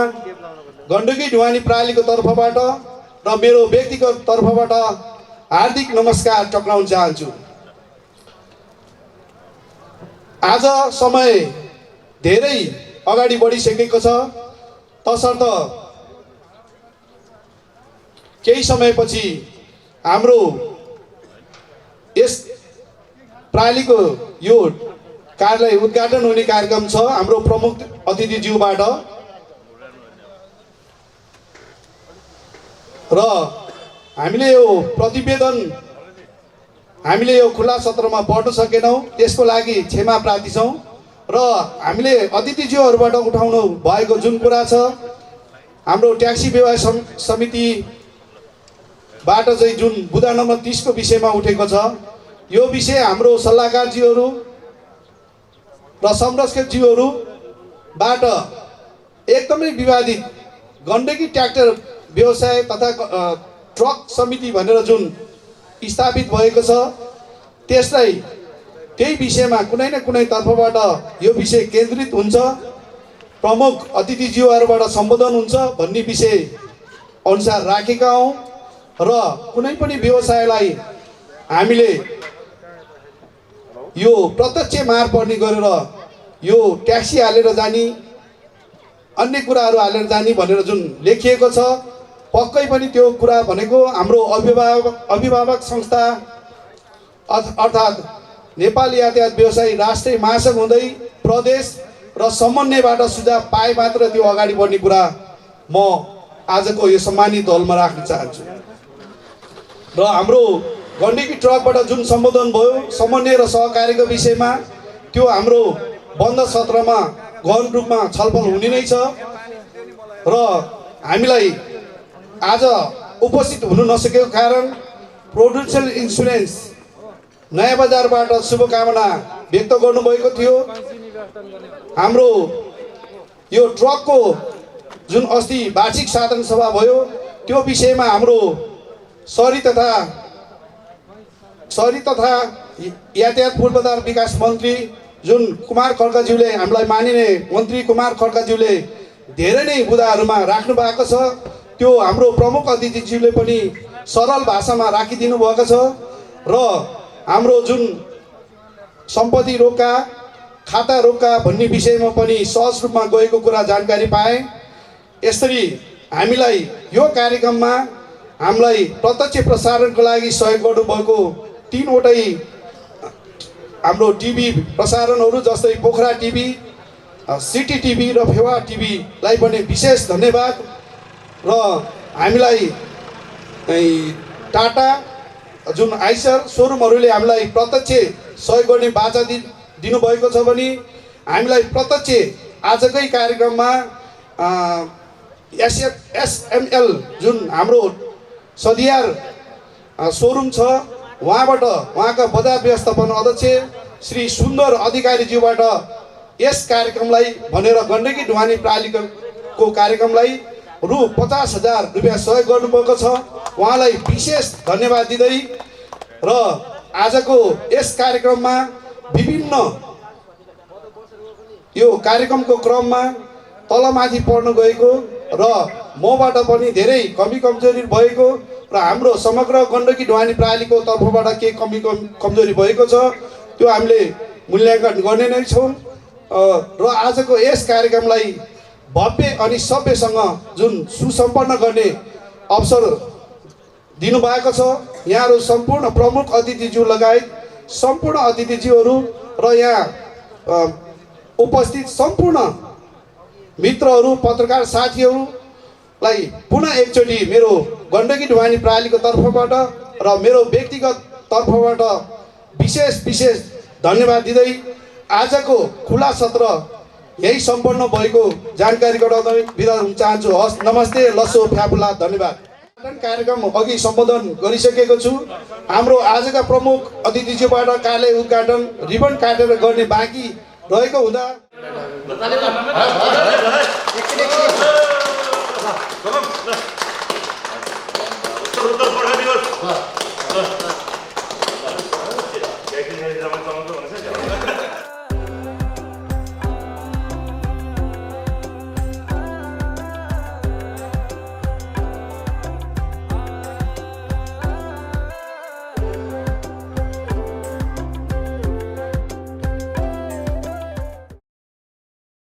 गण्डकी ढुवानी प्रालीको तर्फबाट र मेरो व्यक्तिगत तर्फबाट हार्दिक नमस्कार टक्राउन चाहन्छु। आज समय धेरै अगाडि बढिसकेको छ, तसर्थ केही समयपछि हाम्रो यस प्रालीको यो कार्यालय उद्घाटन हुने कार्यक्रम छ हाम्रो प्रमुख अतिथिज्यूबाट, र हामीले यो प्रतिवेदन हामीले यो खुला सत्रमा पढ्न सकेनौँ, त्यसको लागि क्षमा प्रार्थी छौँ। र हामीले अतिथिज्यूहरूबाट उठाउनु भएको जुन कुरा छ, हाम्रो ट्याक्सी व्यवसाय समितिबाट चाहिँ जुन बुदा नम्बर 30 को विषयमा उठेको छ, यो विषय हाम्रो सल्लाहकारज्यूहरू र संरक्षकज्यूहरूबाट एकदमै विवादित गण्डकी ट्र्याक्टर व्यवसाय तथा ट्रक समिति भनेर जुन स्थापित भएको छ, त्यसलाई त्यही विषयमा कुनै न कुनै तर्फबाट यो विषय केन्द्रित हुन्छ, प्रमुख अतिथिज्यूहरूबाट सम्बोधन हुन्छ भन्ने विषय अनुसार राखेका हौँ। र कुनै पनि व्यवसायलाई हामीले यो प्रत्यक्ष मार पर्ने गरेर यो ट्याक्सी हालेर जाने, अन्य कुराहरू हालेर जाने भनेर जुन लेखिएको छ, पक्कै पनि त्यो कुरा भनेको हाम्रो अभिभावक संस्था अर्थात् नेपाल यातायात व्यवसायी राष्ट्रिय महासङ्घ हुँदै प्रदेश र समन्वयबाट सुझाव पाए मात्र त्यो अगाडि बढ्ने कुरा म आजको यो सम्मानित हलमा राख्न चाहन्छु। र हाम्रो गण्डकी ट्रकबाट जुन सम्बोधन भयो समन्वय र सहकार्यको विषयमा, त्यो हाम्रो बन्द सत्रमा गहन रूपमा छलफल हुने नै छ। र हामीलाई आज उपस्थित हुन नसकेको कारण प्रुडेन्सियल इन्सुरेन्स नयाँ बजारबाट शुभकामना व्यक्त गर्नुभएको थियो। हाम्रो यो ट्रकको जुन अस्ति वार्षिक साधारण सभा भयो, त्यो विषयमा हाम्रो शहरी तथा यातायात पूर्वाधार विकास मन्त्री जुन कुमार खड्काज्यूले, हामीलाई मानिने मन्त्री कुमार खड्काज्यूले धेरै नै बुदाहरूमा राख्नु भएको छ, त्यो हाम्रो प्रमुख अतिथिज्यूले पनि सरल भाषामा राखिदिनु भएको छ। र हाम्रो जुन सम्पत्ति रोका, खाता रोका भन्ने विषयमा पनि सहज रूपमा गएको कुरा जानकारी पाएँ। यसरी हामीलाई यो कार्यक्रममा हामीलाई प्रत्यक्ष प्रसारणको लागि सहयोग गर्नुभएको 3 वटै हाम्रो टिभी प्रसारणहरू जस्तै पोखरा टिभी, सिटी टिभी र फेवा टिभीलाई पनि विशेष धन्यवाद। र हामीलाई टाटा जुन आइसर सोरुमहरूले हामीलाई प्रत्यक्ष सहयोग गर्ने बाचा दिनुभएको छ भने हामीलाई प्रत्यक्ष आजकै कार्यक्रममा एसएमएल जुन हाम्रो सदियार सोरुम छ, उहाँका बजार व्यवस्थापन अध्यक्ष श्री सुन्दर अधिकारीज्यूबाट यस कार्यक्रमलाई भनेर गण्डकी ढुवानी प्रालीको कार्यक्रमलाई रु 50,000 रुपियाँ सहयोग गर्नुभएको छ। उहाँलाई विशेष धन्यवाद दिँदै र आजको यस कार्यक्रममा विभिन्न यो कार्यक्रमको क्रममा तलमाथि पर्न गएको र मबाट पनि धेरै कमी कमजोरी भएको र हाम्रो समग्र गण्डकी ढुवानी प्रालीको तर्फबाट के कमी कमजोरी भएको छ, त्यो हामीले मूल्याङ्कन गर्ने नै छौँ। र आजको यस कार्यक्रमलाई भव्य अनि सभ्यसँग जुन सुसम्पन्न गर्ने अवसर दिनुभएको छ, यहाँहरू सम्पूर्ण प्रमुख अतिथिज्यू लगायत सम्पूर्ण अतिथिज्यूहरू र यहाँ उपस्थित सम्पूर्ण मित्रहरू, पत्रकार साथीहरूलाई पुनः एकचोटि मेरो गण्डकी ढुवानी प्रणालीको तर्फबाट र मेरो व्यक्तिगत तर्फबाट विशेष धन्यवाद दिँदै आजको खुला सत्र यही सम्पन्न भएको जानकारी गराउँदै बिदा हुन चाहन्छु। हस्, नमस्ते, लसो फ्याफुला, धन्यवाद। कार्यक्रम अघि सम्बोधन गरिसकेको छु। हाम्रो आजका प्रमुख अतिथिज्यूबाट कार्यालय उद्घाटन रिबन काटेर गर्ने बाँकी रहेको हुँदा